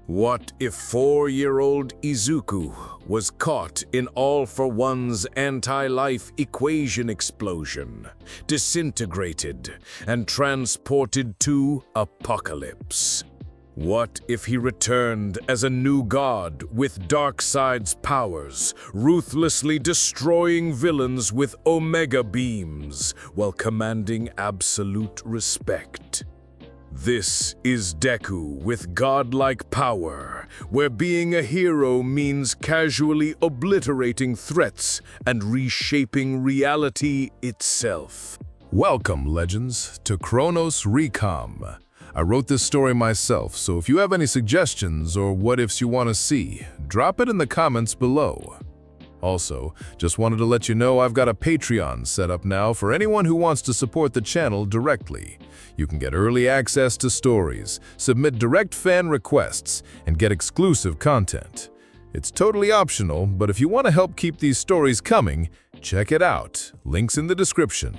What if 4-year-old Izuku was caught in all-for-one's anti-life equation explosion, disintegrated, and transported to Apocalypse? What if he returned as a new god with DARKSEID'S powers, ruthlessly destroying villains with Omega beams while commanding absolute respect? This is Deku with godlike power, where being a hero means casually obliterating threats and reshaping reality itself. Welcome, Legends, to Chronos Recom. I wrote this story myself, so if you have any suggestions or what-ifs you want to see, drop it in the comments below. Also, just wanted to let you know I've got a Patreon set up now for anyone who wants to support the channel directly. You can get early access to stories, submit direct fan requests, and get exclusive content. It's totally optional, but if you want to help keep these stories coming, check it out. Links in the description.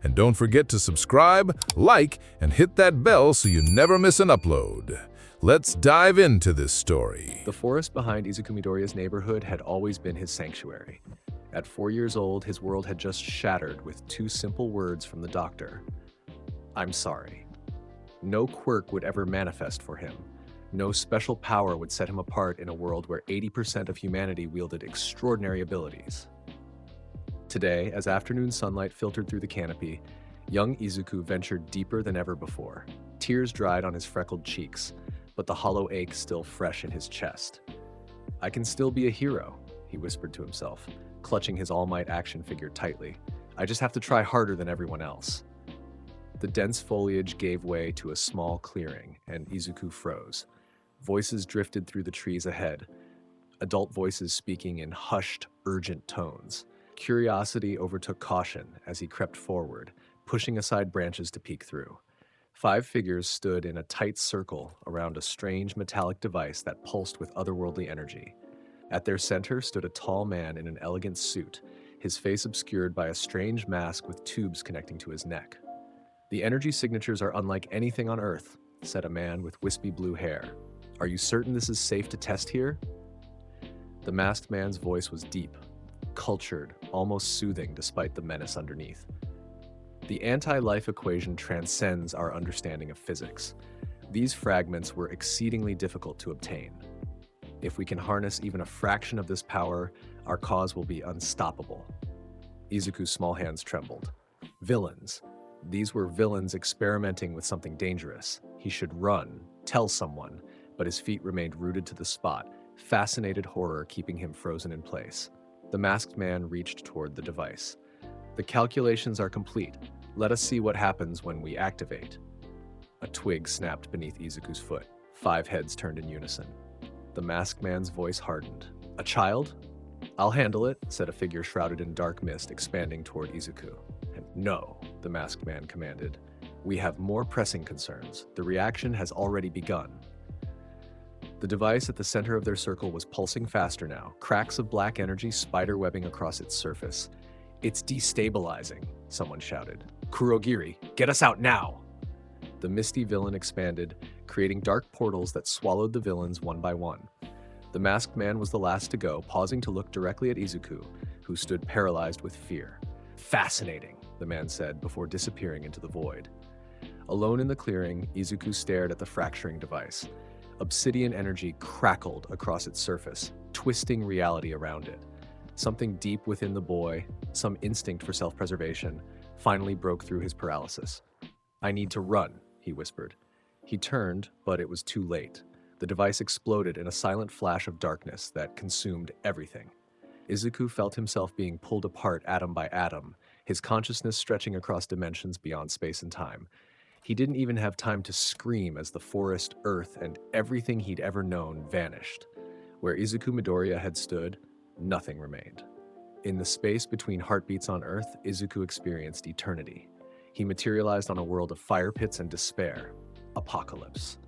And don't forget to subscribe, like, and hit that bell so you never miss an upload. Let's dive into this story. The forest behind Izuku Midoriya's neighborhood had always been his sanctuary. At 4 years old, his world had just shattered with 2 simple words from the doctor. I'm sorry. No quirk would ever manifest for him. No special power would set him apart in a world where 80% of humanity wielded extraordinary abilities. Today, as afternoon sunlight filtered through the canopy, young Izuku ventured deeper than ever before. Tears dried on his freckled cheeks, but the hollow ache still fresh in his chest. I can still be a hero, he whispered to himself, clutching his All Might action figure tightly. I just have to try harder than everyone else. The dense foliage gave way to a small clearing, and Izuku froze. Voices drifted through the trees ahead, adult voices speaking in hushed, urgent tones. Curiosity overtook caution as he crept forward, pushing aside branches to peek through. 5 figures stood in a tight circle around a strange metallic device that pulsed with otherworldly energy. At their center stood a tall man in an elegant suit, his face obscured by a strange mask with tubes connecting to his neck. The energy signatures are unlike anything on Earth, said a man with wispy blue hair. Are you certain this is safe to test here? The masked man's voice was deep, cultured, almost soothing despite the menace underneath. The anti-life equation transcends our understanding of physics. These fragments were exceedingly difficult to obtain. If we can harness even a fraction of this power, our cause will be unstoppable. Izuku's small hands trembled. Villains. These were villains experimenting with something dangerous. He should run, tell someone, but his feet remained rooted to the spot, fascinated horror keeping him frozen in place. The masked man reached toward the device. The calculations are complete. Let us see what happens when we activate. A twig snapped beneath Izuku's foot. 5 heads turned in unison. The masked man's voice hardened. A child? I'll handle it, said a figure shrouded in dark mist, expanding toward Izuku. And no, the masked man commanded. We have more pressing concerns. The reaction has already begun. The device at the center of their circle was pulsing faster now, cracks of black energy spiderwebbing across its surface. It's destabilizing, someone shouted. Kurogiri, get us out now! The misty villain expanded, creating dark portals that swallowed the villains one by one. The masked man was the last to go, pausing to look directly at Izuku, who stood paralyzed with fear. Fascinating, the man said before disappearing into the void. Alone in the clearing, Izuku stared at the fracturing device. Obsidian energy crackled across its surface, twisting reality around it. Something deep within the boy, some instinct for self-preservation, finally broke through his paralysis. I need to run, he whispered. He turned, but it was too late. The device exploded in a silent flash of darkness that consumed everything. Izuku felt himself being pulled apart atom by atom, his consciousness stretching across dimensions beyond space and time. He didn't even have time to scream as the forest, earth, and everything he'd ever known vanished. Where Izuku Midoriya had stood, nothing remained. In the space between heartbeats on Earth, Izuku experienced eternity. He materialized on a world of fire pits and despair. Apocalypse.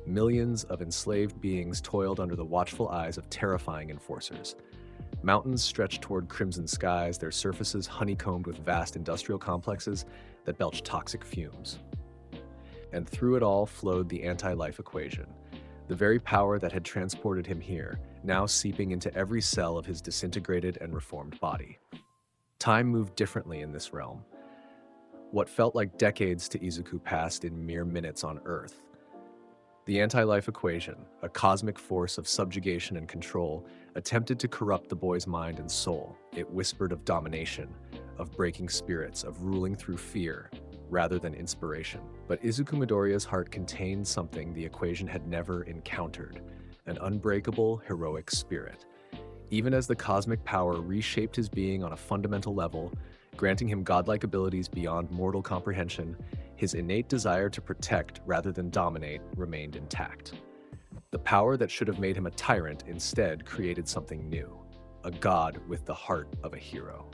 Millions of enslaved beings toiled under the watchful eyes of terrifying enforcers. Mountains stretched toward crimson skies, their surfaces honeycombed with vast industrial complexes that belched toxic fumes. And through it all flowed the anti-life equation. The very power that had transported him here, now seeping into every cell of his disintegrated and reformed body. Time moved differently in this realm. What felt like decades to Izuku passed in mere minutes on Earth. The anti-life equation, a cosmic force of subjugation and control, attempted to corrupt the boy's mind and soul. It whispered of domination, of breaking spirits, of ruling through fear, rather than inspiration. But Izuku Midoriya's heart contained something the equation had never encountered, an unbreakable, heroic spirit. Even as the cosmic power reshaped his being on a fundamental level, granting him godlike abilities beyond mortal comprehension, his innate desire to protect rather than dominate remained intact. The power that should have made him a tyrant instead created something new, a god with the heart of a hero.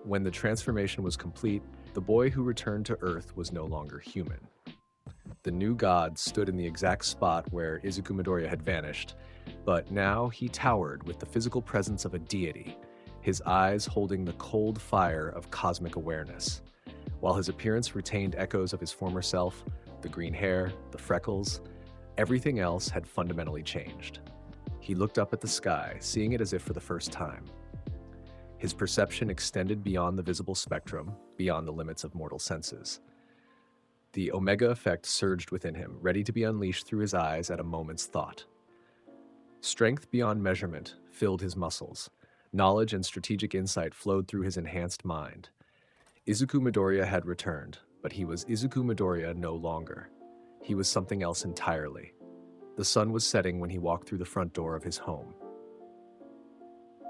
When the transformation was complete, the boy who returned to Earth was no longer human. The new god stood in the exact spot where Izuku Midoriya had vanished, but now he towered with the physical presence of a deity, his eyes holding the cold fire of cosmic awareness. While his appearance retained echoes of his former self, the green hair, the freckles, everything else had fundamentally changed. He looked up at the sky, seeing it as if for the first time. His perception extended beyond the visible spectrum, beyond the limits of mortal senses. The Omega effect surged within him, ready to be unleashed through his eyes at a moment's thought. Strength beyond measurement filled his muscles. Knowledge and strategic insight flowed through his enhanced mind. Izuku Midoriya had returned, but he was Izuku Midoriya no longer. He was something else entirely. The sun was setting when he walked through the front door of his home.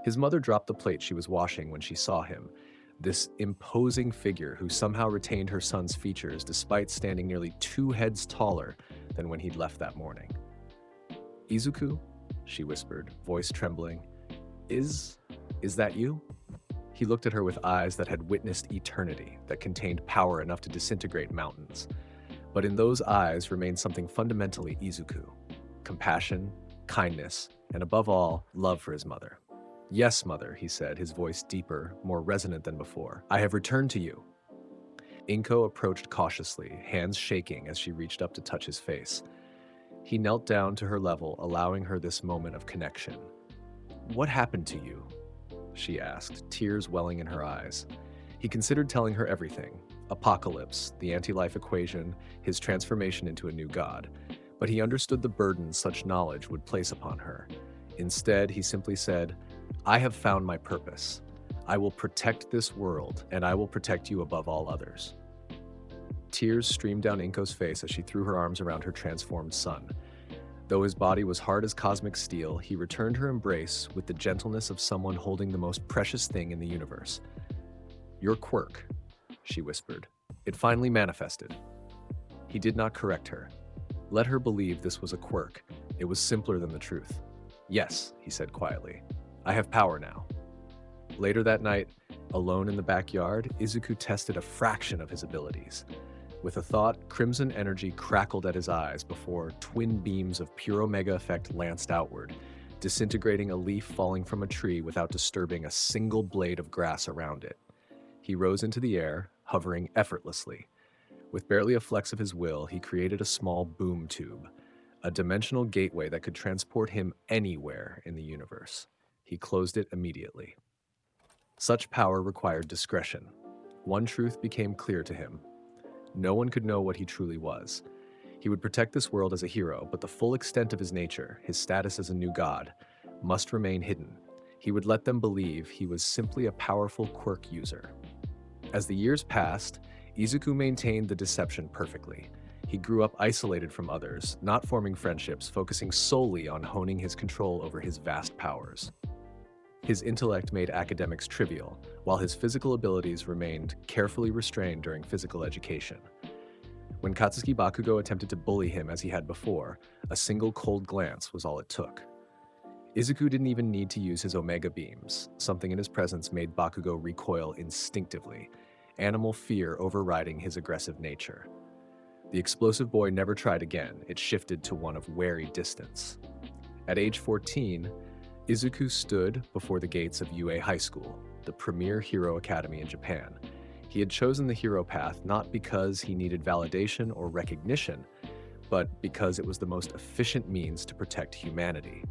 His mother dropped the plate she was washing when she saw him, this imposing figure who somehow retained her son's features despite standing nearly 2 heads taller than when he'd left that morning. "Izuku?" she whispered, voice trembling. Is that you?" He looked at her with eyes that had witnessed eternity, that contained power enough to disintegrate mountains. But in those eyes remained something fundamentally Izuku: compassion, kindness, and above all, love for his mother. "Yes, mother," he said, his voice deeper, more resonant than before. "I have returned to you." Inko approached cautiously, hands shaking as she reached up to touch his face. He knelt down to her level, allowing her this moment of connection. "What happened to you?" she asked, tears welling in her eyes. He considered telling her everything: Apocalypse, the anti-life equation, his transformation into a new god. But he understood the burden such knowledge would place upon her. Instead, he simply said, "I have found my purpose. I will protect this world, and I will protect you above all others." Tears streamed down Inko's face as she threw her arms around her transformed son. Though his body was hard as cosmic steel, he returned her embrace with the gentleness of someone holding the most precious thing in the universe. "Your quirk," she whispered. "It finally manifested." He did not correct her. Let her believe this was a quirk. It was simpler than the truth. "Yes," he said quietly. "I have power now." Later that night, alone in the backyard, Izuku tested a fraction of his abilities. With a thought, crimson energy crackled at his eyes before twin beams of pure Omega effect lanced outward, disintegrating a leaf falling from a tree without disturbing a single blade of grass around it. He rose into the air, hovering effortlessly. With barely a flex of his will, he created a small boom tube, a dimensional gateway that could transport him anywhere in the universe. He closed it immediately. Such power required discretion. One truth became clear to him. No one could know what he truly was. He would protect this world as a hero, but the full extent of his nature, his status as a new god, must remain hidden. He would let them believe he was simply a powerful quirk user. As the years passed, Izuku maintained the deception perfectly. He grew up isolated from others, not forming friendships, focusing solely on honing his control over his vast powers. His intellect made academics trivial, while his physical abilities remained carefully restrained during physical education. When Katsuki Bakugo attempted to bully him as he had before, a single cold glance was all it took. Izuku didn't even need to use his Omega beams. Something in his presence made Bakugo recoil instinctively, animal fear overriding his aggressive nature. The explosive boy never tried again. It shifted to one of wary distance. At age 14, Izuku stood before the gates of UA High School, the premier hero academy in Japan. He had chosen the hero path not because he needed validation or recognition, but because it was the most efficient means to protect humanity.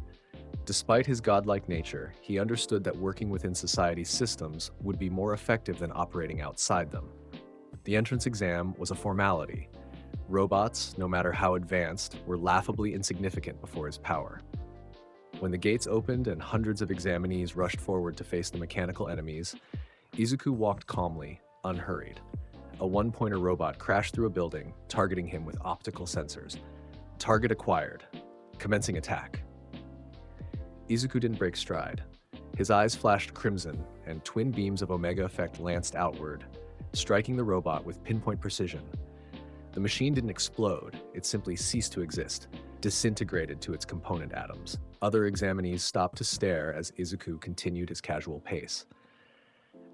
Despite his godlike nature, he understood that working within society's systems would be more effective than operating outside them. The entrance exam was a formality. Robots, no matter how advanced, were laughably insignificant before his power. When the gates opened and hundreds of examinees rushed forward to face the mechanical enemies, Izuku walked calmly, unhurried. A one-pointer robot crashed through a building, targeting him with optical sensors. Target acquired. Commencing attack. Izuku didn't break stride. His eyes flashed crimson, and twin beams of Omega effect lanced outward, striking the robot with pinpoint precision. The machine didn't explode, it simply ceased to exist, disintegrated to its component atoms. Other examinees stopped to stare as Izuku continued his casual pace.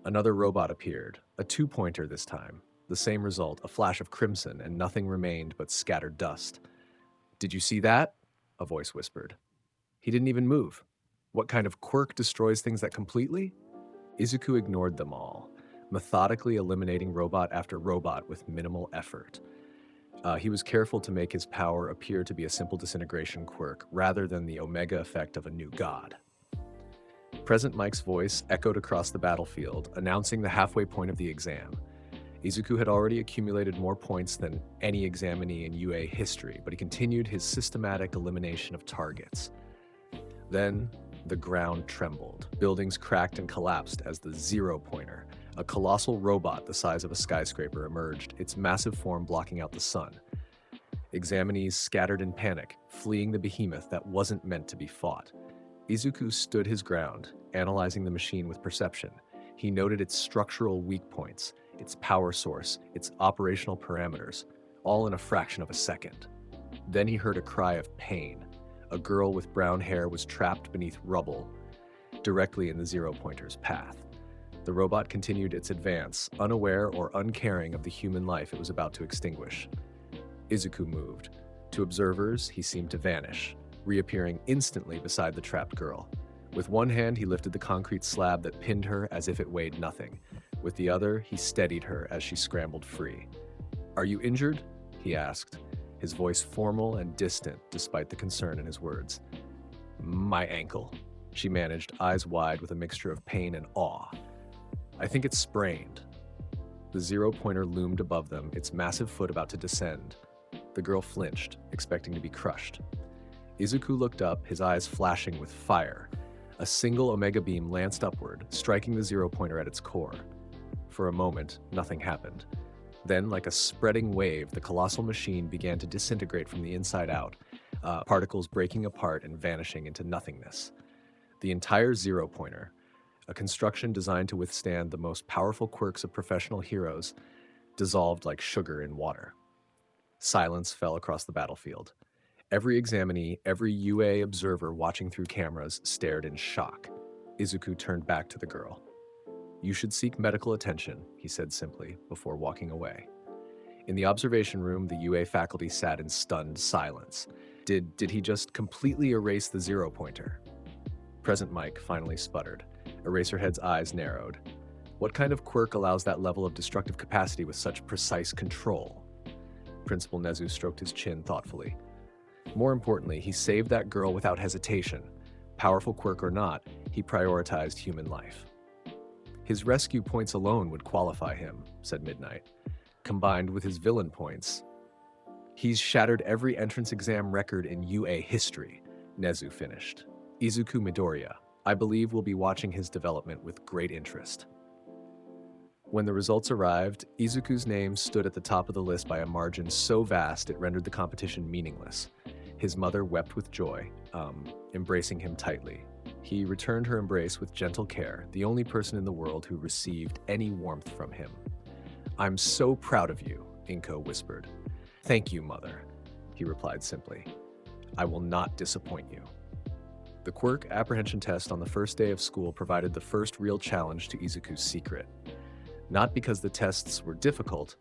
Another robot appeared, a two-pointer this time. The same result, a flash of crimson, and nothing remained but scattered dust. "Did you see that?" a voice whispered. "He didn't even move. What kind of quirk destroys things that completely?" Izuku ignored them all, methodically eliminating robot after robot with minimal effort. He was careful to make his power appear to be a simple disintegration quirk rather than the Omega effect of a new god. Present Mike's voice echoed across the battlefield, announcing the halfway point of the exam. Izuku had already accumulated more points than any examinee in UA history, but he continued his systematic elimination of targets. Then, the ground trembled. Buildings cracked and collapsed as the zero-pointer, a colossal robot the size of a skyscraper, emerged, its massive form blocking out the sun. Examinees scattered in panic, fleeing the behemoth that wasn't meant to be fought. Izuku stood his ground, analyzing the machine with perception. He noted its structural weak points, its power source, its operational parameters, all in a fraction of a second. Then he heard a cry of pain. A girl with brown hair was trapped beneath rubble, directly in the zero-pointer's path. The robot continued its advance, unaware or uncaring of the human life it was about to extinguish. Izuku moved. To observers, he seemed to vanish, reappearing instantly beside the trapped girl. With one hand, he lifted the concrete slab that pinned her as if it weighed nothing. With the other, he steadied her as she scrambled free. "Are you injured?" he asked, his voice formal and distant despite the concern in his words. "My ankle," she managed, eyes wide with a mixture of pain and awe. "I think it's sprained." The zero-pointer loomed above them, its massive foot about to descend. The girl flinched, expecting to be crushed. Izuku looked up, his eyes flashing with fire. A single Omega beam lanced upward, striking the zero-pointer at its core. For a moment, nothing happened. Then, like a spreading wave, the colossal machine began to disintegrate from the inside out, particles breaking apart and vanishing into nothingness. The entire zero-pointer, a construction designed to withstand the most powerful quirks of professional heroes, dissolved like sugar in water. Silence fell across the battlefield. Every examinee, every UA observer watching through cameras stared in shock. Izuku turned back to the girl. "You should seek medical attention," he said simply, before walking away. In the observation room, the UA faculty sat in stunned silence. Did he just completely erase the zero-pointer? Present Mike finally sputtered. Eraserhead's eyes narrowed. What kind of quirk allows that level of destructive capacity with such precise control? Principal Nezu stroked his chin thoughtfully. More importantly, he saved that girl without hesitation. Powerful quirk or not, he prioritized human life. His rescue points alone would qualify him, said Midnight. Combined with his villain points, he's shattered every entrance exam record in UA history, Nezu finished. Izuku Midoriya, I believe we'll be watching his development with great interest. When the results arrived, Izuku's name stood at the top of the list by a margin so vast it rendered the competition meaningless. His mother wept with joy, embracing him tightly. He returned her embrace with gentle care, the only person in the world who received any warmth from him. I'm so proud of you, Inko whispered. Thank you, mother, he replied simply. I will not disappoint you. The quirk apprehension test on the first day of school provided the first real challenge to Izuku's secret. Not because the tests were difficult,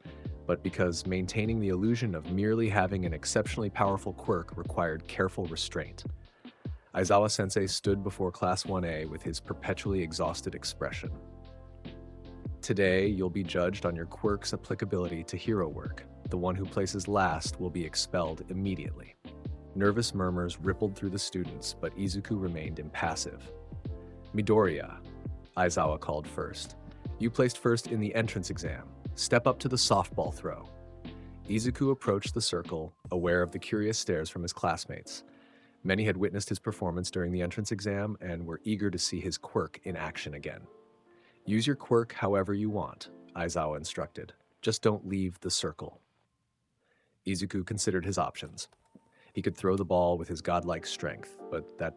but because maintaining the illusion of merely having an exceptionally powerful quirk required careful restraint. Aizawa-sensei stood before Class 1A with his perpetually exhausted expression. Today, you'll be judged on your quirk's applicability to hero work, The one who places last will be expelled immediately. Nervous murmurs rippled through the students, but Izuku remained impassive. Midoriya, Aizawa called first. You placed first in the entrance exam. Step up to the softball throw. Izuku approached the circle, aware of the curious stares from his classmates. Many had witnessed his performance during the entrance exam and were eager to see his quirk in action again. Use your quirk however you want, Aizawa instructed. Just don't leave the circle. Izuku considered his options. He could throw the ball with his godlike strength, but that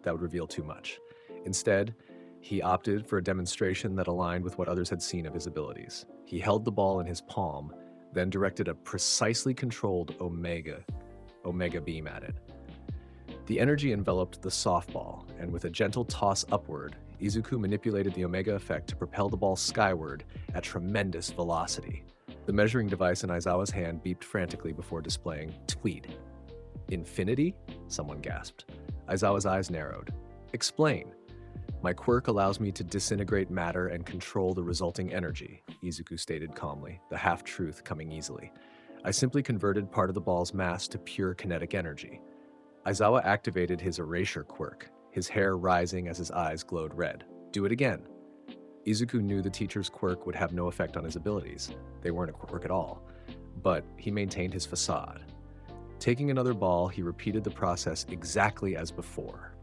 would reveal too much. Instead, he opted for a demonstration that aligned with what others had seen of his abilities. He held the ball in his palm, then directed a precisely controlled Omega beam at it. The energy enveloped the softball, and with a gentle toss upward, Izuku manipulated the Omega effect to propel the ball skyward at tremendous velocity. The measuring device in Aizawa's hand beeped frantically before displaying tweet. Infinity? Someone gasped. Aizawa's eyes narrowed. Explain. My quirk allows me to disintegrate matter and control the resulting energy, Izuku stated calmly, the half-truth coming easily. I simply converted part of the ball's mass to pure kinetic energy. Aizawa activated his erasure quirk, his hair rising as his eyes glowed red. Do it again. Izuku knew the teacher's quirk would have no effect on his abilities. They weren't a quirk at all. But he maintained his facade. Taking another ball, he repeated the process exactly as before.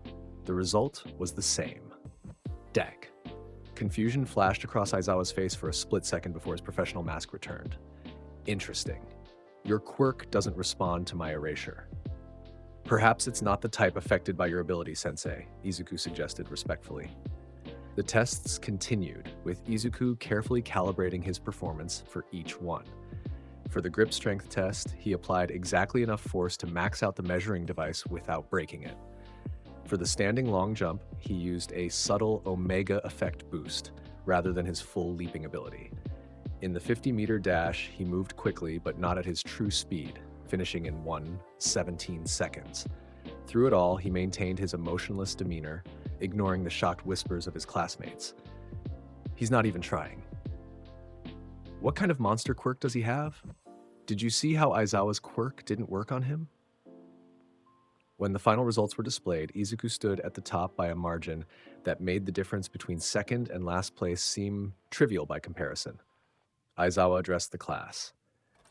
The result was the same. Deck. Confusion flashed across Aizawa's face for a split second before his professional mask returned. Interesting. Your quirk doesn't respond to my erasure. Perhaps it's not the type affected by your ability, Sensei, Izuku suggested respectfully. The tests continued, with Izuku carefully calibrating his performance for each one. For the grip strength test, he applied exactly enough force to max out the measuring device without breaking it. For the standing long jump, he used a subtle Omega effect boost, rather than his full leaping ability. In the 50-meter dash, he moved quickly but not at his true speed, finishing in 1:17 seconds. Through it all, he maintained his emotionless demeanor, ignoring the shocked whispers of his classmates. He's not even trying. What kind of monster quirk does he have? Did you see how Aizawa's quirk didn't work on him? When the final results were displayed, Izuku stood at the top by a margin that made the difference between second and last place seem trivial by comparison. Aizawa addressed the class.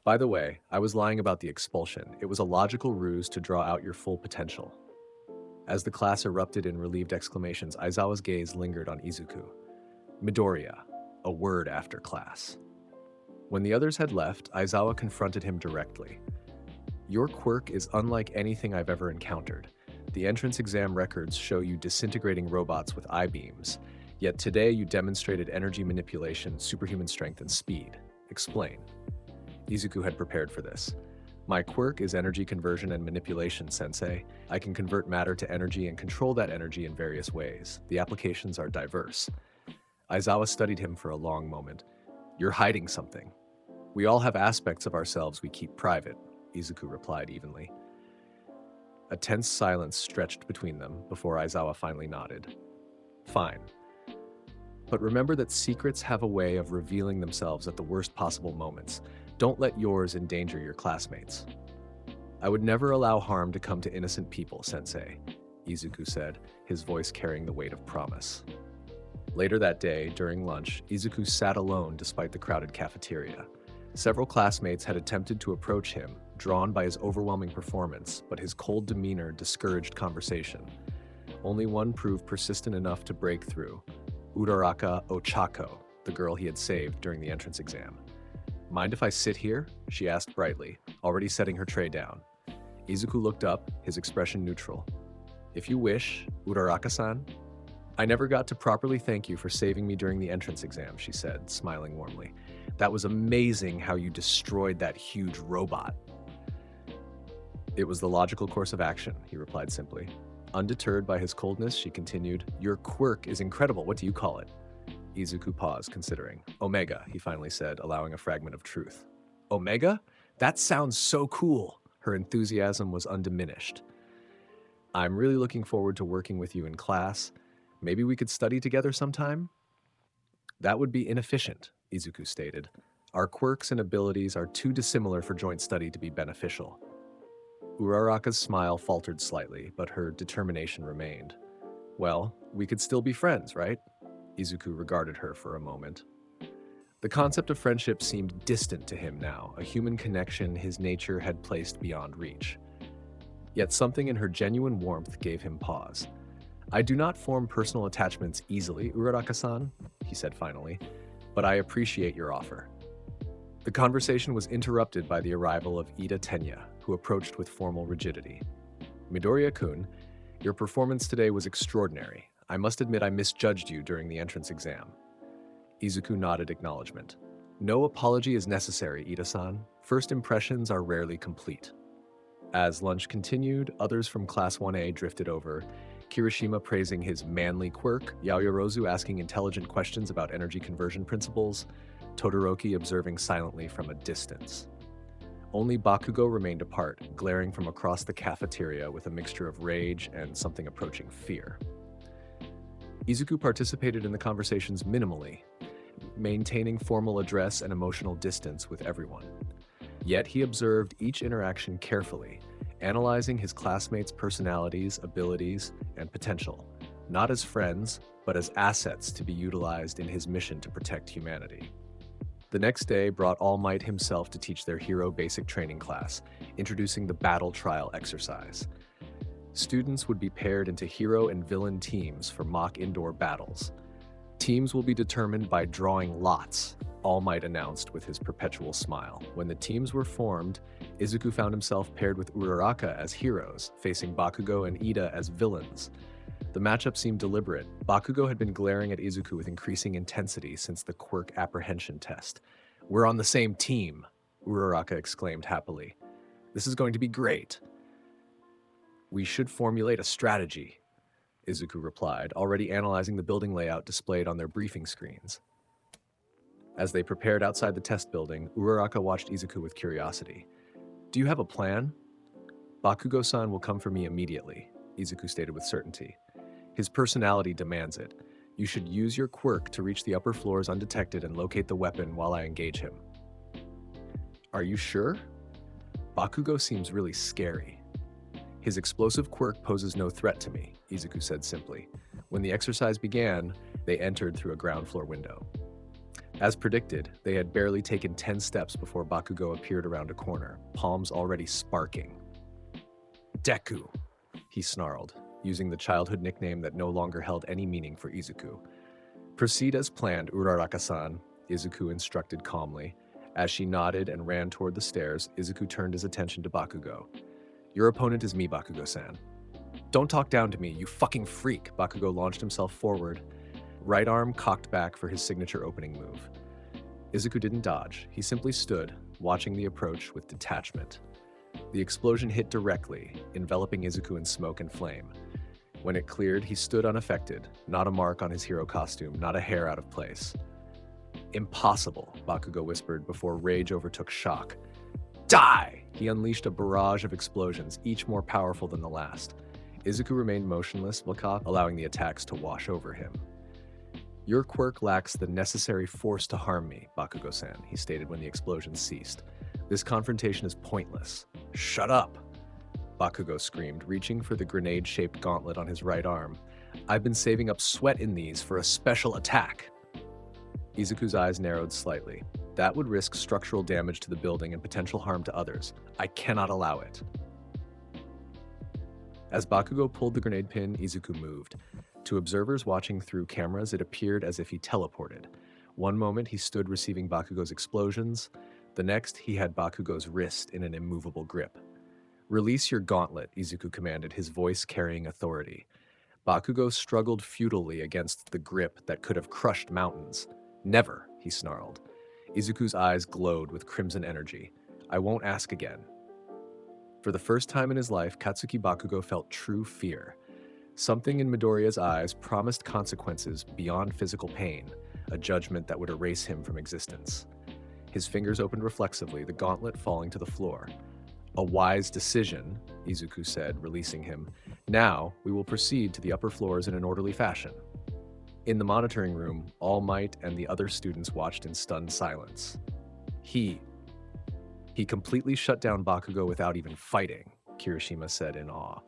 By the way, I was lying about the expulsion. It was a logical ruse to draw out your full potential. As the class erupted in relieved exclamations, Aizawa's gaze lingered on Izuku. Midoriya, a word after class. When the others had left, Aizawa confronted him directly. Your quirk is unlike anything I've ever encountered. The entrance exam records show you disintegrating robots with I-beams, yet today you demonstrated energy manipulation, superhuman strength, and speed. Explain. Izuku had prepared for this. My quirk is energy conversion and manipulation, Sensei. I can convert matter to energy and control that energy in various ways. The applications are diverse. Aizawa studied him for a long moment. You're hiding something. We all have aspects of ourselves we keep private, Izuku replied evenly. A tense silence stretched between them before Aizawa finally nodded. Fine. But remember that secrets have a way of revealing themselves at the worst possible moments. Don't let yours endanger your classmates. I would never allow harm to come to innocent people, Sensei, Izuku said, his voice carrying the weight of promise. Later that day, during lunch, Izuku sat alone despite the crowded cafeteria. Several classmates had attempted to approach him, drawn by his overwhelming performance, but his cold demeanor discouraged conversation. Only one proved persistent enough to break through, Uraraka Ochako, the girl he had saved during the entrance exam. Mind if I sit here? She asked brightly, already setting her tray down. Izuku looked up, his expression neutral. If you wish, Uraraka-san. I never got to properly thank you for saving me during the entrance exam, she said, smiling warmly. That was amazing how you destroyed that huge robot. It was the logical course of action, he replied simply. Undeterred by his coldness, she continued, Your quirk is incredible. What do you call it? Izuku paused, considering. Omega, he finally said, allowing a fragment of truth. Omega? That sounds so cool. Her enthusiasm was undiminished. I'm really looking forward to working with you in class. Maybe we could study together sometime? That would be inefficient, Izuku stated. Our quirks and abilities are too dissimilar for joint study to be beneficial. Uraraka's smile faltered slightly, but her determination remained. Well, we could still be friends, right? Izuku regarded her for a moment. The concept of friendship seemed distant to him now, a human connection his nature had placed beyond reach. Yet something in her genuine warmth gave him pause. I do not form personal attachments easily, Uraraka-san, he said finally, but I appreciate your offer. The conversation was interrupted by the arrival of Ida Tenya, who approached with formal rigidity. Midoriya-kun, your performance today was extraordinary. I must admit I misjudged you during the entrance exam. Izuku nodded acknowledgement. No apology is necessary, Ida-san. First impressions are rarely complete. As lunch continued, others from Class 1A drifted over, Kirishima praising his manly quirk, Yaoyorozu asking intelligent questions about energy conversion principles, Todoroki observing silently from a distance. Only Bakugo remained apart, glaring from across the cafeteria with a mixture of rage and something approaching fear. Izuku participated in the conversations minimally, maintaining formal address and emotional distance with everyone. Yet he observed each interaction carefully, analyzing his classmates' personalities, abilities, and potential, not as friends, but as assets to be utilized in his mission to protect humanity. The next day brought All Might himself to teach their hero basic training class, introducing the battle trial exercise. Students would be paired into hero and villain teams for mock indoor battles. Teams will be determined by drawing lots, All Might announced with his perpetual smile. When the teams were formed, Izuku found himself paired with Uraraka as heroes, facing Bakugo and Ida as villains. The matchup seemed deliberate. Bakugo had been glaring at Izuku with increasing intensity since the quirk apprehension test. We're on the same team, Uraraka exclaimed happily. This is going to be great. We should formulate a strategy, Izuku replied, already analyzing the building layout displayed on their briefing screens. As they prepared outside the test building, Uraraka watched Izuku with curiosity. Do you have a plan? Bakugo-san will come for me immediately, Izuku stated with certainty. His personality demands it. You should use your quirk to reach the upper floors undetected and locate the weapon while I engage him. Are you sure? Bakugo seems really scary. His explosive quirk poses no threat to me, Izuku said simply. When the exercise began, they entered through a ground floor window. As predicted, they had barely taken 10 steps before Bakugo appeared around a corner, palms already sparking. Deku, he snarled, using the childhood nickname that no longer held any meaning for Izuku. Proceed as planned, Uraraka-san, Izuku instructed calmly. As she nodded and ran toward the stairs, Izuku turned his attention to Bakugo. Your opponent is me, Bakugo-san. Don't talk down to me, you fucking freak, Bakugo launched himself forward, right arm cocked back for his signature opening move. Izuku didn't dodge, he simply stood, watching the approach with detachment. The explosion hit directly, enveloping Izuku in smoke and flame. When it cleared, he stood unaffected, not a mark on his hero costume, not a hair out of place. Impossible, Bakugo whispered before rage overtook shock. Die! He unleashed a barrage of explosions, each more powerful than the last. Izuku remained motionless, allowing the attacks to wash over him. Your quirk lacks the necessary force to harm me, Bakugo-san, he stated when the explosion ceased. This confrontation is pointless. Shut up! Bakugo screamed, reaching for the grenade-shaped gauntlet on his right arm. I've been saving up sweat in these for a special attack. Izuku's eyes narrowed slightly. That would risk structural damage to the building and potential harm to others. I cannot allow it. As Bakugo pulled the grenade pin, Izuku moved. To observers watching through cameras, it appeared as if he teleported. One moment, he stood receiving Bakugo's explosions. The next, he had Bakugo's wrist in an immovable grip. Release your gauntlet, Izuku commanded, his voice carrying authority. Bakugo struggled futilely against the grip that could have crushed mountains. Never, he snarled. Izuku's eyes glowed with crimson energy. I won't ask again. For the first time in his life, Katsuki Bakugo felt true fear. Something in Midoriya's eyes promised consequences beyond physical pain, a judgment that would erase him from existence. His fingers opened reflexively, the gauntlet falling to the floor. A wise decision, Izuku said, releasing him. Now, we will proceed to the upper floors in an orderly fashion. In the monitoring room, All Might and the other students watched in stunned silence. He completely shut down Bakugo without even fighting, Kirishima said in awe.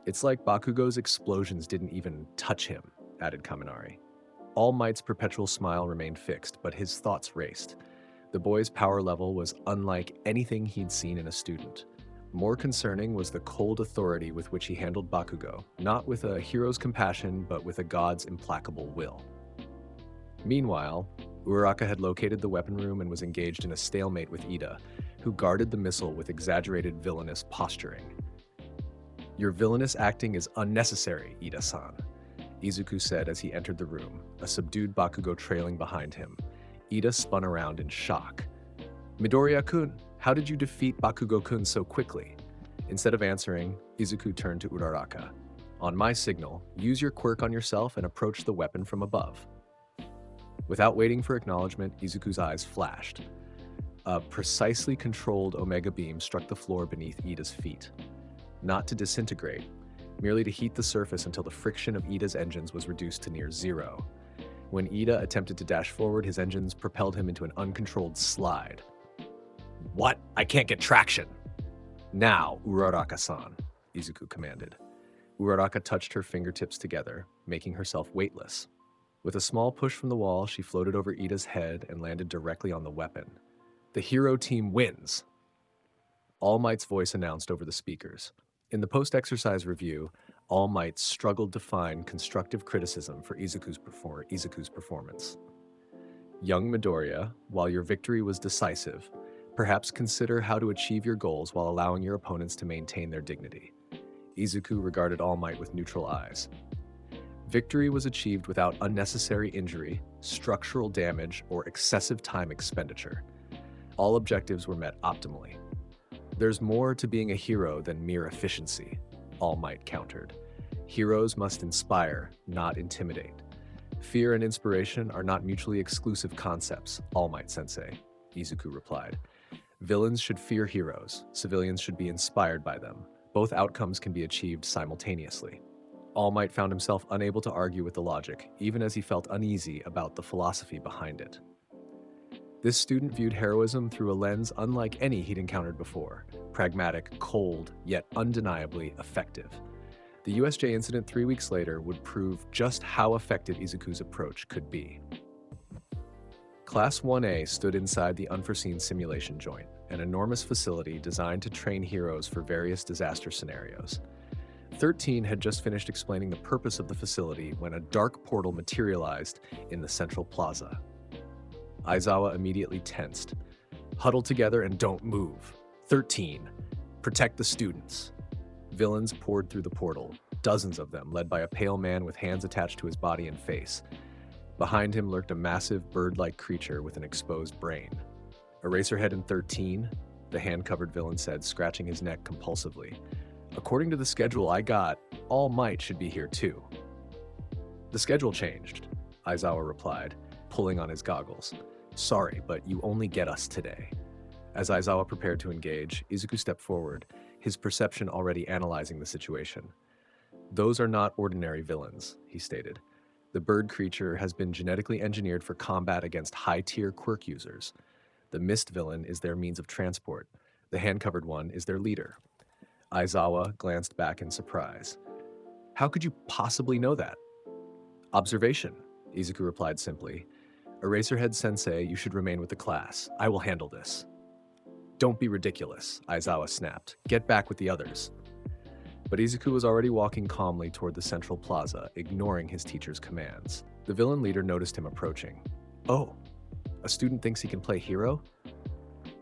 It's like Bakugo's explosions didn't even touch him, added Kaminari. All Might's perpetual smile remained fixed, but his thoughts raced. The boy's power level was unlike anything he'd seen in a student. More concerning was the cold authority with which he handled Bakugo, not with a hero's compassion, but with a god's implacable will. Meanwhile, Uraraka had located the weapon room and was engaged in a stalemate with Ida, who guarded the missile with exaggerated villainous posturing. Your villainous acting is unnecessary, Ida-san, Izuku said as he entered the room, a subdued Bakugo trailing behind him. Ida spun around in shock. Midoriya-kun, how did you defeat Bakugo-kun so quickly? Instead of answering, Izuku turned to Uraraka. On my signal, use your quirk on yourself and approach the weapon from above. Without waiting for acknowledgement, Izuku's eyes flashed. A precisely controlled Omega beam struck the floor beneath Ida's feet. Not to disintegrate, merely to heat the surface until the friction of Ida's engines was reduced to near zero. When Ida attempted to dash forward, his engines propelled him into an uncontrolled slide. What? I can't get traction! Now, Uraraka-san, Izuku commanded. Uraraka touched her fingertips together, making herself weightless. With a small push from the wall, she floated over Ida's head and landed directly on the weapon. The hero team wins! All Might's voice announced over the speakers. In the post-exercise review, All Might struggled to find constructive criticism for Izuku's performance. Young Midoriya, while your victory was decisive, perhaps consider how to achieve your goals while allowing your opponents to maintain their dignity. Izuku regarded All Might with neutral eyes. Victory was achieved without unnecessary injury, structural damage, or excessive time expenditure. All objectives were met optimally. There's more to being a hero than mere efficiency, All Might countered. Heroes must inspire, not intimidate. Fear and inspiration are not mutually exclusive concepts, All Might Sensei, Izuku replied. Villains should fear heroes, civilians should be inspired by them. Both outcomes can be achieved simultaneously. All Might found himself unable to argue with the logic, even as he felt uneasy about the philosophy behind it. This student viewed heroism through a lens unlike any he'd encountered before, pragmatic, cold, yet undeniably effective. The USJ incident 3 weeks later would prove just how effective Izuku's approach could be. Class 1A stood inside the unforeseen simulation joint, an enormous facility designed to train heroes for various disaster scenarios. 13 had just finished explaining the purpose of the facility when a dark portal materialized in the central plaza. Aizawa immediately tensed. Huddle together and don't move. 13. Protect the students. Villains poured through the portal, dozens of them, led by a pale man with hands attached to his body and face. Behind him lurked a massive bird-like creature with an exposed brain. Eraserhead in 13, the hand-covered villain said, scratching his neck compulsively. According to the schedule I got, All Might should be here too. The schedule changed, Aizawa replied, pulling on his goggles. Sorry, but you only get us today. As Aizawa prepared to engage, Izuku stepped forward, his perception already analyzing the situation. Those are not ordinary villains, he stated. The bird creature has been genetically engineered for combat against high-tier quirk users. The mist villain is their means of transport. The hand-covered one is their leader. Aizawa glanced back in surprise. How could you possibly know that? Observation, Izuku replied simply. Eraserhead Sensei, you should remain with the class. I will handle this. Don't be ridiculous, Aizawa snapped. Get back with the others. But Izuku was already walking calmly toward the central plaza, ignoring his teacher's commands. The villain leader noticed him approaching. Oh, a student thinks he can play hero?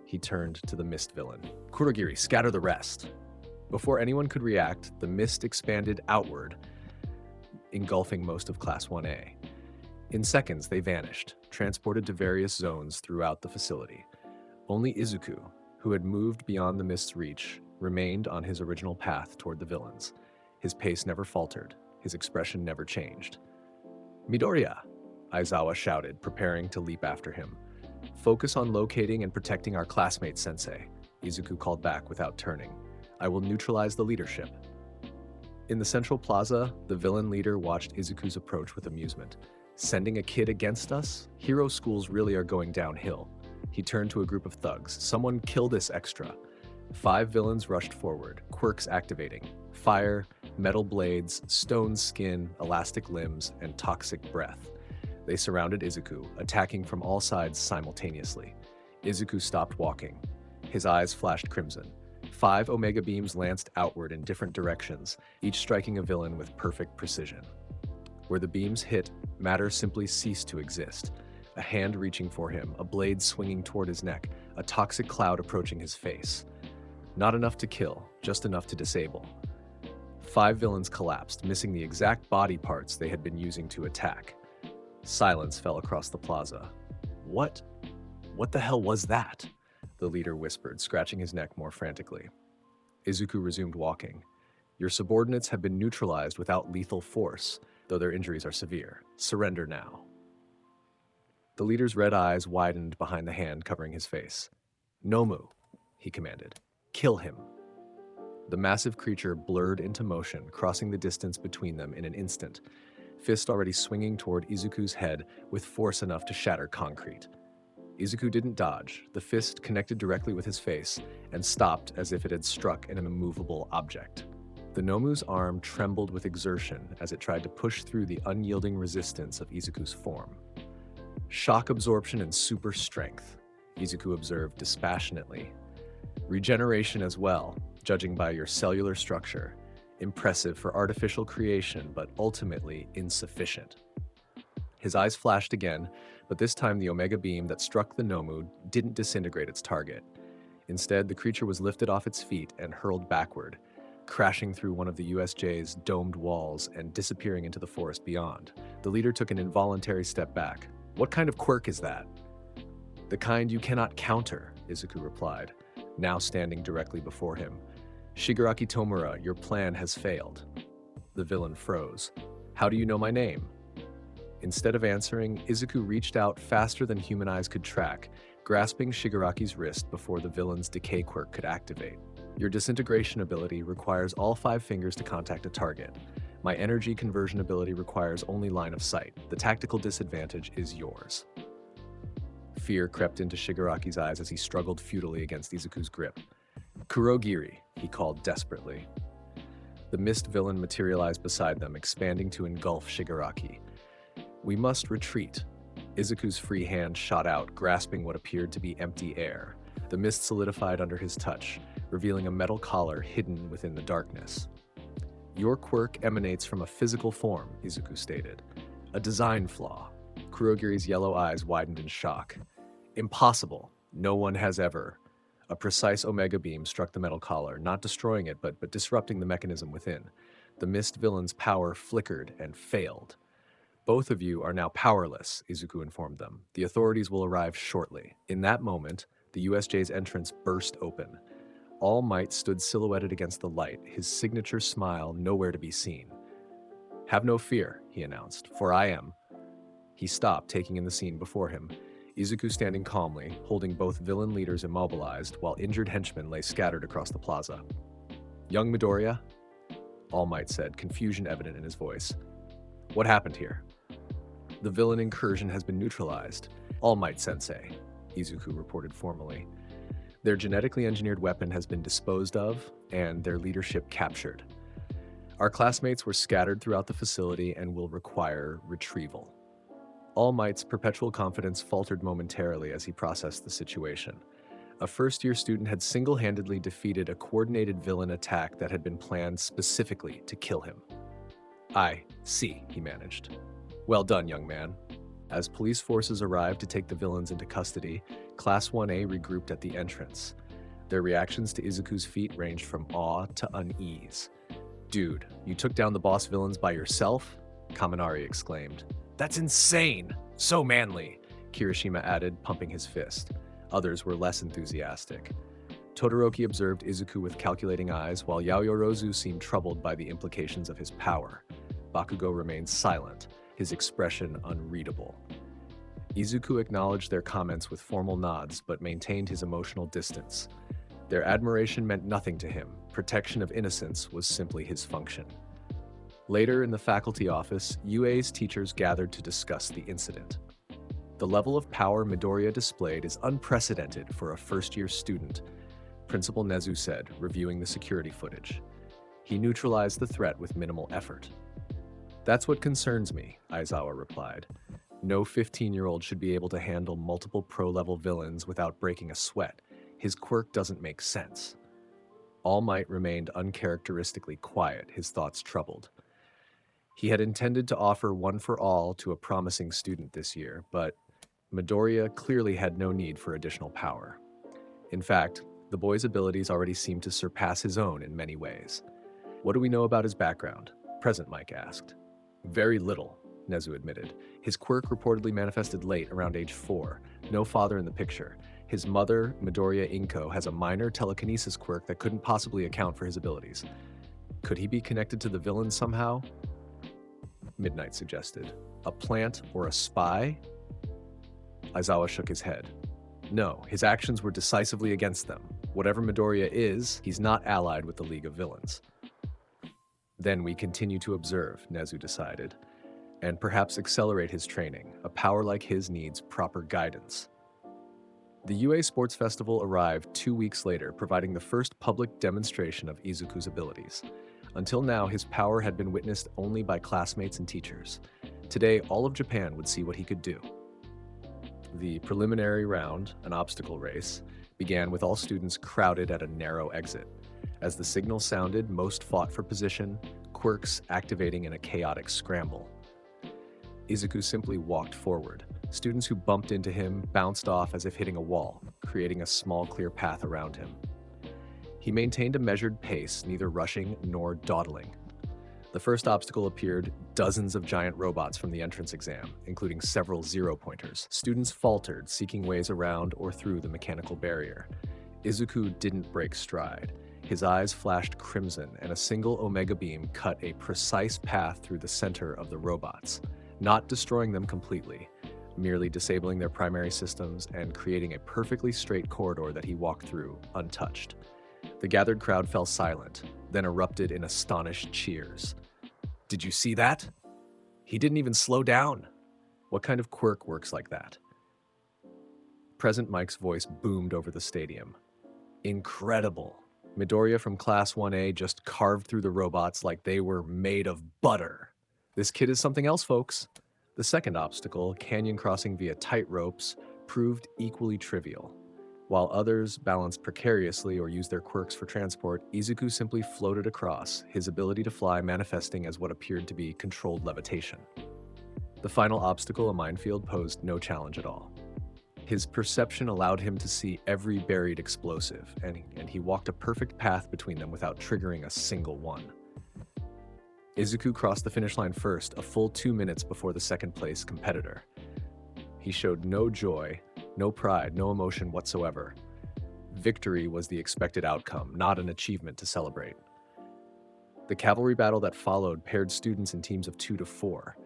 He turned to the mist villain. Kurogiri, scatter the rest. Before anyone could react, the mist expanded outward, engulfing most of Class 1A. In seconds, they vanished, transported to various zones throughout the facility. Only Izuku, who had moved beyond the mist's reach, remained on his original path toward the villains. His pace never faltered, his expression never changed. Midoriya, Aizawa shouted, preparing to leap after him. Focus on locating and protecting our classmate, Sensei, Izuku called back without turning. I will neutralize the leadership. In the central plaza, the villain leader watched Izuku's approach with amusement. Sending a kid against us? Hero schools really are going downhill. He turned to a group of thugs. Someone kill this extra. 5 villains rushed forward, quirks activating. Fire, metal blades, stone skin, elastic limbs, and toxic breath. They surrounded Izuku, attacking from all sides simultaneously. Izuku stopped walking. His eyes flashed crimson. 5 Omega beams lanced outward in different directions, each striking a villain with perfect precision. Where the beams hit, matter simply ceased to exist. A hand reaching for him, a blade swinging toward his neck, a toxic cloud approaching his face. Not enough to kill, just enough to disable. 5 villains collapsed, missing the exact body parts they had been using to attack. Silence fell across the plaza. What the hell was that? The leader whispered, scratching his neck more frantically. Izuku resumed walking. Your subordinates have been neutralized without lethal force, though their injuries are severe. Surrender now. The leader's red eyes widened behind the hand covering his face. Nomu, he commanded. Kill him. The massive creature blurred into motion, crossing the distance between them in an instant, fist already swinging toward Izuku's head with force enough to shatter concrete. Izuku didn't dodge. The fist connected directly with his face and stopped as if it had struck an immovable object. The Nomu's arm trembled with exertion as it tried to push through the unyielding resistance of Izuku's form. Shock absorption and super strength, Izuku observed dispassionately. Regeneration as well, judging by your cellular structure. Impressive for artificial creation, but ultimately insufficient. His eyes flashed again, but this time the Omega beam that struck the Nomu didn't disintegrate its target. Instead, the creature was lifted off its feet and hurled backward, crashing through one of the USJ's domed walls and disappearing into the forest beyond. The leader took an involuntary step back. What kind of quirk is that? The kind you cannot counter, Izuku replied, now standing directly before him. Shigaraki Tomura, your plan has failed. The villain froze. How do you know my name? Instead of answering, Izuku reached out faster than human eyes could track, grasping Shigaraki's wrist before the villain's decay quirk could activate. Your disintegration ability requires all 5 fingers to contact a target. My energy conversion ability requires only line of sight. The tactical disadvantage is yours. Fear crept into Shigaraki's eyes as he struggled futilely against Izuku's grip. Kurogiri, he called desperately. The mist villain materialized beside them, expanding to engulf Shigaraki. We must retreat. Izuku's free hand shot out, grasping what appeared to be empty air. The mist solidified under his touch, revealing a metal collar hidden within the darkness. Your quirk emanates from a physical form, Izuku stated. A design flaw. Kurogiri's yellow eyes widened in shock. Impossible. No one has ever. A precise Omega beam struck the metal collar, not destroying it, but disrupting the mechanism within. The mist villain's power flickered and failed. Both of you are now powerless, Izuku informed them. The authorities will arrive shortly. In that moment, the USJ's entrance burst open. All Might stood silhouetted against the light, his signature smile nowhere to be seen. Have no fear, he announced, for I am. He stopped, taking in the scene before him. Izuku standing calmly, holding both villain leaders immobilized, while injured henchmen lay scattered across the plaza. Young Midoriya? All Might said, confusion evident in his voice. What happened here? The villain incursion has been neutralized. All Might Sensei, Izuku reported formally. Their genetically engineered weapon has been disposed of, and their leadership captured. Our classmates were scattered throughout the facility and will require retrieval. All Might's perpetual confidence faltered momentarily as he processed the situation. A first-year student had single-handedly defeated a coordinated villain attack that had been planned specifically to kill him. I see, he managed. Well done, young man. As police forces arrived to take the villains into custody, Class 1A regrouped at the entrance. Their reactions to Izuku's feat ranged from awe to unease. Dude, you took down the boss villains by yourself? Kaminari exclaimed. That's insane! So manly, Kirishima added, pumping his fist. Others were less enthusiastic. Todoroki observed Izuku with calculating eyes, while Yaoyorozu seemed troubled by the implications of his power. Bakugo remained silent, his expression unreadable. Izuku acknowledged their comments with formal nods, but maintained his emotional distance. Their admiration meant nothing to him. Protection of innocence was simply his function. Later in the faculty office, UA's teachers gathered to discuss the incident. The level of power Midoriya displayed is unprecedented for a first-year student, Principal Nezu said, reviewing the security footage. He neutralized the threat with minimal effort. That's what concerns me, Aizawa replied. No 15-year-old should be able to handle multiple pro-level villains without breaking a sweat. His quirk doesn't make sense. All Might remained uncharacteristically quiet, his thoughts troubled. He had intended to offer one for all to a promising student this year, but Midoriya clearly had no need for additional power. In fact, the boy's abilities already seemed to surpass his own in many ways. What do we know about his background? Present Mike asked. Very little, Nezu admitted. His quirk reportedly manifested late, around age 4. No father in the picture. His mother, Midoriya Inko, has a minor telekinesis quirk that couldn't possibly account for his abilities. Could he be connected to the villain somehow? Midnight suggested. A plant or a spy? Aizawa shook his head. No, his actions were decisively against them. Whatever Midoriya is, he's not allied with the League of Villains. Then we continue to observe, Nezu decided, and perhaps accelerate his training. A power like his needs proper guidance. The UA Sports Festival arrived 2 weeks later, providing the first public demonstration of Izuku's abilities. Until now, his power had been witnessed only by classmates and teachers. Today, all of Japan would see what he could do. The preliminary round, an obstacle race, began with all students crowded at a narrow exit. As the signal sounded, most fought for position, quirks activating in a chaotic scramble. Izuku simply walked forward. Students who bumped into him bounced off as if hitting a wall, creating a small clear path around him. He maintained a measured pace, neither rushing nor dawdling. The first obstacle appeared, dozens of giant robots from the entrance exam, including several zero-pointers. Students faltered, seeking ways around or through the mechanical barrier. Izuku didn't break stride. His eyes flashed crimson, and a single Omega Beam cut a precise path through the center of the robots, not destroying them completely, merely disabling their primary systems and creating a perfectly straight corridor that he walked through, untouched. The gathered crowd fell silent, then erupted in astonished cheers. Did you see that? He didn't even slow down. What kind of quirk works like that? Present Mike's voice boomed over the stadium. Incredible. Midoriya from Class 1A just carved through the robots like they were made of butter. This kid is something else, folks. The second obstacle, canyon crossing via tight ropes, proved equally trivial. While others balanced precariously or used their quirks for transport, Izuku simply floated across, his ability to fly manifesting as what appeared to be controlled levitation. The final obstacle, a minefield, posed no challenge at all. His perception allowed him to see every buried explosive, and he walked a perfect path between them without triggering a single one. Izuku crossed the finish line first, a full 2 minutes before the second-place competitor. He showed no joy, no pride, no emotion whatsoever. Victory was the expected outcome, not an achievement to celebrate. The cavalry battle that followed paired students in teams of 2 to 4.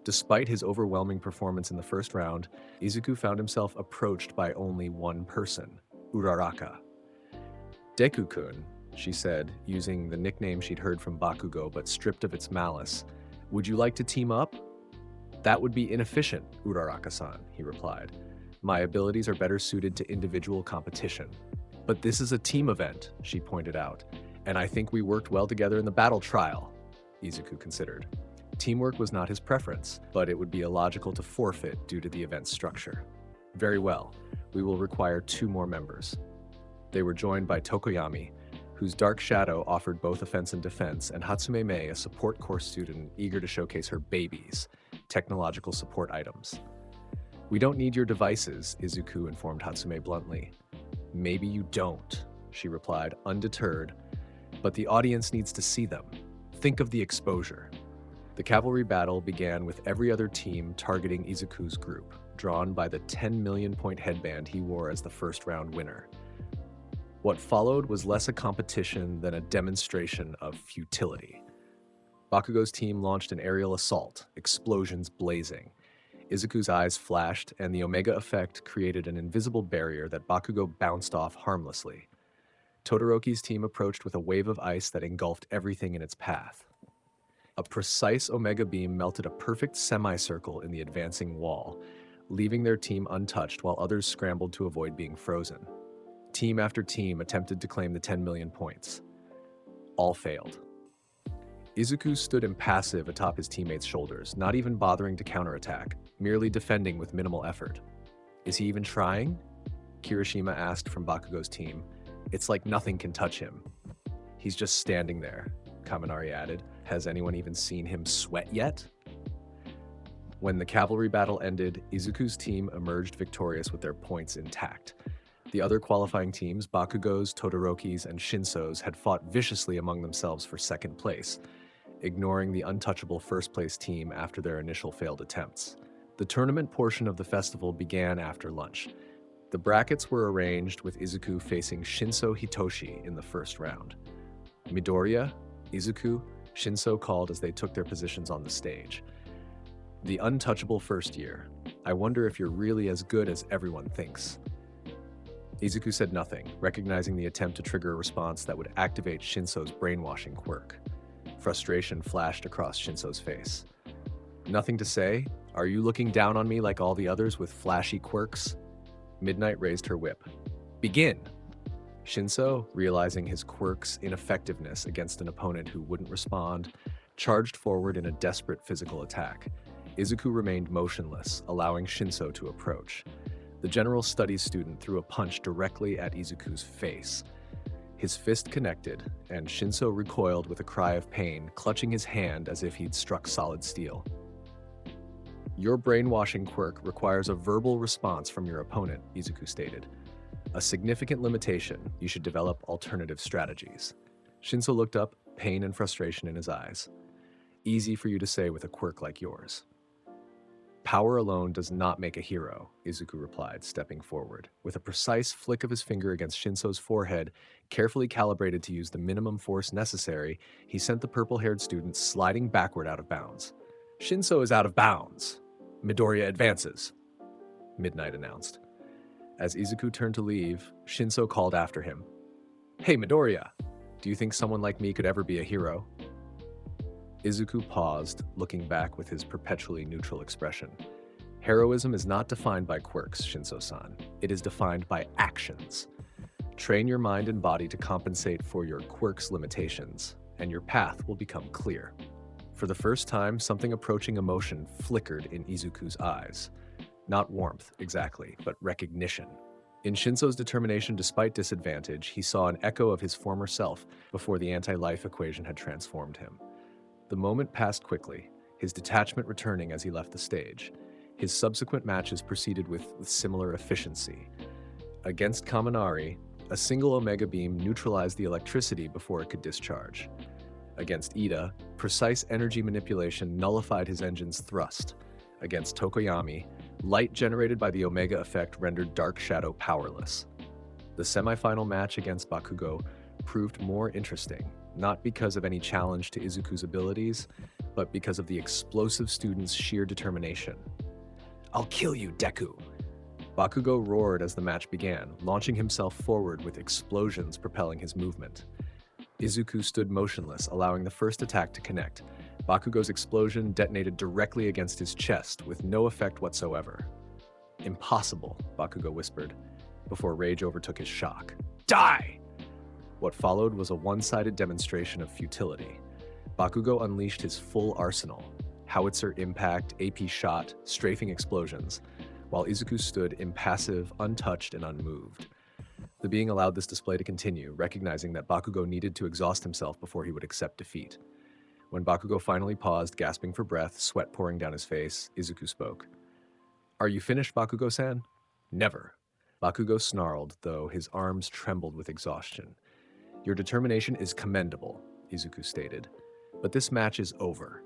Despite his overwhelming performance in the first round, Izuku found himself approached by only one person, Uraraka. Deku-kun, she said, using the nickname she'd heard from Bakugo but stripped of its malice. Would you like to team up? That would be inefficient, Uraraka-san, he replied. My abilities are better suited to individual competition. But this is a team event, she pointed out, and I think we worked well together in the battle trial, Izuku considered. Teamwork was not his preference, but it would be illogical to forfeit due to the event's structure. Very well, we will require 2 more members. They were joined by Tokoyami, whose Dark Shadow offered both offense and defense, and Hatsume Mei, a support course student eager to showcase her babies, technological support items. We don't need your devices, Izuku informed Hatsume bluntly. Maybe you don't, she replied, undeterred, but the audience needs to see them. Think of the exposure. The cavalry battle began with every other team targeting Izuku's group, drawn by the 10 million point headband he wore as the first round winner. What followed was less a competition than a demonstration of futility. Bakugo's team launched an aerial assault, explosions blazing. Izuku's eyes flashed, and the Omega effect created an invisible barrier that Bakugo bounced off harmlessly. Todoroki's team approached with a wave of ice that engulfed everything in its path. A precise Omega beam melted a perfect semicircle in the advancing wall. leaving their team untouched while others scrambled to avoid being frozen. Team after team attempted to claim the 10 million points. All failed. Izuku stood impassive atop his teammates' shoulders, not even bothering to counterattack, merely defending with minimal effort. Is he even trying? Kirishima asked from Bakugo's team. It's like nothing can touch him. He's just standing there, Kaminari added. Has anyone even seen him sweat yet? When the cavalry battle ended, Izuku's team emerged victorious with their points intact. The other qualifying teams, Bakugo's, Todoroki's, and Shinso's, had fought viciously among themselves for second place, ignoring the untouchable first-place team after their initial failed attempts. The tournament portion of the festival began after lunch. The brackets were arranged with Izuku facing Shinso Hitoshi in the first round. Midoriya, Izuku, Shinso called as they took their positions on the stage. The untouchable first year. I wonder if you're really as good as everyone thinks. Izuku said nothing, recognizing the attempt to trigger a response that would activate Shinso's brainwashing quirk. Frustration flashed across Shinso's face. Nothing to say? Are you looking down on me like all the others with flashy quirks? Midnight raised her whip. Begin! Shinso, realizing his quirk's ineffectiveness against an opponent who wouldn't respond, charged forward in a desperate physical attack. Izuku remained motionless, allowing Shinso to approach. The general studies student threw a punch directly at Izuku's face. His fist connected, and Shinso recoiled with a cry of pain, clutching his hand as if he'd struck solid steel. Your brainwashing quirk requires a verbal response from your opponent, Izuku stated. A significant limitation. You should develop alternative strategies. Shinso looked up, pain and frustration in his eyes. Easy for you to say with a quirk like yours. Power alone does not make a hero, Izuku replied, stepping forward. With a precise flick of his finger against Shinso's forehead, carefully calibrated to use the minimum force necessary, he sent the purple-haired student sliding backward out of bounds. Shinso is out of bounds. Midoriya advances, Midnight announced. As Izuku turned to leave, Shinso called after him. Hey Midoriya, do you think someone like me could ever be a hero? Izuku paused, looking back with his perpetually neutral expression. Heroism is not defined by quirks, Shinso-san. It is defined by actions. Train your mind and body to compensate for your quirk's limitations, and your path will become clear. For the first time, something approaching emotion flickered in Izuku's eyes. Not warmth, exactly, but recognition. In Shinso's determination despite disadvantage, he saw an echo of his former self before the anti-life equation had transformed him. The moment passed quickly, his detachment returning as he left the stage. His subsequent matches proceeded with similar efficiency. Against Kaminari, a single Omega Beam neutralized the electricity before it could discharge. Against Ida, precise energy manipulation nullified his engine's thrust. Against Tokoyami, light generated by the Omega effect rendered Dark Shadow powerless. The semifinal match against Bakugo proved more interesting, not because of any challenge to Izuku's abilities, but because of the explosive student's sheer determination. I'll kill you, Deku! Bakugo roared as the match began, launching himself forward with explosions propelling his movement. Izuku stood motionless, allowing the first attack to connect. Bakugo's explosion detonated directly against his chest, with no effect whatsoever. Impossible, Bakugo whispered, before rage overtook his shock. Die! What followed was a one-sided demonstration of futility. Bakugo unleashed his full arsenal, howitzer impact, AP shot, strafing explosions, while Izuku stood impassive, untouched, and unmoved. The being allowed this display to continue, recognizing that Bakugo needed to exhaust himself before he would accept defeat. When Bakugo finally paused, gasping for breath, sweat pouring down his face, Izuku spoke. Are you finished, Bakugo-san? Never. Bakugo snarled, though his arms trembled with exhaustion. Your determination is commendable, Izuku stated, but this match is over.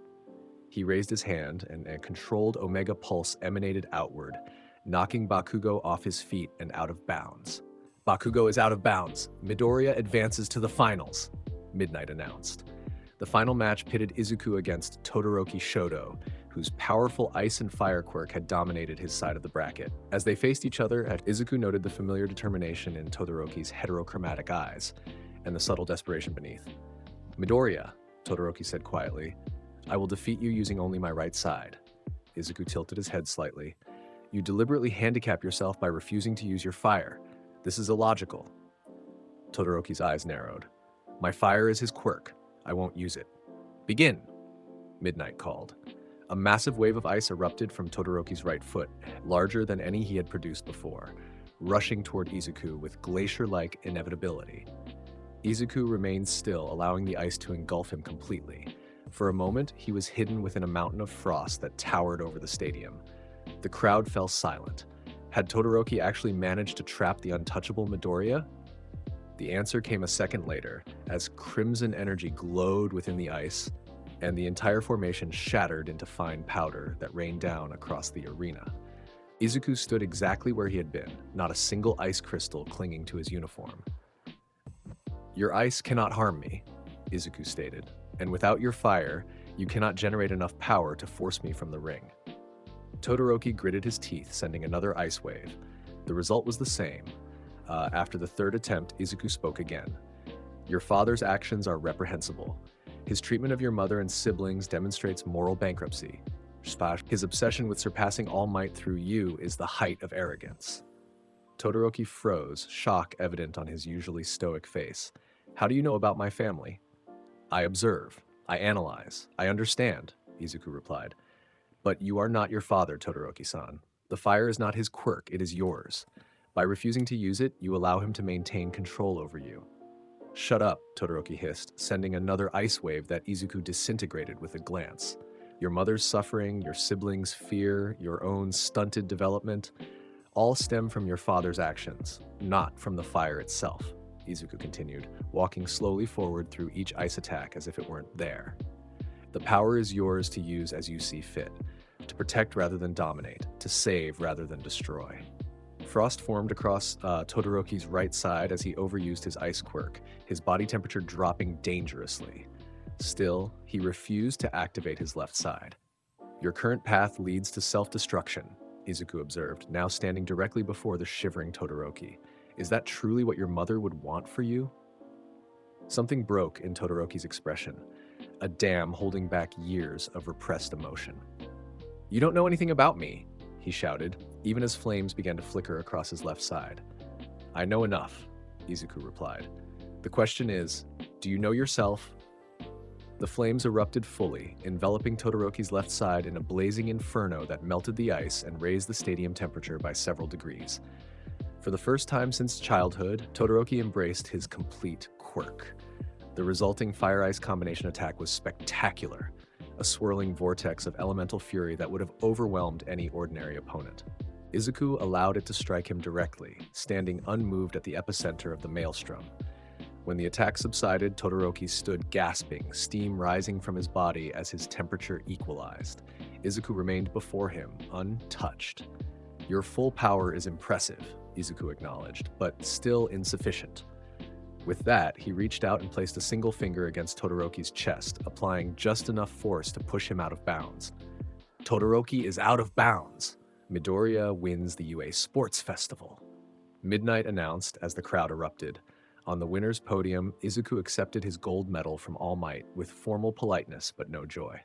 He raised his hand, and a controlled Omega pulse emanated outward, knocking Bakugo off his feet and out of bounds. Bakugo is out of bounds. Midoriya advances to the finals, Midnight announced. The final match pitted Izuku against Todoroki Shoto, whose powerful ice and fire quirk had dominated his side of the bracket. As they faced each other, Izuku noted the familiar determination in Todoroki's heterochromatic eyes, and the subtle desperation beneath. Midoriya, Todoroki said quietly, I will defeat you using only my right side. Izuku tilted his head slightly. You deliberately handicap yourself by refusing to use your fire. This is illogical. Todoroki's eyes narrowed. My fire is his quirk. I won't use it. Begin, Midnight called. A massive wave of ice erupted from Todoroki's right foot, larger than any he had produced before, rushing toward Izuku with glacier-like inevitability. Izuku remained still, allowing the ice to engulf him completely. For a moment, he was hidden within a mountain of frost that towered over the stadium. The crowd fell silent. Had Todoroki actually managed to trap the untouchable Midoriya? The answer came a second later, as crimson energy glowed within the ice, and the entire formation shattered into fine powder that rained down across the arena. Izuku stood exactly where he had been, not a single ice crystal clinging to his uniform. Your ice cannot harm me, Izuku stated, and without your fire, you cannot generate enough power to force me from the ring. Todoroki gritted his teeth, sending another ice wave. The result was the same. After the third attempt, Izuku spoke again. Your father's actions are reprehensible. His treatment of your mother and siblings demonstrates moral bankruptcy. His obsession with surpassing All Might through you is the height of arrogance. Todoroki froze, shock evident on his usually stoic face. How do you know about my family? I observe. I analyze. I understand, Izuku replied. But you are not your father, Todoroki-san. The fire is not his quirk, it is yours. By refusing to use it, you allow him to maintain control over you. Shut up, Todoroki hissed, sending another ice wave that Izuku disintegrated with a glance. Your mother's suffering, your siblings' fear, your own stunted development, all stem from your father's actions, not from the fire itself, Izuku continued, walking slowly forward through each ice attack as if it weren't there. The power is yours to use as you see fit, to protect rather than dominate, to save rather than destroy. Frost formed across Todoroki's right side as he overused his ice quirk, his body temperature dropping dangerously. Still, he refused to activate his left side. Your current path leads to self-destruction, Izuku observed, now standing directly before the shivering Todoroki. Is that truly what your mother would want for you? Something broke in Todoroki's expression, a dam holding back years of repressed emotion. You don't know anything about me, he shouted, even as flames began to flicker across his left side. I know enough, Izuku replied. The question is, do you know yourself? The flames erupted fully, enveloping Todoroki's left side in a blazing inferno that melted the ice and raised the stadium temperature by several degrees. For the first time since childhood, Todoroki embraced his complete quirk. The resulting fire-ice combination attack was spectacular, a swirling vortex of elemental fury that would have overwhelmed any ordinary opponent. Izuku allowed it to strike him directly, standing unmoved at the epicenter of the maelstrom. When the attack subsided, Todoroki stood gasping, steam rising from his body as his temperature equalized. Izuku remained before him, untouched. Your full power is impressive, Izuku acknowledged, but still insufficient. With that, he reached out and placed a single finger against Todoroki's chest, applying just enough force to push him out of bounds. Todoroki is out of bounds. Midoriya wins the UA Sports Festival, Midnight announced as the crowd erupted. On the winner's podium, Izuku accepted his gold medal from All Might with formal politeness but no joy.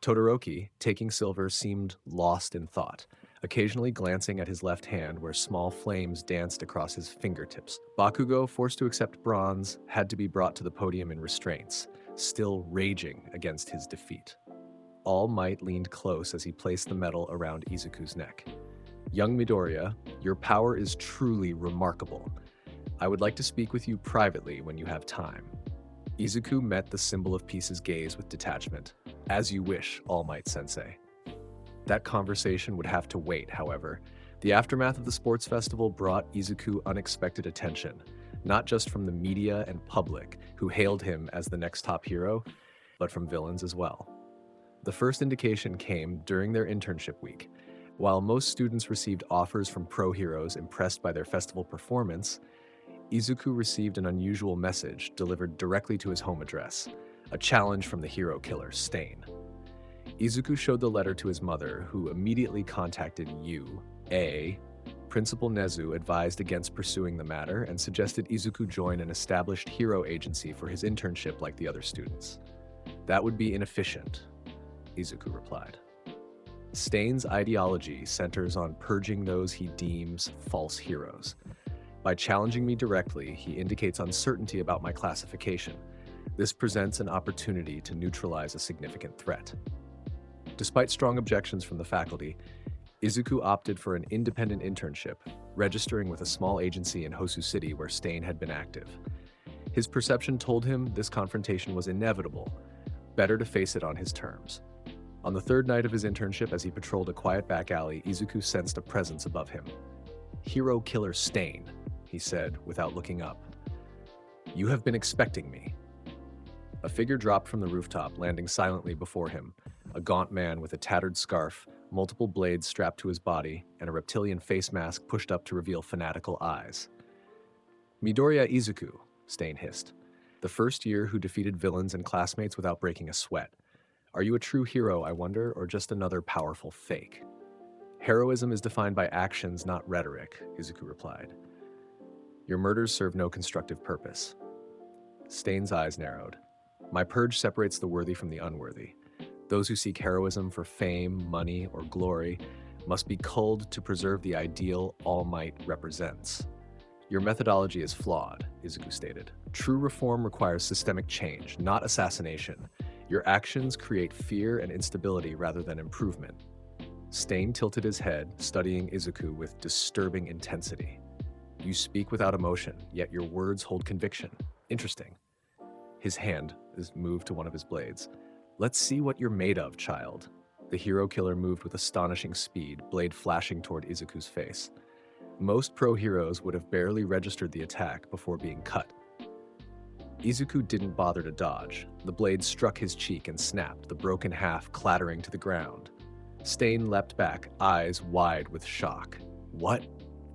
Todoroki, taking silver, seemed lost in thought, occasionally glancing at his left hand where small flames danced across his fingertips. Bakugo, forced to accept bronze, had to be brought to the podium in restraints, still raging against his defeat. All Might leaned close as he placed the medal around Izuku's neck. Young Midoriya, your power is truly remarkable. I would like to speak with you privately when you have time. Izuku met the symbol of peace's gaze with detachment. As you wish, All Might Sensei. That conversation would have to wait, however. The aftermath of the sports festival brought Izuku unexpected attention, not just from the media and public, who hailed him as the next top hero, but from villains as well. The first indication came during their internship week. While most students received offers from pro heroes impressed by their festival performance, Izuku received an unusual message delivered directly to his home address, a challenge from the hero killer, Stain. Izuku showed the letter to his mother, who immediately contacted UA. Principal Nezu advised against pursuing the matter and suggested Izuku join an established hero agency for his internship like the other students. That would be inefficient, Izuku replied. Stain's ideology centers on purging those he deems false heroes. By challenging me directly, he indicates uncertainty about my classification. This presents an opportunity to neutralize a significant threat. Despite strong objections from the faculty, Izuku opted for an independent internship, registering with a small agency in Hosu City where Stain had been active. His perception told him this confrontation was inevitable, better to face it on his terms. On the third night of his internship, as he patrolled a quiet back alley, Izuku sensed a presence above him. "Hero killer Stain," he said without looking up. "You have been expecting me." A figure dropped from the rooftop, landing silently before him, a gaunt man with a tattered scarf, multiple blades strapped to his body, and a reptilian face mask pushed up to reveal fanatical eyes. "Midoriya Izuku," Stain hissed. "The first year who defeated villains and classmates without breaking a sweat. Are you a true hero, I wonder, or just another powerful fake?" "Heroism is defined by actions, not rhetoric," Izuku replied. "Your murders serve no constructive purpose." Stain's eyes narrowed. "My purge separates the worthy from the unworthy. Those who seek heroism for fame, money, or glory must be culled to preserve the ideal All Might represents." "Your methodology is flawed," Izuku stated. "True reform requires systemic change, not assassination. Your actions create fear and instability rather than improvement." Stain tilted his head, studying Izuku with disturbing intensity. "You speak without emotion, yet your words hold conviction. Interesting." His hand is moved to one of his blades. "Let's see what you're made of, child." The hero killer moved with astonishing speed, blade flashing toward Izuku's face. Most pro-heroes would have barely registered the attack before being cut. Izuku didn't bother to dodge. The blade struck his cheek and snapped, the broken half clattering to the ground. Stain leapt back, eyes wide with shock. "What?"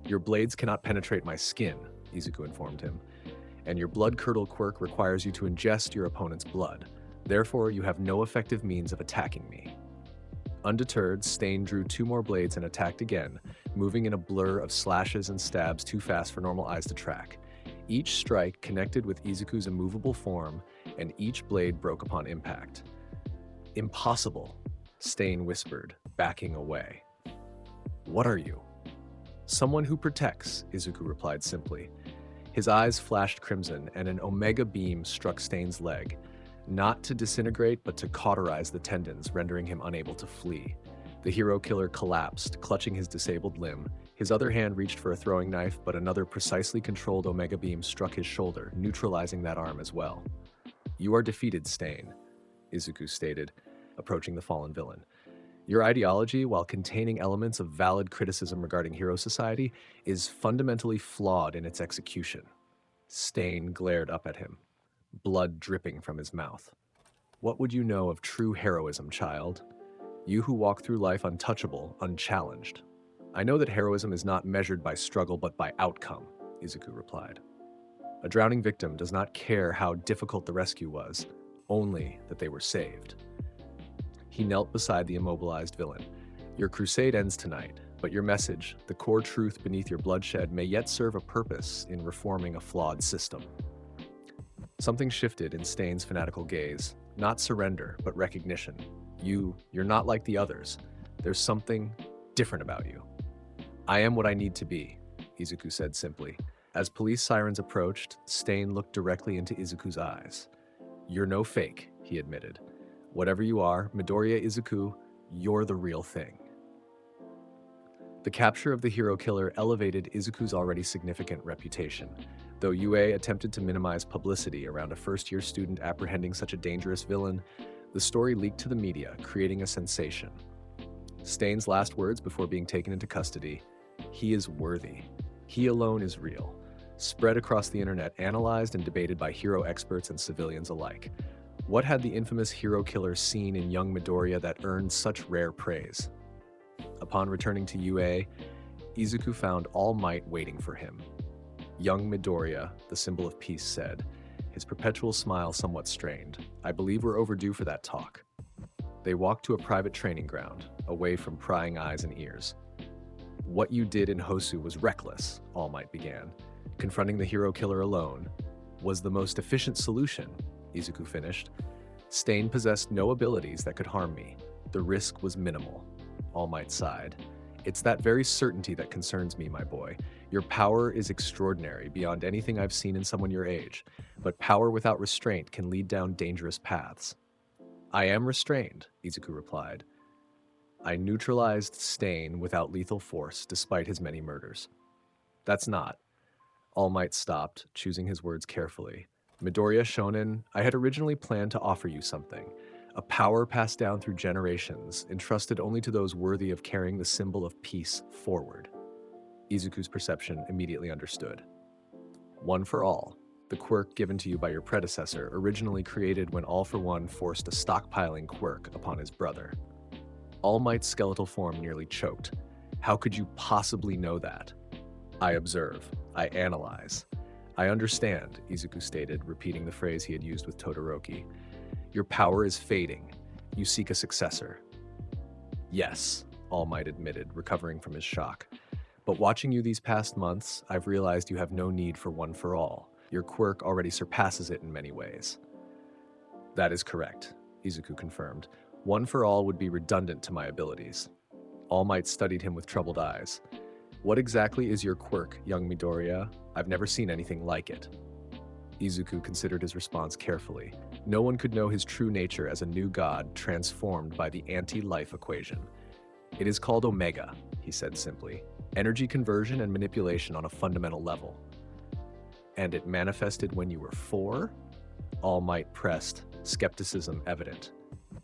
"Your blades cannot penetrate my skin," Izuku informed him. "And your blood curdle quirk requires you to ingest your opponent's blood. Therefore, you have no effective means of attacking me." Undeterred, Stain drew 2 more blades and attacked again, moving in a blur of slashes and stabs too fast for normal eyes to track. Each strike connected with Izuku's immovable form, and each blade broke upon impact. "Impossible," Stain whispered, backing away. "What are you?" "Someone who protects," Izuku replied simply. His eyes flashed crimson, and an omega beam struck Stain's leg, not to disintegrate but to cauterize the tendons, rendering him unable to flee. The hero killer collapsed, clutching his disabled limb. His other hand reached for a throwing knife, but another precisely controlled omega beam struck his shoulder, neutralizing that arm as well. "You are defeated, Stain," Izuku stated, approaching the fallen villain. "Your ideology, while containing elements of valid criticism regarding hero society, is fundamentally flawed in its execution." Stain glared up at him, blood dripping from his mouth. "What would you know of true heroism, child? You who walk through life untouchable, unchallenged." "I know that heroism is not measured by struggle but by outcome," Izuku replied. "A drowning victim does not care how difficult the rescue was, only that they were saved." He knelt beside the immobilized villain. "Your crusade ends tonight, but your message, the core truth beneath your bloodshed, may yet serve a purpose in reforming a flawed system." Something shifted in Stain's fanatical gaze. Not surrender, but recognition. You're not like the others. There's something different about you." "I am what I need to be," Izuku said simply. As police sirens approached, Stain looked directly into Izuku's eyes. "You're no fake," he admitted. "Whatever you are, Midoriya Izuku, you're the real thing." The capture of the hero killer elevated Izuku's already significant reputation. Though UA attempted to minimize publicity around a first-year student apprehending such a dangerous villain, the story leaked to the media, creating a sensation. Stain's last words before being taken into custody: "He is worthy. He alone is real," spread across the internet, analyzed and debated by hero experts and civilians alike. What had the infamous hero killer seen in young Midoriya that earned such rare praise? Upon returning to UA, Izuku found All Might waiting for him. Young Midoriya, the symbol of peace, said, his perpetual smile somewhat strained. "I believe we're overdue for that talk." They walked to a private training ground, away from prying eyes and ears. "What you did in Hosu was reckless," All Might began. "Confronting the hero killer alone was the most efficient solution," Izuku finished. "Stain possessed no abilities that could harm me. The risk was minimal." All Might sighed. It's that very certainty that concerns me, my boy. Your power is extraordinary, beyond anything I've seen in someone your age, but power without restraint can lead down dangerous paths. I am restrained, Izuku replied. I neutralized Stain without lethal force, despite his many murders. That's not. All Might stopped, choosing his words carefully. Midoriya Shonen, I had originally planned to offer you something. A power passed down through generations, entrusted only to those worthy of carrying the symbol of peace forward. Izuku's perception immediately understood. One for All, the quirk given to you by your predecessor, originally created when All for One forced a stockpiling quirk upon his brother. All Might's skeletal form nearly choked. How could you possibly know that? I observe. I analyze. I understand, Izuku stated, repeating the phrase he had used with Todoroki. Your power is fading. You seek a successor. Yes, All Might admitted, recovering from his shock. But watching you these past months, I've realized you have no need for One for All. Your quirk already surpasses it in many ways. That is correct, Izuku confirmed. One for All would be redundant to my abilities. All Might studied him with troubled eyes. What exactly is your quirk, young Midoriya? I've never seen anything like it. Izuku considered his response carefully. No one could know his true nature as a new god transformed by the anti-life equation. It is called Omega, he said simply. Energy conversion and manipulation on a fundamental level. And it manifested when you were 4? All Might pressed, skepticism evident.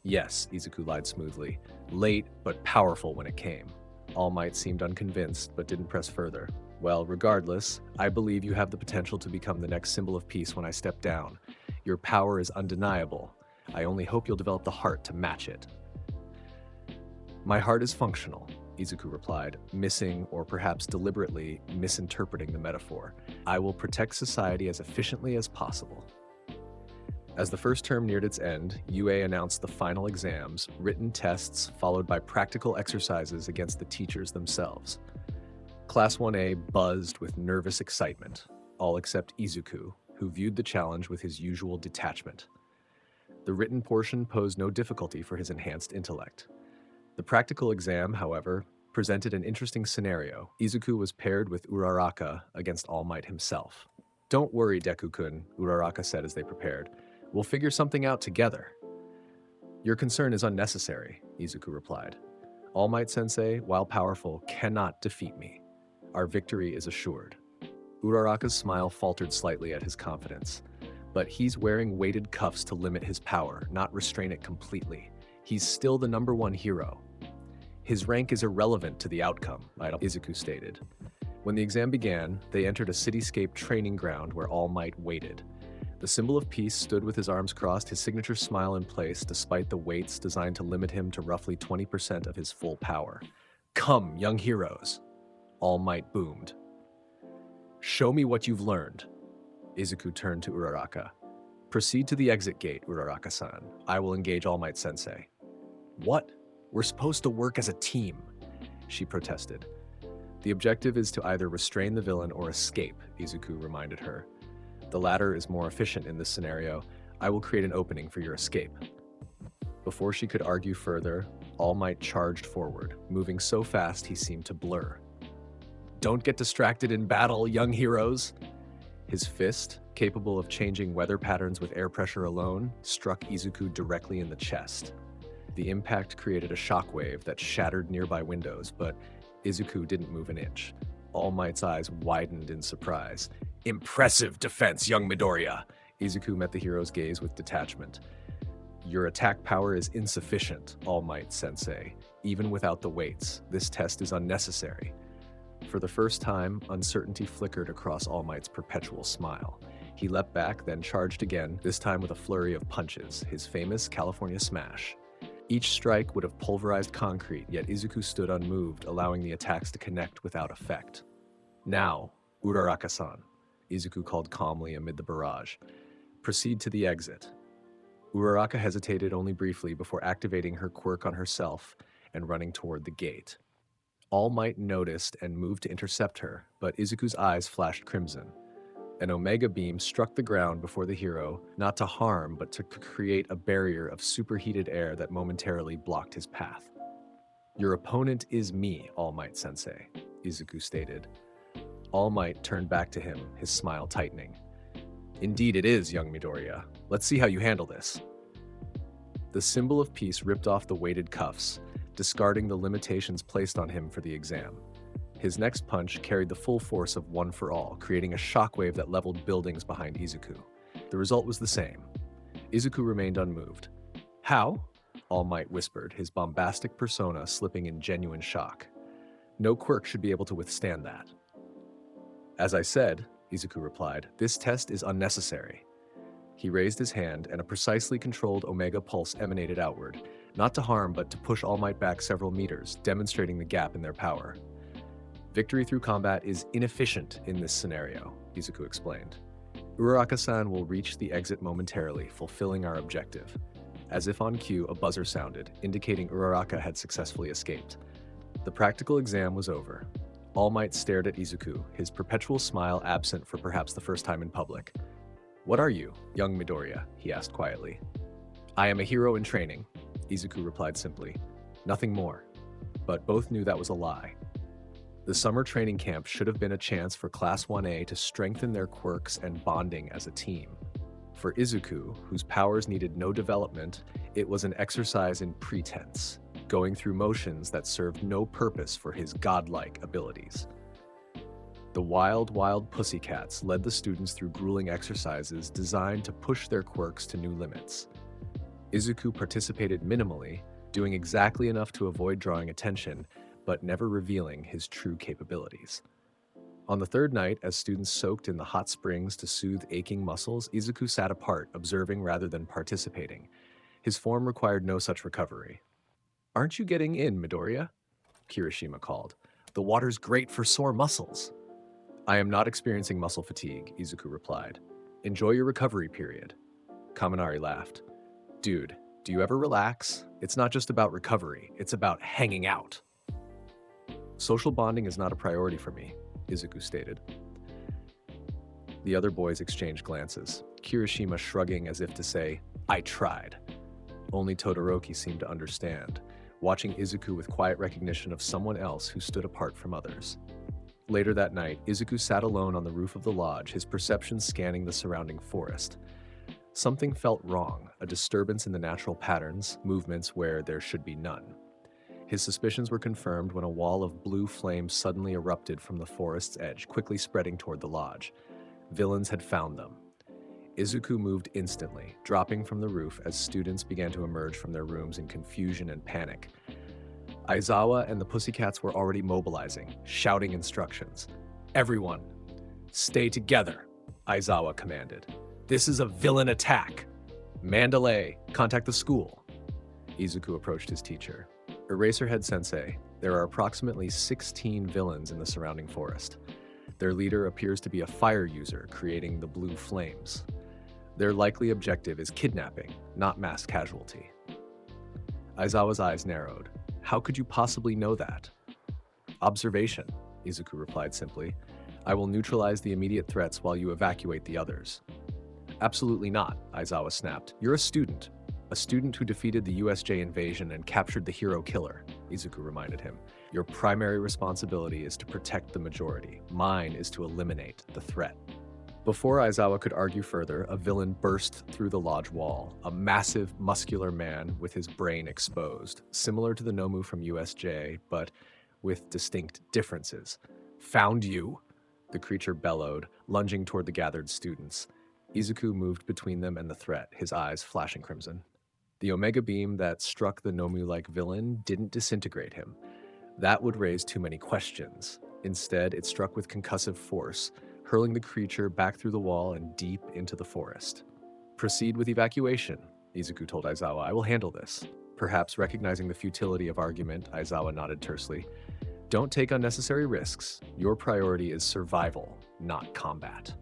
Yes, Izuku lied smoothly. Late, but powerful when it came. All Might seemed unconvinced, but didn't press further. Well, regardless, I believe you have the potential to become the next symbol of peace when I step down. Your power is undeniable. I only hope you'll develop the heart to match it. My heart is functional, Izuku replied, missing or perhaps deliberately misinterpreting the metaphor. I will protect society as efficiently as possible. As the first term neared its end, UA announced the final exams, written tests, followed by practical exercises against the teachers themselves. Class 1A buzzed with nervous excitement, all except Izuku, who viewed the challenge with his usual detachment. The written portion posed no difficulty for his enhanced intellect. The practical exam, however, presented an interesting scenario. Izuku was paired with Uraraka against All Might himself. Don't worry, Deku-kun, Uraraka said as they prepared. We'll figure something out together. Your concern is unnecessary, Izuku replied. All Might Sensei, while powerful, cannot defeat me. Our victory is assured. Uraraka's smile faltered slightly at his confidence. But he's wearing weighted cuffs to limit his power, not restrain it completely. He's still the #1 hero. His rank is irrelevant to the outcome, Izuku stated. When the exam began, they entered a cityscape training ground where All Might waited. The symbol of peace stood with his arms crossed, his signature smile in place despite the weights designed to limit him to roughly 20% of his full power. Come, young heroes, All Might boomed. Show me what you've learned. Izuku turned to Uraraka. Proceed to the exit gate, Uraraka-san. I will engage All Might Sensei. What? We're supposed to work as a team, she protested. The objective is to either restrain the villain or escape, Izuku reminded her. The latter is more efficient in this scenario. I will create an opening for your escape. Before she could argue further, All Might charged forward, moving so fast he seemed to blur. Don't get distracted in battle, young heroes! His fist, capable of changing weather patterns with air pressure alone, struck Izuku directly in the chest. The impact created a shockwave that shattered nearby windows, but Izuku didn't move an inch. All Might's eyes widened in surprise. Impressive defense, young Midoriya! Izuku met the hero's gaze with detachment. Your attack power is insufficient, All Might Sensei. Even without the weights, this test is unnecessary. For the first time, uncertainty flickered across All Might's perpetual smile. He leapt back, then charged again, this time with a flurry of punches, his famous California smash. Each strike would have pulverized concrete, yet Izuku stood unmoved, allowing the attacks to connect without effect. Now, Uraraka-san, Izuku called calmly amid the barrage. Proceed to the exit. Uraraka hesitated only briefly before activating her quirk on herself and running toward the gate. All Might noticed and moved to intercept her, but Izuku's eyes flashed crimson. An Omega beam struck the ground before the hero, not to harm, but to create a barrier of superheated air that momentarily blocked his path. Your opponent is me, All Might Sensei, Izuku stated. All Might turned back to him, his smile tightening. Indeed it is, young Midoriya. Let's see how you handle this. The symbol of peace ripped off the weighted cuffs, discarding the limitations placed on him for the exam. His next punch carried the full force of One for All, creating a shockwave that leveled buildings behind Izuku. The result was the same. Izuku remained unmoved. How? All Might whispered, his bombastic persona slipping in genuine shock. No quirk should be able to withstand that. As I said, Izuku replied, this test is unnecessary. He raised his hand, and a precisely controlled Omega pulse emanated outward, not to harm but to push All Might back several meters, demonstrating the gap in their power. Victory through combat is inefficient in this scenario, Izuku explained. Uraraka-san will reach the exit momentarily, fulfilling our objective. As if on cue, a buzzer sounded, indicating Uraraka had successfully escaped. The practical exam was over. All Might stared at Izuku, his perpetual smile absent for perhaps the first time in public. What are you, young Midoriya? He asked quietly. I am a hero in training, Izuku replied simply. Nothing more. But both knew that was a lie. The summer training camp should have been a chance for Class 1A to strengthen their quirks and bonding as a team. For Izuku, whose powers needed no development, it was an exercise in pretense, going through motions that served no purpose for his godlike abilities. The wild pussycats led the students through grueling exercises designed to push their quirks to new limits. Izuku participated minimally, doing exactly enough to avoid drawing attention, but never revealing his true capabilities. On the third night, as students soaked in the hot springs to soothe aching muscles, Izuku sat apart, observing rather than participating. His form required no such recovery. Aren't you getting in, Midoriya? Kirishima called. The water's great for sore muscles. I am not experiencing muscle fatigue, Izuku replied. Enjoy your recovery period. Kaminari laughed. Dude, do you ever relax? It's not just about recovery, it's about hanging out. Social bonding is not a priority for me, Izuku stated. The other boys exchanged glances, Kirishima shrugging as if to say, I tried. Only Todoroki seemed to understand, watching Izuku with quiet recognition of someone else who stood apart from others. Later that night, Izuku sat alone on the roof of the lodge, his perceptions scanning the surrounding forest. Something felt wrong, a disturbance in the natural patterns, movements where there should be none. His suspicions were confirmed when a wall of blue flame suddenly erupted from the forest's edge, quickly spreading toward the lodge. Villains had found them. Izuku moved instantly, dropping from the roof as students began to emerge from their rooms in confusion and panic. Aizawa and the Pussycats were already mobilizing, shouting instructions. Everyone, stay together, Aizawa commanded. This is a villain attack. Mandalay, contact the school. Izuku approached his teacher. Eraserhead Sensei, there are approximately 16 villains in the surrounding forest. Their leader appears to be a fire user, creating the blue flames. Their likely objective is kidnapping, not mass casualty. Aizawa's eyes narrowed. How could you possibly know that? Observation, Izuku replied simply. I will neutralize the immediate threats while you evacuate the others. Absolutely not, Aizawa snapped. You're a student who defeated the USJ invasion and captured the hero killer, Izuku reminded him. Your primary responsibility is to protect the majority. Mine is to eliminate the threat. Before Aizawa could argue further, a villain burst through the lodge wall, a massive, muscular man with his brain exposed, similar to the Nomu from USJ, but with distinct differences. Found you, the creature bellowed, lunging toward the gathered students. Izuku moved between them and the threat, his eyes flashing crimson. The Omega beam that struck the Nomu-like villain didn't disintegrate him. That would raise too many questions. Instead, it struck with concussive force, hurling the creature back through the wall and deep into the forest. Proceed with evacuation, Izuku told Aizawa. I will handle this. Perhaps recognizing the futility of argument, Aizawa nodded tersely. Don't take unnecessary risks. Your priority is survival, not combat.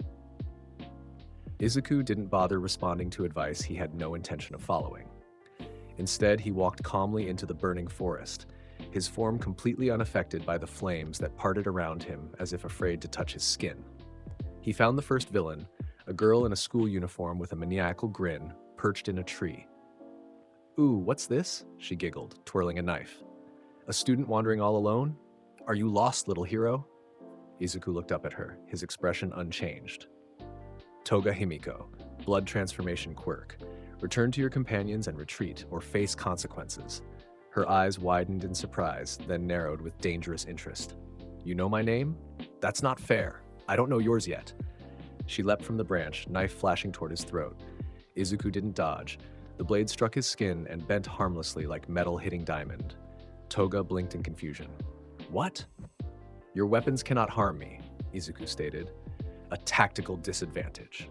Izuku didn't bother responding to advice he had no intention of following. Instead, he walked calmly into the burning forest, his form completely unaffected by the flames that parted around him as if afraid to touch his skin. He found the first villain, a girl in a school uniform with a maniacal grin, perched in a tree. Ooh, what's this? She giggled, twirling a knife. A student wandering all alone? Are you lost, little hero? Izuku looked up at her, his expression unchanged. Toga Himiko, blood transformation quirk. Return to your companions and retreat, or face consequences. Her eyes widened in surprise, then narrowed with dangerous interest. You know my name? That's not fair. I don't know yours yet. She leapt from the branch, knife flashing toward his throat. Izuku didn't dodge. The blade struck his skin and bent harmlessly like metal hitting diamond. Toga blinked in confusion. What? Your weapons cannot harm me, Izuku stated. A tactical disadvantage.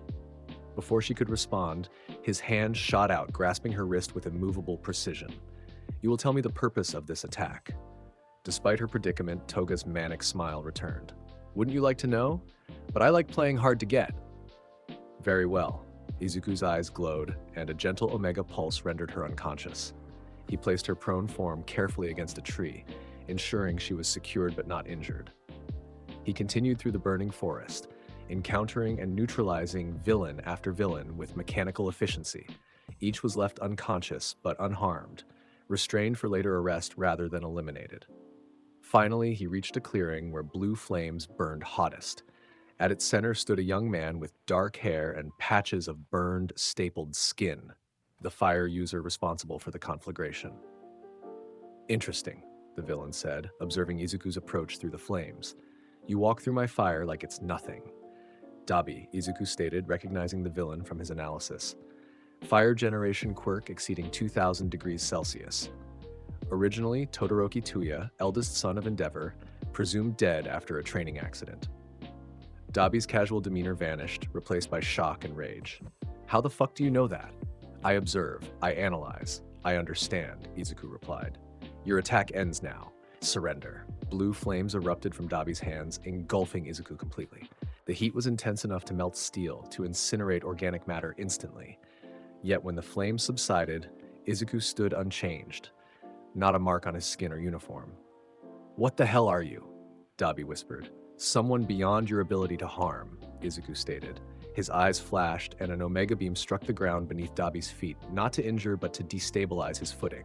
Before she could respond, his hand shot out, grasping her wrist with immovable precision. You will tell me the purpose of this attack. Despite her predicament, Toga's manic smile returned. Wouldn't you like to know? But I like playing hard to get. Very well. Izuku's eyes glowed, and a gentle omega pulse rendered her unconscious. He placed her prone form carefully against a tree, ensuring she was secured but not injured. He continued through the burning forest, encountering and neutralizing villain after villain with mechanical efficiency. Each was left unconscious but unharmed, restrained for later arrest rather than eliminated. Finally, he reached a clearing where blue flames burned hottest. At its center stood a young man with dark hair and patches of burned, stapled skin, the fire user responsible for the conflagration. Interesting, the villain said, observing Izuku's approach through the flames. You walk through my fire like it's nothing. Dabi, Izuku stated, recognizing the villain from his analysis. Fire generation quirk exceeding 2000 degrees Celsius. Originally, Todoroki Tuya, eldest son of Endeavor, presumed dead after a training accident. Dabi's casual demeanor vanished, replaced by shock and rage. How the fuck do you know that? I observe, I analyze, I understand, Izuku replied. Your attack ends now. Surrender. Blue flames erupted from Dabi's hands, engulfing Izuku completely. The heat was intense enough to melt steel, to incinerate organic matter instantly. Yet when the flames subsided, Izuku stood unchanged, not a mark on his skin or uniform. What the hell are you? Dabi whispered. Someone beyond your ability to harm, Izuku stated. His eyes flashed, and an omega beam struck the ground beneath Dabi's feet, not to injure but to destabilize his footing.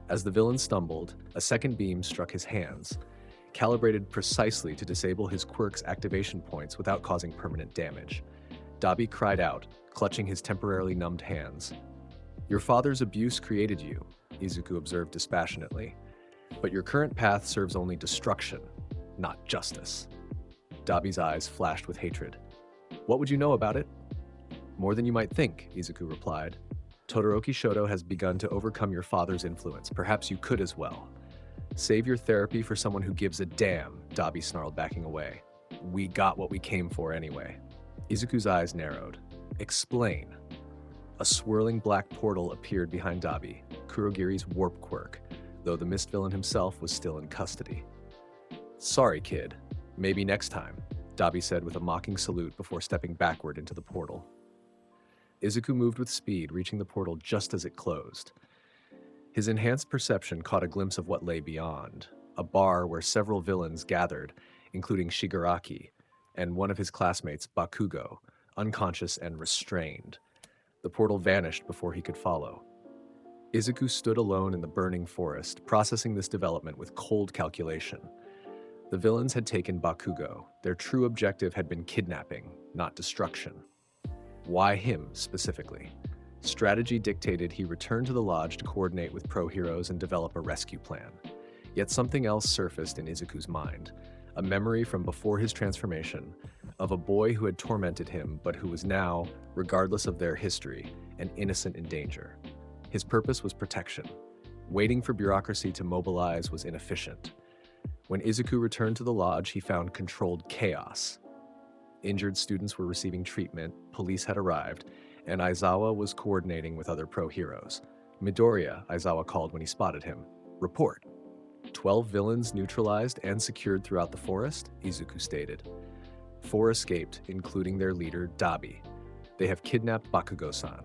As the villain stumbled, a second beam struck his hands, calibrated precisely to disable his quirk's activation points without causing permanent damage. Dabi cried out, clutching his temporarily numbed hands. Your father's abuse created you, Izuku observed dispassionately, but your current path serves only destruction, not justice. Dabi's eyes flashed with hatred. What would you know about it? More than you might think, Izuku replied. Todoroki Shoto has begun to overcome your father's influence. Perhaps you could as well. Save your therapy for someone who gives a damn, Dabi snarled, backing away. We got what we came for anyway. Izuku's eyes narrowed. Explain. A swirling black portal appeared behind Dabi, Kurogiri's warp quirk, though the mist villain himself was still in custody. Sorry, kid. Maybe next time, Dabi said with a mocking salute before stepping backward into the portal. Izuku moved with speed, reaching the portal just as it closed. His enhanced perception caught a glimpse of what lay beyond, a bar where several villains gathered, including Shigaraki, and one of his classmates, Bakugo, unconscious and restrained. The portal vanished before he could follow. Izuku stood alone in the burning forest, processing this development with cold calculation. The villains had taken Bakugo. Their true objective had been kidnapping, not destruction. Why him, specifically? Strategy dictated he return to the lodge to coordinate with pro-heroes and develop a rescue plan. Yet something else surfaced in Izuku's mind, a memory from before his transformation, of a boy who had tormented him but who was now, regardless of their history, an innocent in danger. His purpose was protection. Waiting for bureaucracy to mobilize was inefficient. When Izuku returned to the lodge, he found controlled chaos. Injured students were receiving treatment, police had arrived, and Aizawa was coordinating with other pro-heroes. Midoriya, Aizawa called when he spotted him. Report. 12 villains neutralized and secured throughout the forest, Izuku stated. 4 escaped, including their leader, Dabi. They have kidnapped Bakugo-san.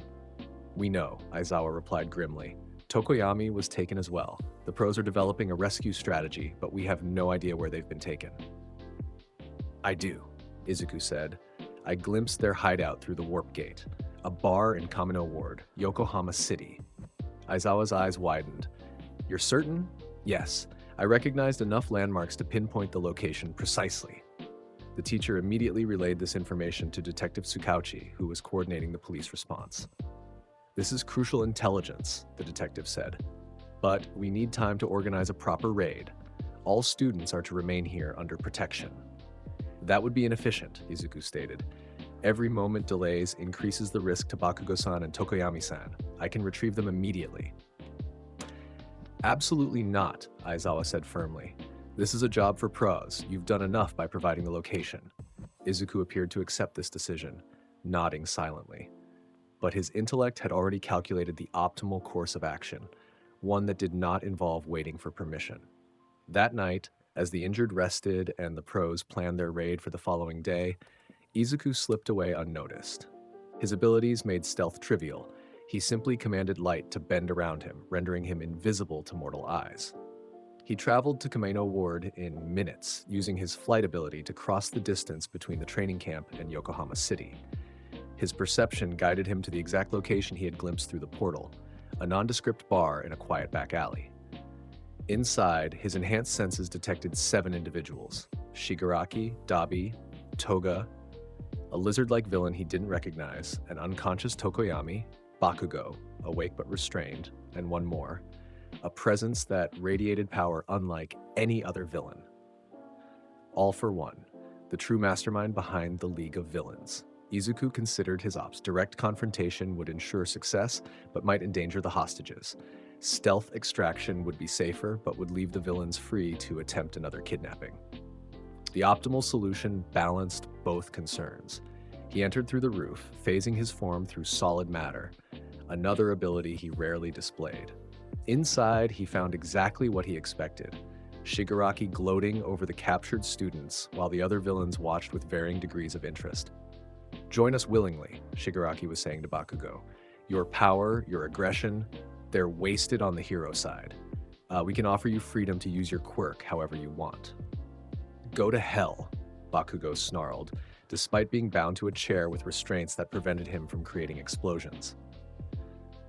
We know, Aizawa replied grimly. Tokoyami was taken as well. The pros are developing a rescue strategy, but we have no idea where they've been taken. I do, Izuku said. I glimpsed their hideout through the warp gate. A bar in Kamino Ward, Yokohama City. Aizawa's eyes widened. You're certain? Yes, I recognized enough landmarks to pinpoint the location precisely. The teacher immediately relayed this information to Detective Tsukauchi, who was coordinating the police response. This is crucial intelligence, the detective said. But we need time to organize a proper raid. All students are to remain here under protection. That would be inefficient, Izuku stated. Every moment delays increases the risk to Bakugo-san and Tokoyami-san. I can retrieve them immediately. Absolutely not, Aizawa said firmly. This is a job for pros. You've done enough by providing the location. Izuku appeared to accept this decision, nodding silently. But his intellect had already calculated the optimal course of action, one that did not involve waiting for permission. That night, as the injured rested and the pros planned their raid for the following day, Izuku slipped away unnoticed. His abilities made stealth trivial. He simply commanded light to bend around him, rendering him invisible to mortal eyes. He traveled to Kameno Ward in minutes, using his flight ability to cross the distance between the training camp and Yokohama City. His perception guided him to the exact location he had glimpsed through the portal, a nondescript bar in a quiet back alley. Inside, his enhanced senses detected 7 individuals: Shigaraki, Dabi, Toga, a lizard-like villain he didn't recognize, an unconscious Tokoyami, Bakugo, awake but restrained, and one more, a presence that radiated power unlike any other villain. All for one, the true mastermind behind the League of Villains. Izuku considered his ops. Direct confrontation would ensure success, but might endanger the hostages. Stealth extraction would be safer, but would leave the villains free to attempt another kidnapping. The optimal solution balanced both concerns. He entered through the roof, phasing his form through solid matter, another ability he rarely displayed. Inside, he found exactly what he expected: Shigaraki gloating over the captured students, while the other villains watched with varying degrees of interest. "Join us willingly," Shigaraki was saying to Bakugo. "Your power, your aggression, they're wasted on the hero side. We can offer you freedom to use your quirk however you want." "Go to hell," Bakugo snarled, despite being bound to a chair with restraints that prevented him from creating explosions.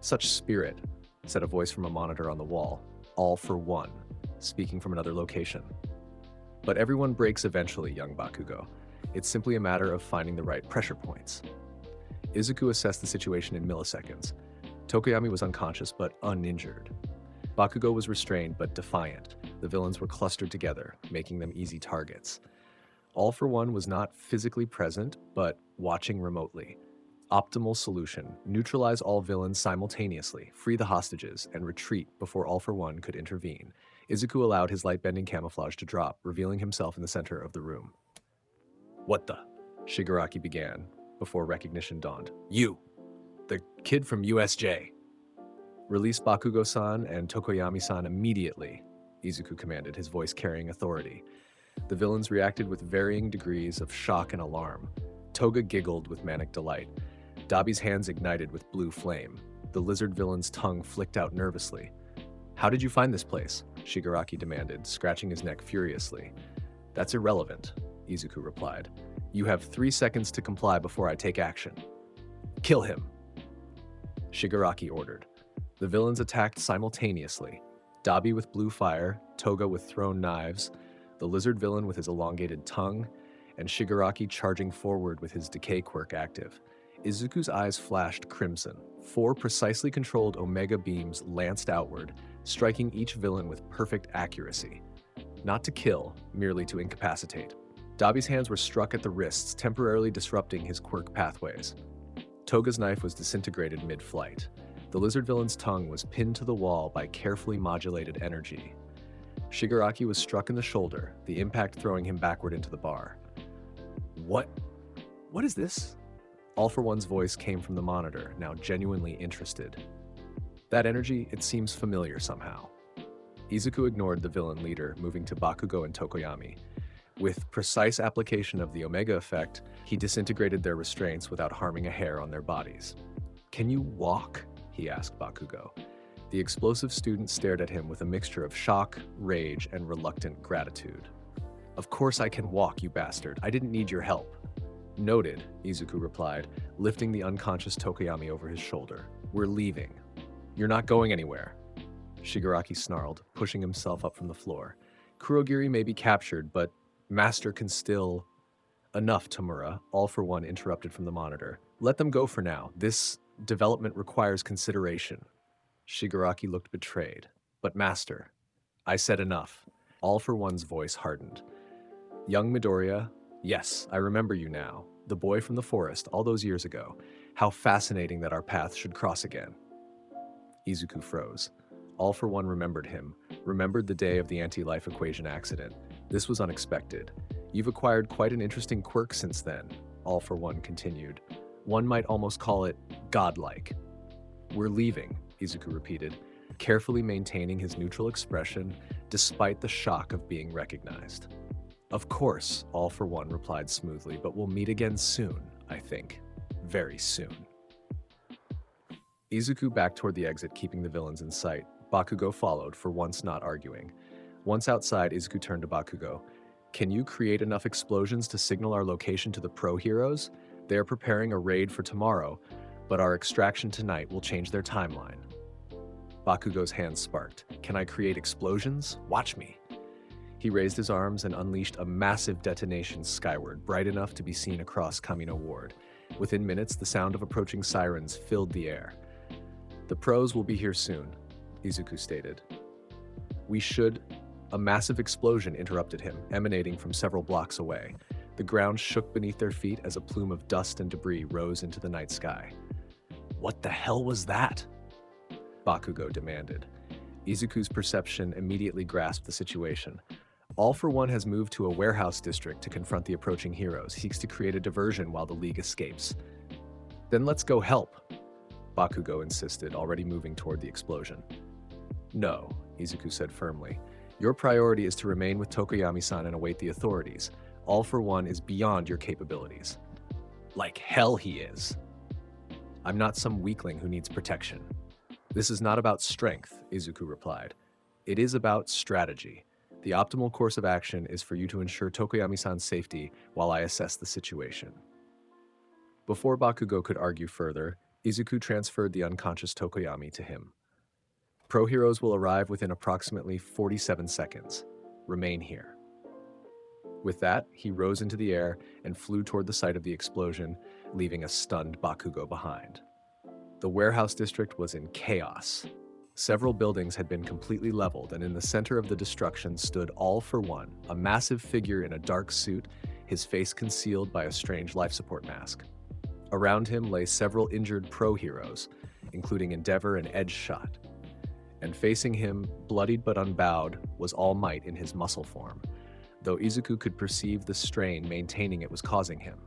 "Such spirit," said a voice from a monitor on the wall. "All for one," speaking from another location. "But everyone breaks eventually, young Bakugo. It's simply a matter of finding the right pressure points." Izuku assessed the situation in milliseconds. Tokoyami was unconscious but uninjured. Bakugo was restrained but defiant. The villains were clustered together, making them easy targets. All for One was not physically present, but watching remotely. Optimal solution: neutralize all villains simultaneously, free the hostages, and retreat before All for One could intervene. Izuku allowed his light-bending camouflage to drop, revealing himself in the center of the room. "What the?" Shigaraki began, before recognition dawned. "You! The kid from USJ!" "Release Bakugo-san and Tokoyami-san immediately," Izuku commanded, his voice carrying authority. The villains reacted with varying degrees of shock and alarm. Toga giggled with manic delight. Dabi's hands ignited with blue flame. The lizard villain's tongue flicked out nervously. "How did you find this place?" Shigaraki demanded, scratching his neck furiously. "That's irrelevant," Izuku replied. "You have 3 seconds to comply before I take action." "Kill him," Shigaraki ordered. The villains attacked simultaneously. Dabi with blue fire, Toga with thrown knives, the lizard villain with his elongated tongue, and Shigaraki charging forward with his decay quirk active. Izuku's eyes flashed crimson. 4 precisely controlled Omega beams lanced outward, striking each villain with perfect accuracy. Not to kill, merely to incapacitate. Dabi's hands were struck at the wrists, temporarily disrupting his quirk pathways. Toga's knife was disintegrated mid-flight. The lizard villain's tongue was pinned to the wall by carefully modulated energy. Shigaraki was struck in the shoulder, the impact throwing him backward into the bar. What is this?" All for One's voice came from the monitor, now genuinely interested. "That energy, it seems familiar somehow." Izuku ignored the villain leader, moving to Bakugo and Tokoyami. With precise application of the Omega effect, he disintegrated their restraints without harming a hair on their bodies. "Can you walk?" he asked Bakugo. The explosive student stared at him with a mixture of shock, rage, and reluctant gratitude. "Of course I can walk, you bastard. I didn't need your help." "Noted," Izuku replied, lifting the unconscious Tokoyami over his shoulder. "We're leaving." "You're not going anywhere." Shigaraki snarled, pushing himself up from the floor. Kurogiri may be captured, but Master can still... Enough, Tamura, All for One interrupted from the monitor. Let them go for now. This development requires consideration. Shigaraki looked betrayed. But Master, I said enough. All for One's voice hardened. Young Midoriya, yes, I remember you now. The boy from the forest all those years ago. How fascinating that our paths should cross again. Izuku froze. All for One remembered him, remembered the day of the anti-life equation accident. This was unexpected. You've acquired quite an interesting quirk since then, All for One continued. One might almost call it godlike. We're leaving, Izuku repeated, carefully maintaining his neutral expression despite the shock of being recognized. Of course, All for One replied smoothly, but we'll meet again soon, I think. Very soon. Izuku backed toward the exit, keeping the villains in sight. Bakugo followed, for once not arguing. Once outside, Izuku turned to Bakugo. Can you create enough explosions to signal our location to the pro-heroes? They are preparing a raid for tomorrow, but our extraction tonight will change their timeline. Bakugo's hand sparked. Can I create explosions? Watch me. He raised his arms and unleashed a massive detonation skyward, bright enough to be seen across Kamino Ward. Within minutes, the sound of approaching sirens filled the air. The pros will be here soon, Izuku stated. We should... A massive explosion interrupted him, emanating from several blocks away. The ground shook beneath their feet as a plume of dust and debris rose into the night sky. What the hell was that? Bakugo demanded. Izuku's perception immediately grasped the situation. All for One has moved to a warehouse district to confront the approaching heroes. He seeks to create a diversion while the League escapes. Then let's go help, Bakugo insisted, already moving toward the explosion. No, Izuku said firmly. Your priority is to remain with Tokoyami-san and await the authorities. All for One is beyond your capabilities. Like hell he is. I'm not some weakling who needs protection. This is not about strength, Izuku replied. It is about strategy. The optimal course of action is for you to ensure Tokoyami-san's safety while I assess the situation. Before Bakugo could argue further, Izuku transferred the unconscious Tokoyami to him. Pro-heroes will arrive within approximately 47 seconds. Remain here. With that, he rose into the air and flew toward the site of the explosion, leaving a stunned Bakugo behind. The warehouse district was in chaos. Several buildings had been completely leveled, and in the center of the destruction stood All for One, a massive figure in a dark suit, his face concealed by a strange life support mask. Around him lay several injured pro-heroes, including Endeavor and Edge Shot. And facing him, bloodied but unbowed, was All Might in his muscle form, though Izuku could perceive the strain maintaining it was causing him.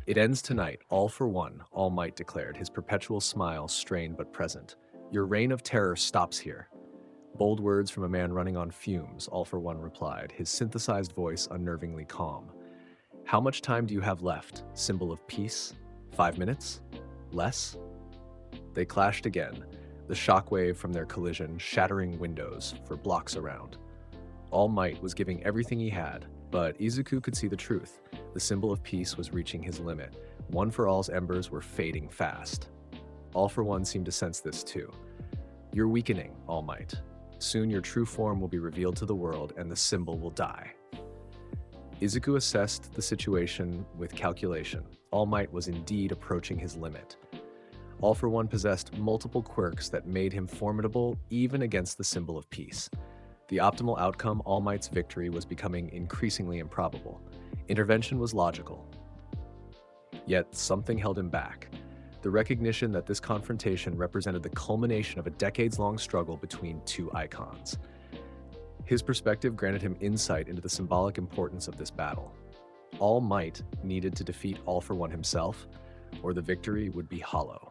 It ends tonight, All for One, All Might declared, his perpetual smile strained but present. Your reign of terror stops here. Bold words from a man running on fumes, All for One replied, his synthesized voice unnervingly calm. How much time do you have left? Symbol of peace? 5 minutes? Less? They clashed again, the shockwave from their collision shattering windows for blocks around. All Might was giving everything he had, but Izuku could see the truth. The symbol of peace was reaching his limit. One for All's embers were fading fast. All for One seemed to sense this too. You're weakening, All Might. Soon your true form will be revealed to the world and the symbol will die. Izuku assessed the situation with calculation. All Might was indeed approaching his limit. All for One possessed multiple quirks that made him formidable even against the symbol of peace. The optimal outcome, All Might's victory, was becoming increasingly improbable. Intervention was logical. Yet something held him back. The recognition that this confrontation represented the culmination of a decades-long struggle between two icons. His perspective granted him insight into the symbolic importance of this battle. All Might needed to defeat All for One himself, or the victory would be hollow.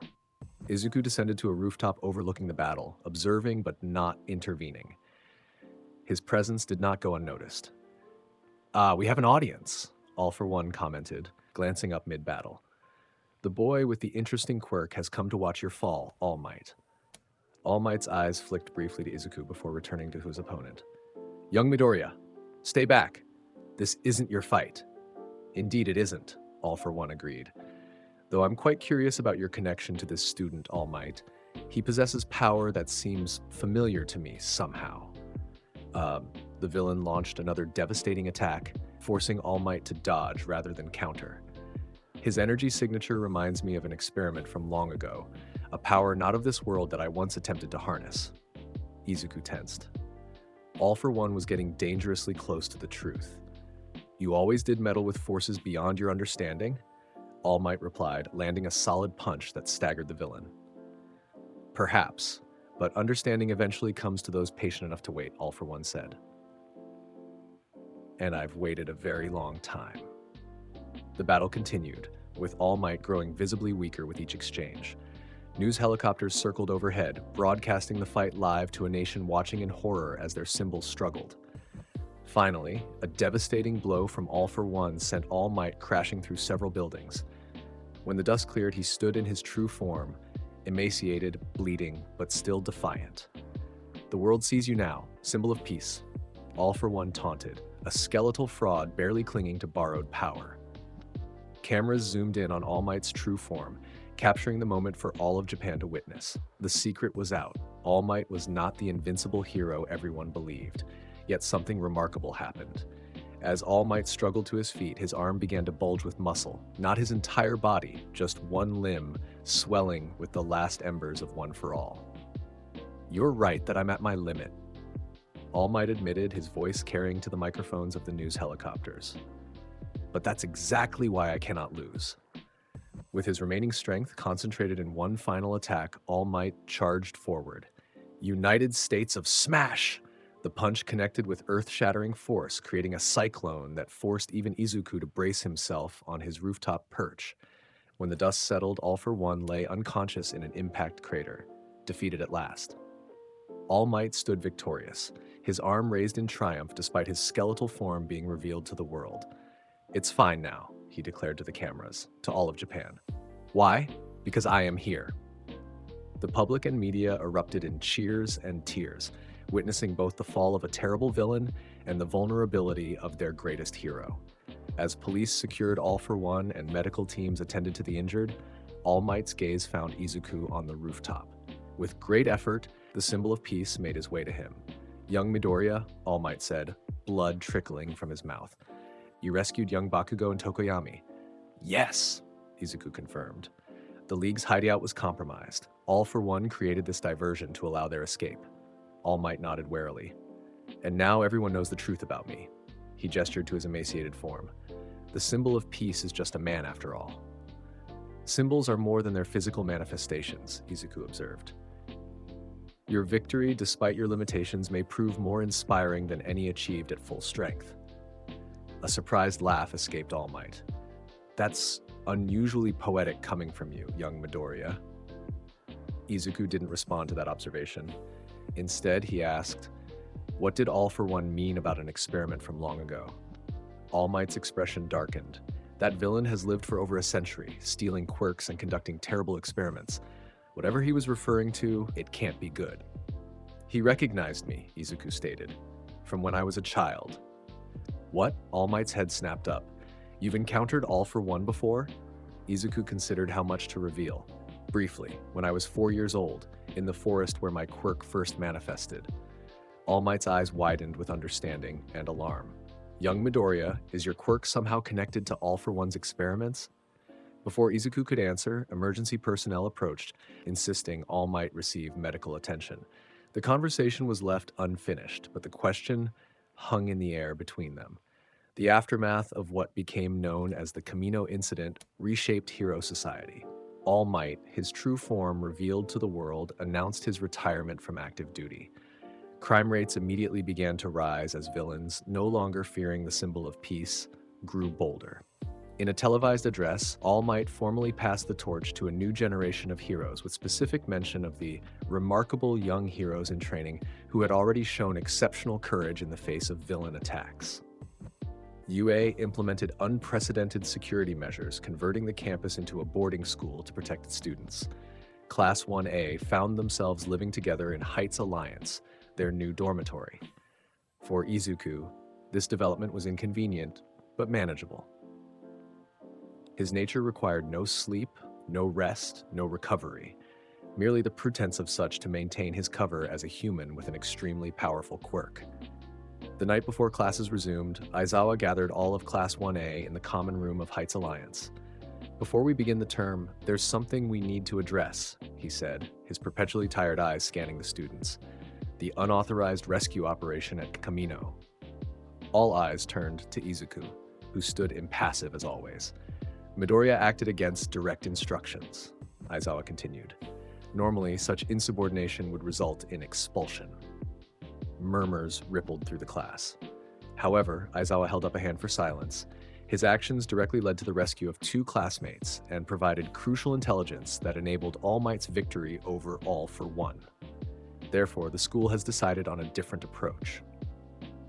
Izuku descended to a rooftop overlooking the battle, observing but not intervening. His presence did not go unnoticed. We have an audience, All for One commented, glancing up mid-battle. The boy with the interesting quirk has come to watch your fall, All Might. All Might's eyes flicked briefly to Izuku before returning to his opponent. Young Midoriya, stay back. This isn't your fight. Indeed it isn't, All for One agreed. Though I'm quite curious about your connection to this student, All Might. He possesses power that seems familiar to me somehow. The villain launched another devastating attack, forcing All Might to dodge rather than counter. His energy signature reminds me of an experiment from long ago, a power not of this world that I once attempted to harness. Izuku tensed. All for One was getting dangerously close to the truth. You always did meddle with forces beyond your understanding? All Might replied, landing a solid punch that staggered the villain. Perhaps, but understanding eventually comes to those patient enough to wait, All for One said. And I've waited a very long time. The battle continued, with All Might growing visibly weaker with each exchange. News helicopters circled overhead, broadcasting the fight live to a nation watching in horror as their symbols struggled. Finally, a devastating blow from All for One sent All Might crashing through several buildings. When the dust cleared, he stood in his true form, emaciated, bleeding, but still defiant. The world sees you now, symbol of peace. All for One taunted, a skeletal fraud barely clinging to borrowed power. Cameras zoomed in on All Might's true form, capturing the moment for all of Japan to witness. The secret was out. All Might was not the invincible hero everyone believed, yet something remarkable happened. As All Might struggled to his feet, his arm began to bulge with muscle, not his entire body, just one limb, swelling with the last embers of One for All. You're right that I'm at my limit, All Might admitted, his voice carrying to the microphones of the news helicopters. But that's exactly why I cannot lose. With his remaining strength concentrated in one final attack, All Might charged forward. United States of Smash! The punch connected with earth-shattering force, creating a cyclone that forced even Izuku to brace himself on his rooftop perch. When the dust settled, All for One lay unconscious in an impact crater, defeated at last. All Might stood victorious, his arm raised in triumph despite his skeletal form being revealed to the world. It's fine now, he declared to the cameras, to all of Japan. Why? Because I am here. The public and media erupted in cheers and tears, witnessing both the fall of a terrible villain and the vulnerability of their greatest hero. As police secured All for One and medical teams attended to the injured, All Might's gaze found Izuku on the rooftop. With great effort, the symbol of peace made his way to him. Young Midoriya, All Might said, blood trickling from his mouth. You rescued young Bakugo and Tokoyami. Yes, Izuku confirmed. The League's hideout was compromised. All for One created this diversion to allow their escape. All Might nodded warily. And now everyone knows the truth about me. He gestured to his emaciated form. The symbol of peace is just a man after all. Symbols are more than their physical manifestations, Izuku observed. Your victory, despite your limitations, may prove more inspiring than any achieved at full strength. A surprised laugh escaped All Might. That's unusually poetic coming from you, young Midoriya. Izuku didn't respond to that observation. Instead, he asked, what did All for One mean about an experiment from long ago? All Might's expression darkened. That villain has lived for over a century, stealing quirks and conducting terrible experiments. Whatever he was referring to, it can't be good. He recognized me, Izuku stated, from when I was a child. What? All Might's head snapped up. You've encountered All for One before? Izuku considered how much to reveal. Briefly, when I was 4 years old, in the forest where my quirk first manifested. All Might's eyes widened with understanding and alarm. Young Midoriya, is your quirk somehow connected to All for One's experiments? Before Izuku could answer, emergency personnel approached, insisting All Might receive medical attention. The conversation was left unfinished, but the question hung in the air between them. The aftermath of what became known as the Camino Incident reshaped Hero Society. All Might, his true form revealed to the world, announced his retirement from active duty. Crime rates immediately began to rise as villains, no longer fearing the symbol of peace, grew bolder. In a televised address, All Might formally passed the torch to a new generation of heroes with specific mention of the remarkable young heroes in training who had already shown exceptional courage in the face of villain attacks. UA implemented unprecedented security measures, converting the campus into a boarding school to protect its students. Class 1A found themselves living together in Heights Alliance, their new dormitory. For Izuku, this development was inconvenient, but manageable. His nature required no sleep, no rest, no recovery. merely the pretense of such to maintain his cover as a human with an extremely powerful quirk. The night before classes resumed, Aizawa gathered all of Class 1A in the common room of Heights Alliance. "Before we begin the term, there's something we need to address," he said, his perpetually tired eyes scanning the students. "The unauthorized rescue operation at Kamino." All eyes turned to Izuku, who stood impassive as always. "Midoriya acted against direct instructions," Aizawa continued. "Normally, such insubordination would result in expulsion." Murmurs rippled through the class. However, Aizawa held up a hand for silence. His actions directly led to the rescue of 2 classmates and provided crucial intelligence that enabled All Might's victory over All for One. Therefore, the school has decided on a different approach.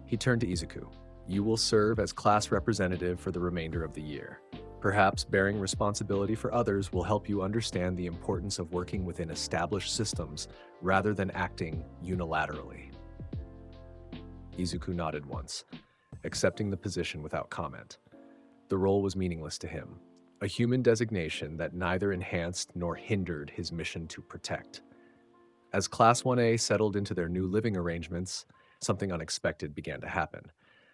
He turned to Izuku. "You will serve as class representative for the remainder of the year. Perhaps bearing responsibility for others will help you understand the importance of working within established systems rather than acting unilaterally." Izuku nodded once, accepting the position without comment. The role was meaningless to him, a human designation that neither enhanced nor hindered his mission to protect. As Class 1A settled into their new living arrangements, something unexpected began to happen.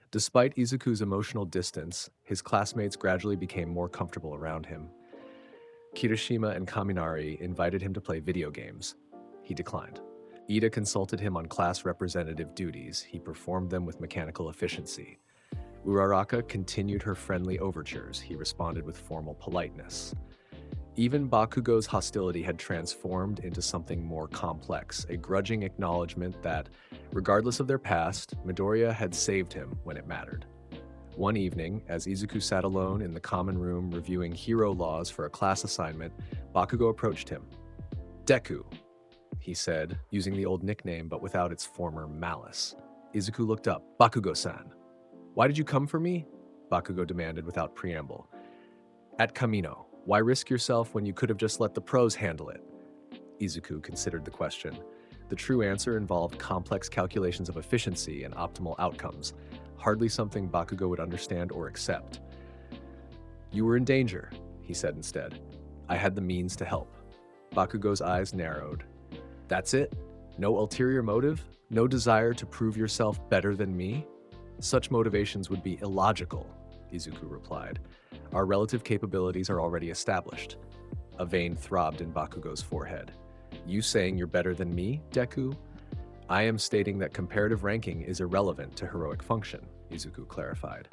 Despite Izuku's emotional distance, his classmates gradually became more comfortable around him. Kirishima and Kaminari invited him to play video games. He declined. Ida consulted him on class representative duties. He performed them with mechanical efficiency. Uraraka continued her friendly overtures. He responded with formal politeness. Even Bakugo's hostility had transformed into something more complex, a grudging acknowledgement that, regardless of their past, Midoriya had saved him when it mattered. One evening, as Izuku sat alone in the common room reviewing hero laws for a class assignment, Bakugo approached him. "Deku," he said, using the old nickname but without its former malice. Izuku looked up. "Bakugo-san." "Why did you come for me?" Bakugo demanded without preamble. "At Kamino. Why risk yourself when you could have just let the pros handle it?" Izuku considered the question. The true answer involved complex calculations of efficiency and optimal outcomes, hardly something Bakugo would understand or accept. "You were in danger," he said instead. "I had the means to help." Bakugo's eyes narrowed. "That's it? No ulterior motive? No desire to prove yourself better than me?" "Such motivations would be illogical," Izuku replied. "Our relative capabilities are already established." A vein throbbed in Bakugo's forehead. "You saying you're better than me, Deku?" "I am stating that comparative ranking is irrelevant to heroic function," Izuku clarified.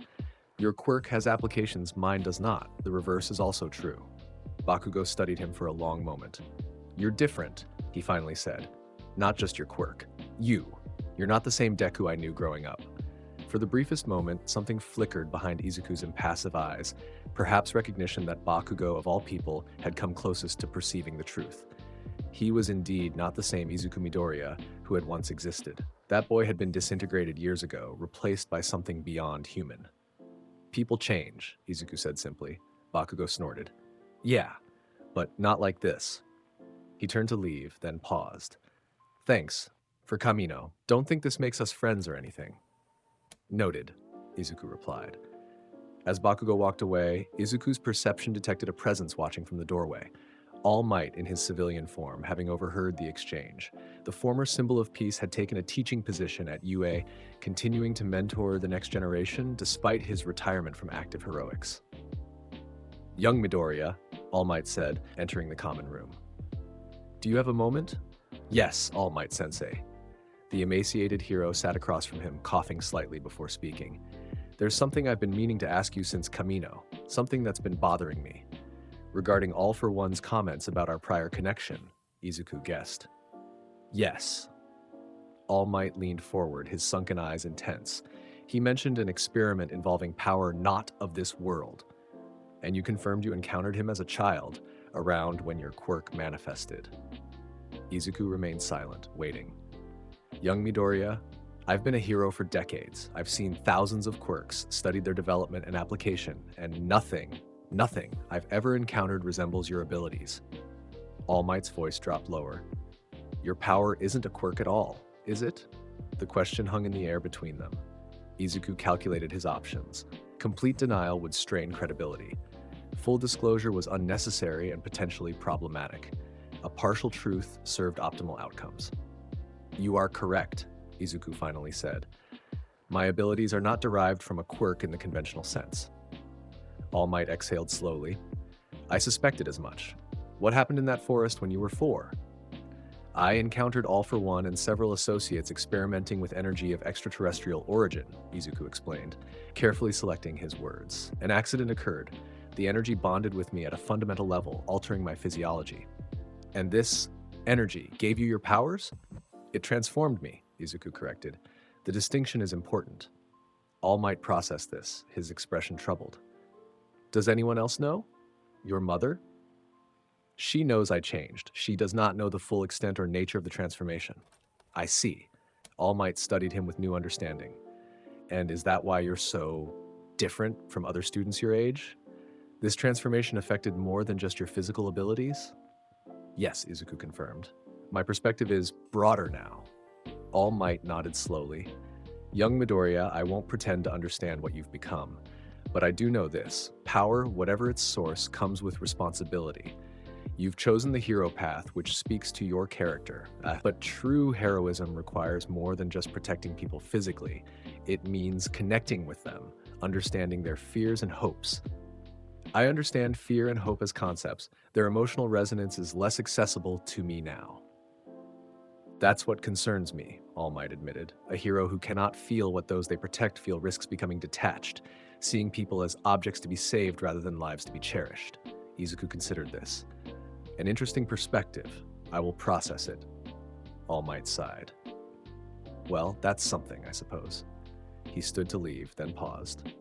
"Your quirk has applications mine does not. The reverse is also true." Bakugo studied him for a long moment. "You're different," he finally said. "Not just your quirk. You're not the same Deku I knew growing up." For the briefest moment, something flickered behind Izuku's impassive eyes, perhaps recognition that Bakugo, of all people, had come closest to perceiving the truth. He was indeed not the same Izuku Midoriya who had once existed. That boy had been disintegrated years ago, replaced by something beyond human. "People change," Izuku said simply. Bakugo snorted. "Yeah, but not like this." He turned to leave, then paused. "Thanks. For Kamino. Don't think this makes us friends or anything." "Noted," Izuku replied. As Bakugo walked away, Izuku's perception detected a presence watching from the doorway. All Might in his civilian form, having overheard the exchange. The former symbol of peace had taken a teaching position at UA, continuing to mentor the next generation despite his retirement from active heroics. "Young Midoriya," All Might said, entering the common room. "Do you have a moment?" "Yes, All Might Sensei." The emaciated hero sat across from him, coughing slightly before speaking. "There's something I've been meaning to ask you since Kamino, something that's been bothering me." Regarding All for One's comments about our prior connection, Izuku guessed. "Yes." All Might leaned forward, his sunken eyes intense. "He mentioned an experiment involving power not of this world. And you confirmed you encountered him as a child, around when your quirk manifested." Izuku remained silent, waiting. "Young Midoriya, I've been a hero for decades. I've seen thousands of quirks, studied their development and application, and nothing I've ever encountered resembles your abilities." All Might's voice dropped lower. "Your power isn't a quirk at all, is it?" The question hung in the air between them. Izuku calculated his options. Complete denial would strain credibility. Full disclosure was unnecessary and potentially problematic. A partial truth served optimal outcomes. "You are correct," Izuku finally said. "My abilities are not derived from a quirk in the conventional sense." All Might exhaled slowly. "I suspected as much. What happened in that forest when you were 4? "I encountered All for One and several associates experimenting with energy of extraterrestrial origin," Izuku explained, carefully selecting his words. "An accident occurred. The energy bonded with me at a fundamental level, altering my physiology." "And this energy gave you your powers?" "It transformed me," Izuku corrected. "The distinction is important." All Might process this, his expression troubled. "Does anyone else know? Your mother?" "She knows I changed. She does not know the full extent or nature of the transformation." "I see." All Might studied him with new understanding. "And is that why you're so different from other students your age? This transformation affected more than just your physical abilities?" "Yes," Izuku confirmed. "My perspective is broader now." All Might nodded slowly. "Young Midoriya, I won't pretend to understand what you've become. But I do know this: power, whatever its source, comes with responsibility. You've chosen the hero path, which speaks to your character. But true heroism requires more than just protecting people physically. It means connecting with them, understanding their fears and hopes. I understand fear and hope as concepts. Their emotional resonance is less accessible to me now." "That's what concerns me," All Might admitted. "A hero who cannot feel what those they protect feel risks becoming detached, seeing people as objects to be saved rather than lives to be cherished." Izuku considered this. "An interesting perspective. I will process it." All Might sighed. "Well, that's something, I suppose." He stood to leave, then paused.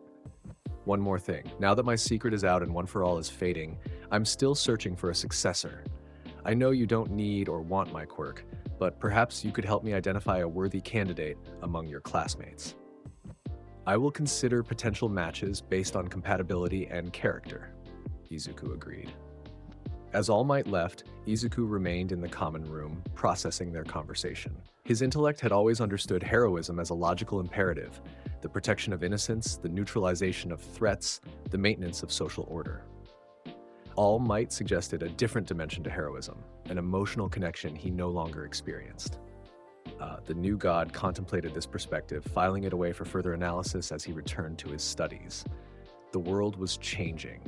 "One more thing. Now that my secret is out and One for All is fading, I'm still searching for a successor. I know you don't need or want my quirk, but perhaps you could help me identify a worthy candidate among your classmates." "I will consider potential matches based on compatibility and character," Izuku agreed. As All Might left, Izuku remained in the common room, processing their conversation. His intellect had always understood heroism as a logical imperative: the protection of innocence, the neutralization of threats, the maintenance of social order. All Might suggested a different dimension to heroism, an emotional connection he no longer experienced. The new god contemplated this perspective, filing it away for further analysis as he returned to his studies. The world was changing.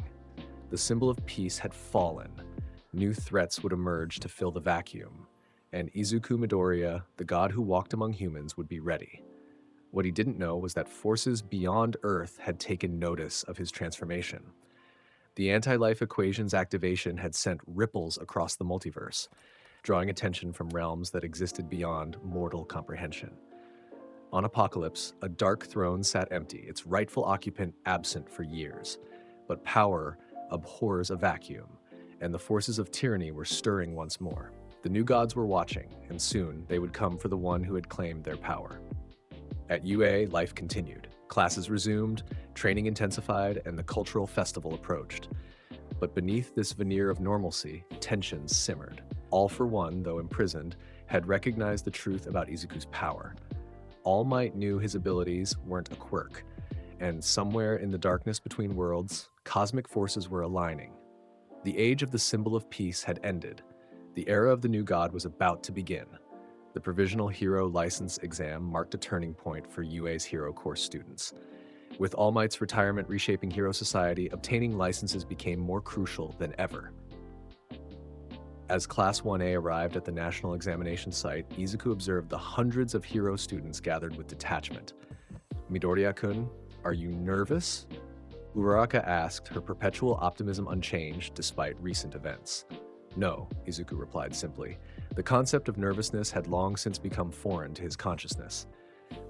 The symbol of peace had fallen. New threats would emerge to fill the vacuum, and Izuku Midoriya, the god who walked among humans, would be ready. What he didn't know was that forces beyond Earth had taken notice of his transformation. The anti-life equation's activation had sent ripples across the multiverse, drawing attention from realms that existed beyond mortal comprehension. On Apocalypse, a dark throne sat empty, its rightful occupant absent for years. But power abhors a vacuum, and the forces of tyranny were stirring once more. The new gods were watching, and soon they would come for the one who had claimed their power. At UA, life continued. Classes resumed, training intensified, and the cultural festival approached. But beneath this veneer of normalcy, tensions simmered. All for One, though imprisoned, had recognized the truth about Izuku's power. All Might knew his abilities weren't a quirk, and somewhere in the darkness between worlds, cosmic forces were aligning. The age of the symbol of peace had ended. The era of the new god was about to begin. The Provisional Hero License exam marked a turning point for UA's Hero Course students. With All Might's retirement reshaping Hero Society, obtaining licenses became more crucial than ever. As Class 1A arrived at the National Examination Site, Izuku observed the hundreds of Hero students gathered with detachment. "Midoriya-kun, are you nervous?" Uraraka asked, her perpetual optimism unchanged despite recent events. "No," Izuku replied simply. The concept of nervousness had long since become foreign to his consciousness.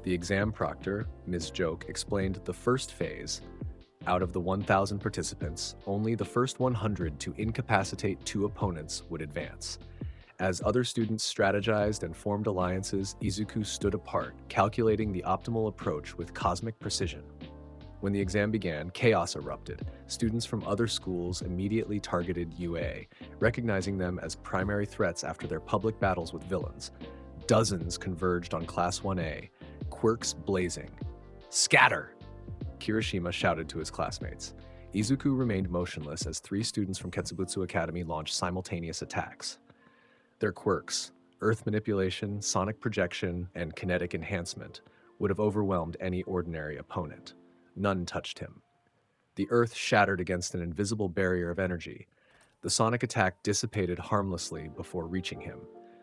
The exam proctor, Ms. Joke, explained the first phase. Out of the 1,000 participants, only the first 100 to incapacitate 2 opponents would advance. As other students strategized and formed alliances, Izuku stood apart, calculating the optimal approach with cosmic precision. When the exam began, chaos erupted. Students from other schools immediately targeted UA, recognizing them as primary threats after their public battles with villains. Dozens converged on Class 1A, quirks blazing. "Scatter!" Kirishima shouted to his classmates. Izuku remained motionless as 3 students from Ketsubutsu Academy launched simultaneous attacks. Their quirks, earth manipulation, sonic projection, and kinetic enhancement, would have overwhelmed any ordinary opponent. None touched him. The earth shattered against an invisible barrier of energy. The sonic attack dissipated harmlessly before reaching him.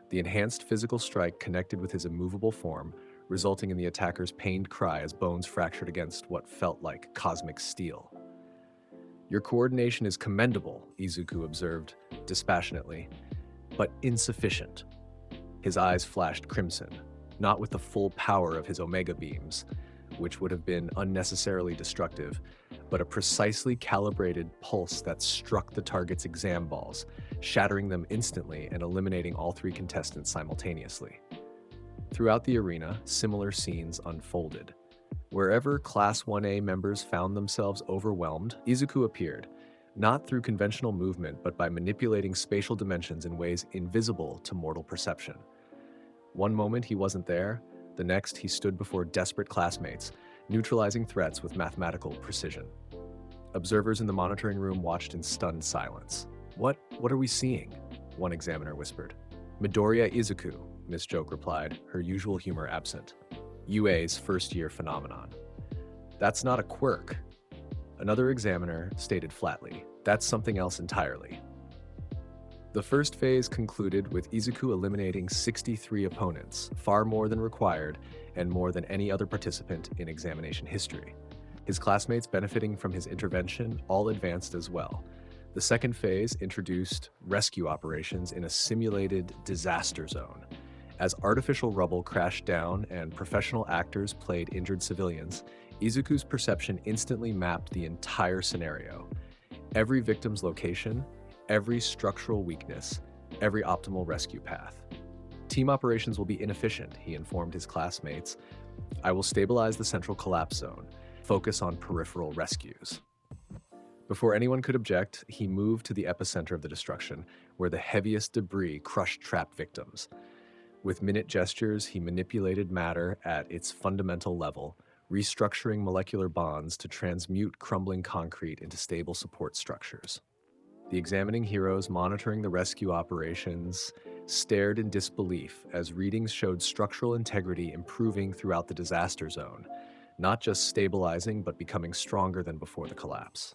The enhanced physical strike connected with his immovable form, resulting in the attacker's pained cry as bones fractured against what felt like cosmic steel. "Your coordination is commendable," Izuku observed dispassionately, "but insufficient." His eyes flashed crimson, not with the full power of his Omega beams, which would have been unnecessarily destructive, but a precisely calibrated pulse that struck the target's exam balls, shattering them instantly and eliminating all three contestants simultaneously. Throughout the arena, similar scenes unfolded. Wherever Class 1A members found themselves overwhelmed, Izuku appeared, not through conventional movement but by manipulating spatial dimensions in ways invisible to mortal perception. One moment he wasn't there, the next he stood before desperate classmates, neutralizing threats with mathematical precision. Observers in the monitoring room watched in stunned silence. What are we seeing?" one examiner whispered. "Midoriya Izuku," Miss Joke replied, her usual humor absent. "UA's first-year phenomenon." "That's not a quirk." Another examiner stated flatly, "That's something else entirely." The first phase concluded with Izuku eliminating 63 opponents, far more than required and more than any other participant in examination history. His classmates benefiting from his intervention all advanced as well. The second phase introduced rescue operations in a simulated disaster zone. As artificial rubble crashed down and professional actors played injured civilians, Izuku's perception instantly mapped the entire scenario. Every victim's location, every structural weakness, every optimal rescue path. "Team operations will be inefficient," he informed his classmates. "I will stabilize the central collapse zone, focus on peripheral rescues." Before anyone could object, he moved to the epicenter of the destruction, where the heaviest debris crushed trapped victims. With minute gestures, he manipulated matter at its fundamental level, restructuring molecular bonds to transmute crumbling concrete into stable support structures. The examining heroes monitoring the rescue operations stared in disbelief as readings showed structural integrity improving throughout the disaster zone, not just stabilizing but becoming stronger than before the collapse.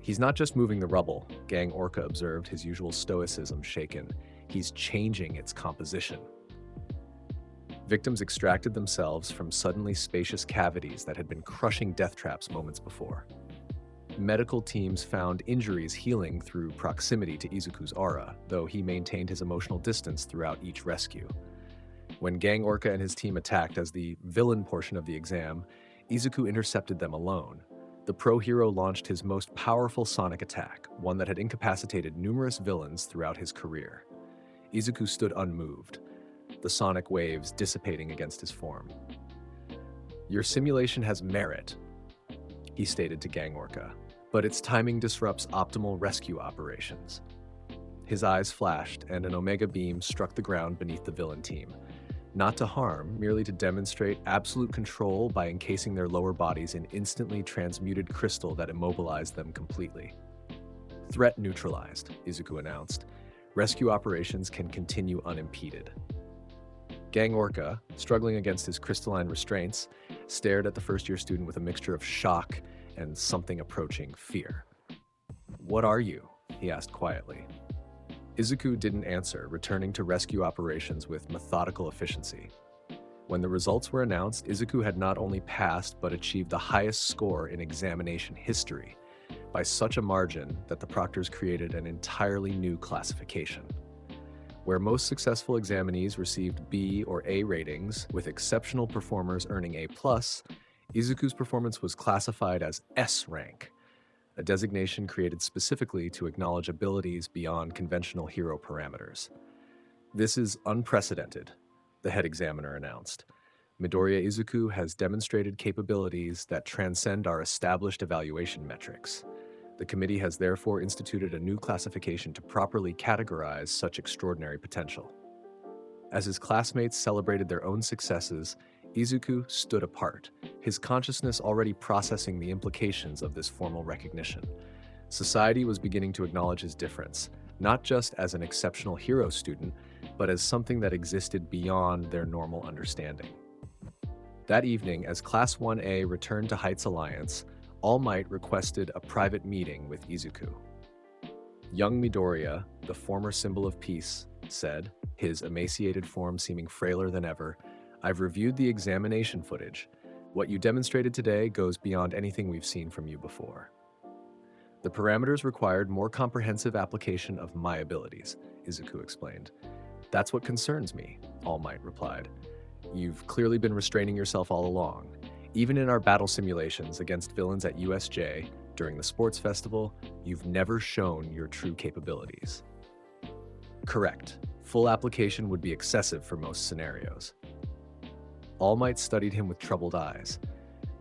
"He's not just moving the rubble," Gang Orca observed, his usual stoicism shaken. "He's changing its composition." Victims extracted themselves from suddenly spacious cavities that had been crushing death traps moments before. Medical teams found injuries healing through proximity to Izuku's aura, though he maintained his emotional distance throughout each rescue. When Gang Orca and his team attacked as the villain portion of the exam, Izuku intercepted them alone. The pro-hero launched his most powerful sonic attack, one that had incapacitated numerous villains throughout his career. Izuku stood unmoved, the sonic waves dissipating against his form. "Your simulation has merit," he stated to Gang Orca, "but its timing disrupts optimal rescue operations." His eyes flashed, and an Omega beam struck the ground beneath the villain team. Not to harm, merely to demonstrate absolute control by encasing their lower bodies in instantly transmuted crystal that immobilized them completely. "Threat neutralized," Izuku announced. "Rescue operations can continue unimpeded." Gang Orca, struggling against his crystalline restraints, stared at the first-year student with a mixture of shock and something approaching fear. "What are you?" he asked quietly. Izuku didn't answer, returning to rescue operations with methodical efficiency. When the results were announced, Izuku had not only passed but achieved the highest score in examination history, by such a margin that the proctors created an entirely new classification. Where most successful examinees received B or A ratings, with exceptional performers earning A+, Izuku's performance was classified as S rank, a designation created specifically to acknowledge abilities beyond conventional hero parameters. "This is unprecedented," the head examiner announced. "Midoriya Izuku has demonstrated capabilities that transcend our established evaluation metrics. The committee has therefore instituted a new classification to properly categorize such extraordinary potential." As his classmates celebrated their own successes, Izuku stood apart, his consciousness already processing the implications of this formal recognition. Society was beginning to acknowledge his difference, not just as an exceptional hero student, but as something that existed beyond their normal understanding. That evening, as Class 1A returned to Heights Alliance, All Might requested a private meeting with Izuku. Young Midoriya, the former symbol of peace, said, his emaciated form seeming frailer than ever, "I've reviewed the examination footage. What you demonstrated today goes beyond anything we've seen from you before." The parameters required more comprehensive application of my abilities, Izuku explained. "That's what concerns me," All Might replied. "You've clearly been restraining yourself all along. Even in our battle simulations against villains at USJ, during the sports festival, you've never shown your true capabilities." Correct. Full application would be excessive for most scenarios. All Might studied him with troubled eyes.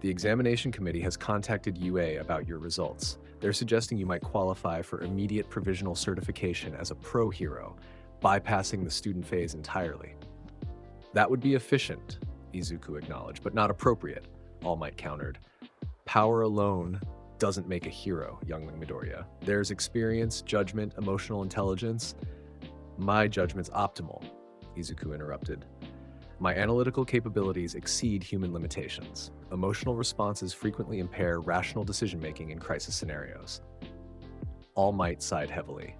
"The examination committee has contacted UA about your results. They're suggesting you might qualify for immediate provisional certification as a pro hero, bypassing the student phase entirely." "That would be efficient," Izuku acknowledged, "but not appropriate," All Might countered. "Power alone doesn't make a hero, youngling Midoriya. There's experience, judgment, emotional intelligence." "My judgment's optimal," Izuku interrupted. "My analytical capabilities exceed human limitations. Emotional responses frequently impair rational decision-making in crisis scenarios." All Might sighed heavily.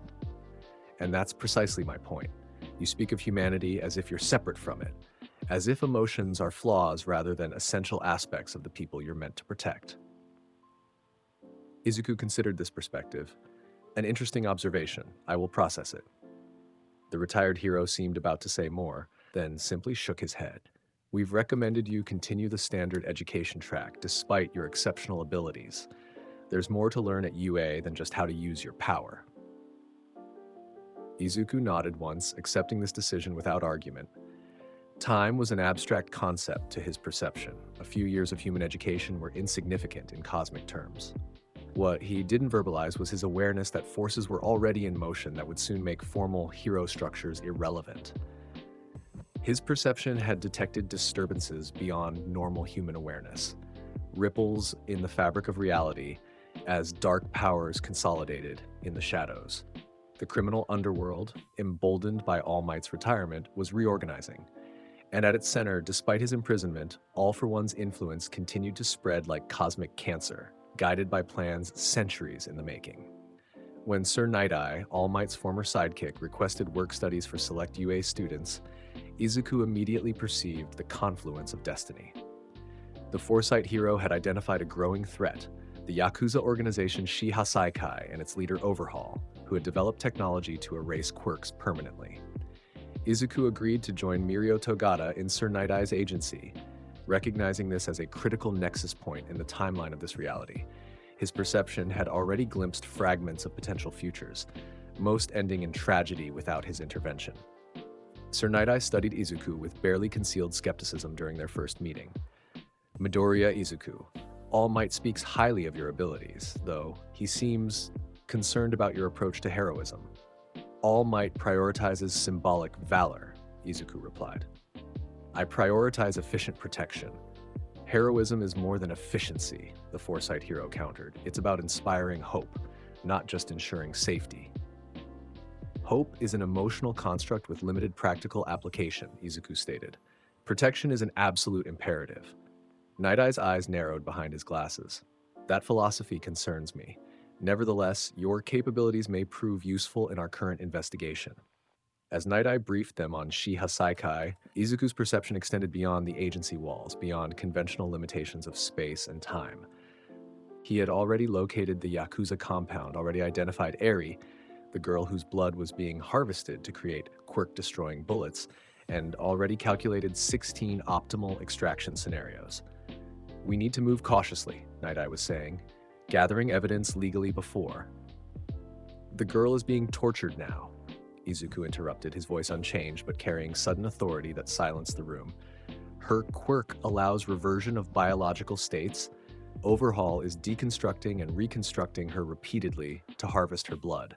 "And that's precisely my point. You speak of humanity as if you're separate from it, as if emotions are flaws rather than essential aspects of the people you're meant to protect." Izuku considered this perspective. "An interesting observation. I will process it." The retired hero seemed about to say more, then simply shook his head. "We've recommended you continue the standard education track despite your exceptional abilities. There's more to learn at UA than just how to use your power." Izuku nodded once, accepting this decision without argument. Time was an abstract concept to his perception. A few years of human education were insignificant in cosmic terms. What he didn't verbalize was his awareness that forces were already in motion that would soon make formal hero structures irrelevant. His perception had detected disturbances beyond normal human awareness, ripples in the fabric of reality as dark powers consolidated in the shadows. The criminal underworld, emboldened by All Might's retirement, was reorganizing. And at its center, despite his imprisonment, All for One's influence continued to spread like cosmic cancer, guided by plans centuries in the making. When Sir Night-Eye, All Might's former sidekick, requested work studies for select UA students, Izuku immediately perceived the confluence of destiny. The Foresight hero had identified a growing threat, the Yakuza organization Shiha Saikai and its leader Overhaul, who had developed technology to erase quirks permanently. Izuku agreed to join Mirio Togata in Sir Night-Eye's agency, recognizing this as a critical nexus point in the timeline of this reality. His perception had already glimpsed fragments of potential futures, most ending in tragedy without his intervention. Sir Night-Eye studied Izuku with barely concealed skepticism during their first meeting. "Midoriya Izuku, All Might speaks highly of your abilities, though he seems concerned about your approach to heroism." "All Might prioritizes symbolic valor," Izuku replied. "I prioritize efficient protection. Heroism is more than efficiency," the Foresight hero countered. "It's about inspiring hope, not just ensuring safety." "Hope is an emotional construct with limited practical application," Izuku stated. "Protection is an absolute imperative." Night-Eye's eyes narrowed behind his glasses. "That philosophy concerns me. Nevertheless, your capabilities may prove useful in our current investigation." As Night-Eye briefed them on Shiha Saikai, Izuku's perception extended beyond the agency walls, beyond conventional limitations of space and time. He had already located the Yakuza compound, already identified Eri, the girl whose blood was being harvested to create quirk-destroying bullets, and already calculated 16 optimal extraction scenarios. "We need to move cautiously," Night-Eye was saying, "gathering evidence legally before." "The girl is being tortured now," Izuku interrupted, his voice unchanged but carrying sudden authority that silenced the room. "Her quirk allows reversion of biological states. Overhaul is deconstructing and reconstructing her repeatedly to harvest her blood.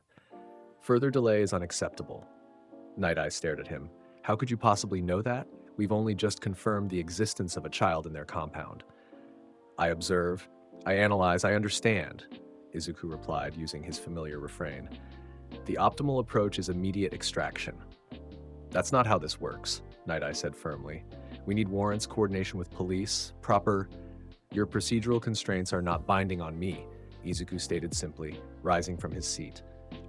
Further delay is unacceptable." Night-Eye stared at him. "How could you possibly know that? We've only just confirmed the existence of a child in their compound." "I observe, I analyze, I understand," Izuku replied, using his familiar refrain. The optimal approach is immediate extraction. That's not how this works, Night Eye said firmly. We need warrants, coordination with police, proper... Your procedural constraints are not binding on me, Izuku stated simply, rising from his seat.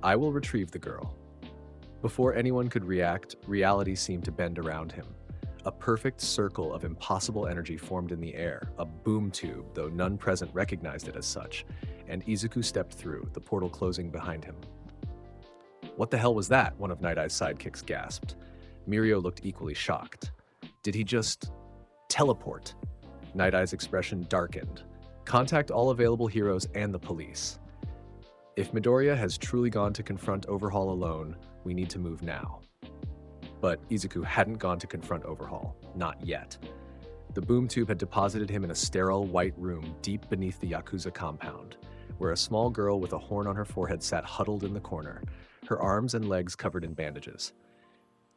I will retrieve the girl. Before anyone could react, reality seemed to bend around him. A perfect circle of impossible energy formed in the air, a boom tube, though none present recognized it as such, and Izuku stepped through, the portal closing behind him. What the hell was that? One of Night Eye's sidekicks gasped. Mirio looked equally shocked. Did he just... teleport? Night Eye's expression darkened. Contact all available heroes and the police. If Midoriya has truly gone to confront Overhaul alone, we need to move now. But Izuku hadn't gone to confront Overhaul, not yet. The boom tube had deposited him in a sterile white room deep beneath the Yakuza compound, where a small girl with a horn on her forehead sat huddled in the corner, her arms and legs covered in bandages.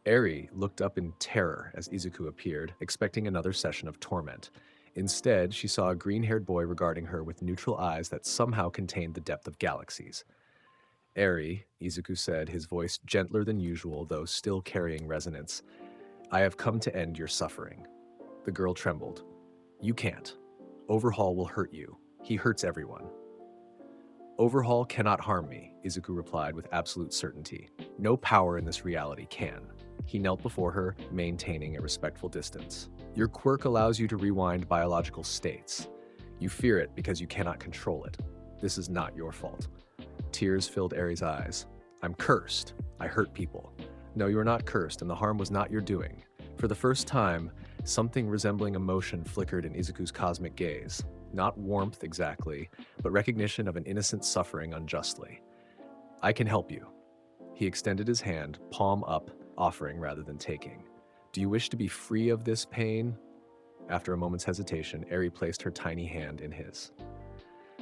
Eri looked up in terror as Izuku appeared, expecting another session of torment. Instead, she saw a green-haired boy regarding her with neutral eyes that somehow contained the depth of galaxies. Eri, Izuku said, his voice gentler than usual, though still carrying resonance. I have come to end your suffering. The girl trembled. You can't. Overhaul will hurt you. He hurts everyone. Overhaul cannot harm me, Izuku replied with absolute certainty. No power in this reality can. He knelt before her, maintaining a respectful distance. Your quirk allows you to rewind biological states. You fear it because you cannot control it. This is not your fault. Tears filled Eri's eyes. I'm cursed. I hurt people. No, you are not cursed, and the harm was not your doing. For the first time, something resembling emotion flickered in Izuku's cosmic gaze. Not warmth exactly, but recognition of an innocent suffering unjustly. I can help you. He extended his hand, palm up, offering rather than taking. Do you wish to be free of this pain? After a moment's hesitation, Eri placed her tiny hand in his.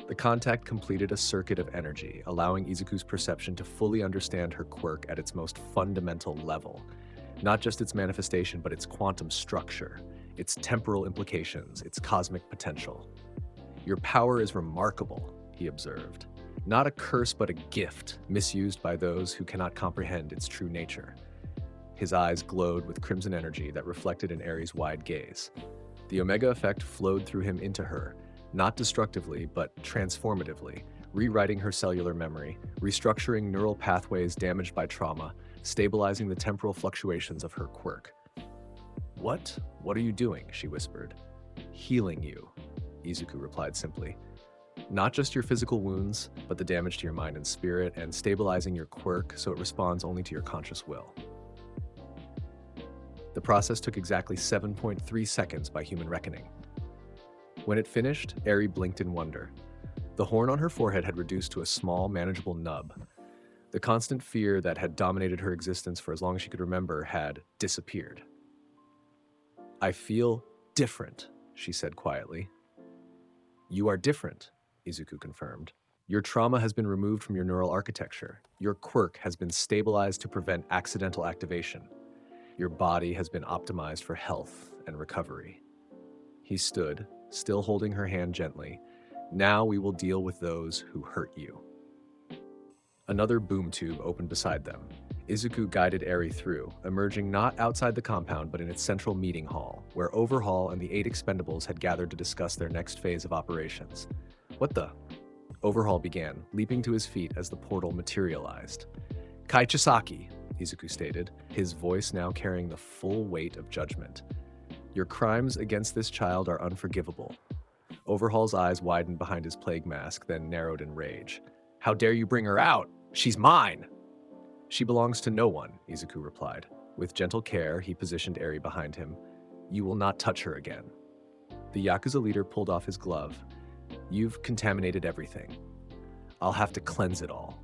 The contact completed a circuit of energy, allowing Izuku's perception to fully understand her quirk at its most fundamental level. Not just its manifestation, but its quantum structure, its temporal implications, its cosmic potential. Your power is remarkable, he observed. Not a curse, but a gift, misused by those who cannot comprehend its true nature. His eyes glowed with crimson energy that reflected in Eri's wide gaze. The Omega effect flowed through him into her, not destructively, but transformatively, rewriting her cellular memory, restructuring neural pathways damaged by trauma, stabilizing the temporal fluctuations of her quirk. What? What are you doing? She whispered. Healing you, Izuku replied simply. Not just your physical wounds, but the damage to your mind and spirit, and stabilizing your quirk so it responds only to your conscious will. The process took exactly 7.3 seconds by human reckoning. When it finished, Eri blinked in wonder. The horn on her forehead had reduced to a small, manageable nub. The constant fear that had dominated her existence for as long as she could remember had disappeared. I feel different, she said quietly. You are different, Izuku confirmed. Your trauma has been removed from your neural architecture. Your quirk has been stabilized to prevent accidental activation. Your body has been optimized for health and recovery. He stood, still holding her hand gently. Now we will deal with those who hurt you. Another boom tube opened beside them. Izuku guided Eri through, emerging not outside the compound but in its central meeting hall, where Overhaul and the 8 expendables had gathered to discuss their next phase of operations. What the? Overhaul began, leaping to his feet as the portal materialized. Kai Chisaki, Izuku stated, his voice now carrying the full weight of judgment. Your crimes against this child are unforgivable. Overhaul's eyes widened behind his plague mask, then narrowed in rage. How dare you bring her out? She's mine! She belongs to no one, Izuku replied. With gentle care, he positioned Eri behind him. You will not touch her again. The Yakuza leader pulled off his glove. You've contaminated everything. I'll have to cleanse it all.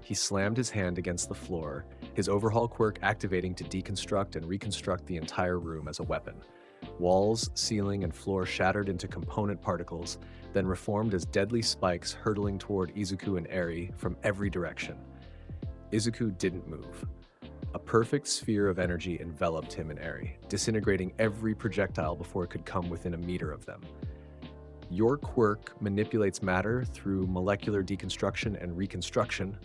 He slammed his hand against the floor, his overhaul quirk activating to deconstruct and reconstruct the entire room as a weapon. Walls, ceiling, and floor shattered into component particles, then reformed as deadly spikes hurtling toward Izuku and Eri from every direction. Izuku didn't move. A perfect sphere of energy enveloped him and Eri, disintegrating every projectile before it could come within a meter of them. Your quirk manipulates matter through molecular deconstruction and reconstruction.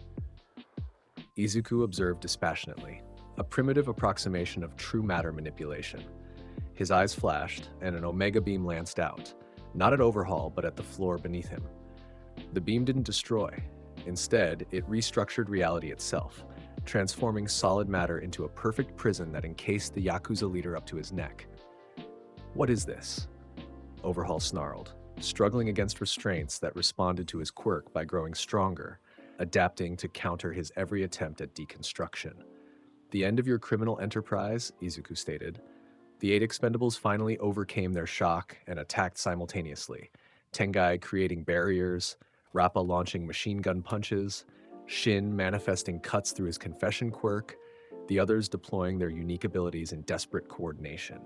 Izuku observed dispassionately, a primitive approximation of true matter manipulation. His eyes flashed, and an omega beam lanced out, not at Overhaul, but at the floor beneath him. The beam didn't destroy. Instead, it restructured reality itself, transforming solid matter into a perfect prison that encased the Yakuza leader up to his neck. "What is this?" Overhaul snarled, struggling against restraints that responded to his quirk by growing stronger, adapting to counter his every attempt at deconstruction. "The end of your criminal enterprise," Izuku stated. The 8 expendables finally overcame their shock and attacked simultaneously, Tengai creating barriers, Rappa launching machine gun punches, Shin manifesting cuts through his confession quirk, the others deploying their unique abilities in desperate coordination.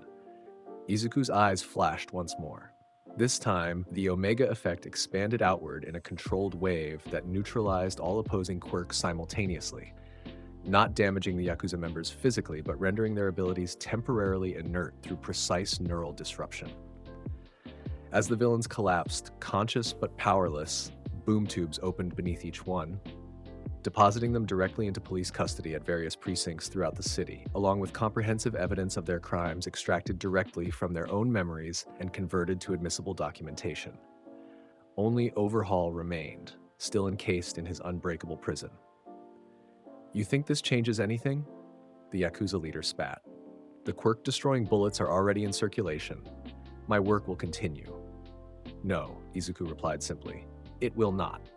Izuku's eyes flashed once more. This time, the Omega effect expanded outward in a controlled wave that neutralized all opposing quirks simultaneously, not damaging the Yakuza members physically, but rendering their abilities temporarily inert through precise neural disruption. As the villains collapsed, conscious but powerless, boom tubes opened beneath each one, depositing them directly into police custody at various precincts throughout the city, along with comprehensive evidence of their crimes extracted directly from their own memories and converted to admissible documentation. Only Overhaul remained, still encased in his unbreakable prison. "You think this changes anything?" The Yakuza leader spat. "The quirk-destroying bullets are already in circulation. My work will continue." "No," Izuku replied simply. "It will not."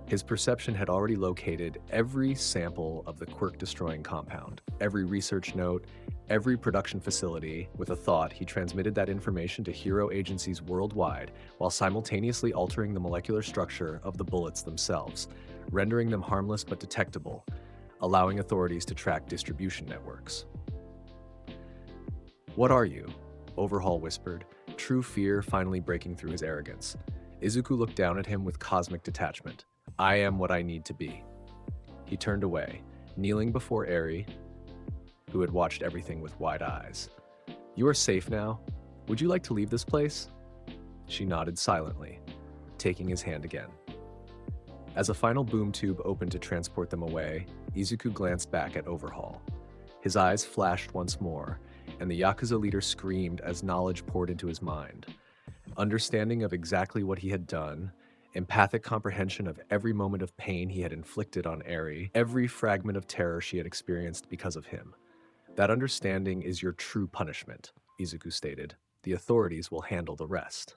His perception had already located every sample of the quirk-destroying compound, every research note, every production facility. With a thought, he transmitted that information to hero agencies worldwide while simultaneously altering the molecular structure of the bullets themselves, rendering them harmless but detectable, allowing authorities to track distribution networks. "What are you?" Overhaul whispered, true fear finally breaking through his arrogance. Izuku looked down at him with cosmic detachment. "I am what I need to be." He turned away, kneeling before Eri, who had watched everything with wide eyes. "You are safe now. Would you like to leave this place?" She nodded silently, taking his hand again. As a final boom tube opened to transport them away, Izuku glanced back at Overhaul. His eyes flashed once more, and the Yakuza leader screamed as knowledge poured into his mind. Understanding of exactly what he had done, empathic comprehension of every moment of pain he had inflicted on Eri, every fragment of terror she had experienced because of him. "That understanding is your true punishment," Izuku stated. "The authorities will handle the rest."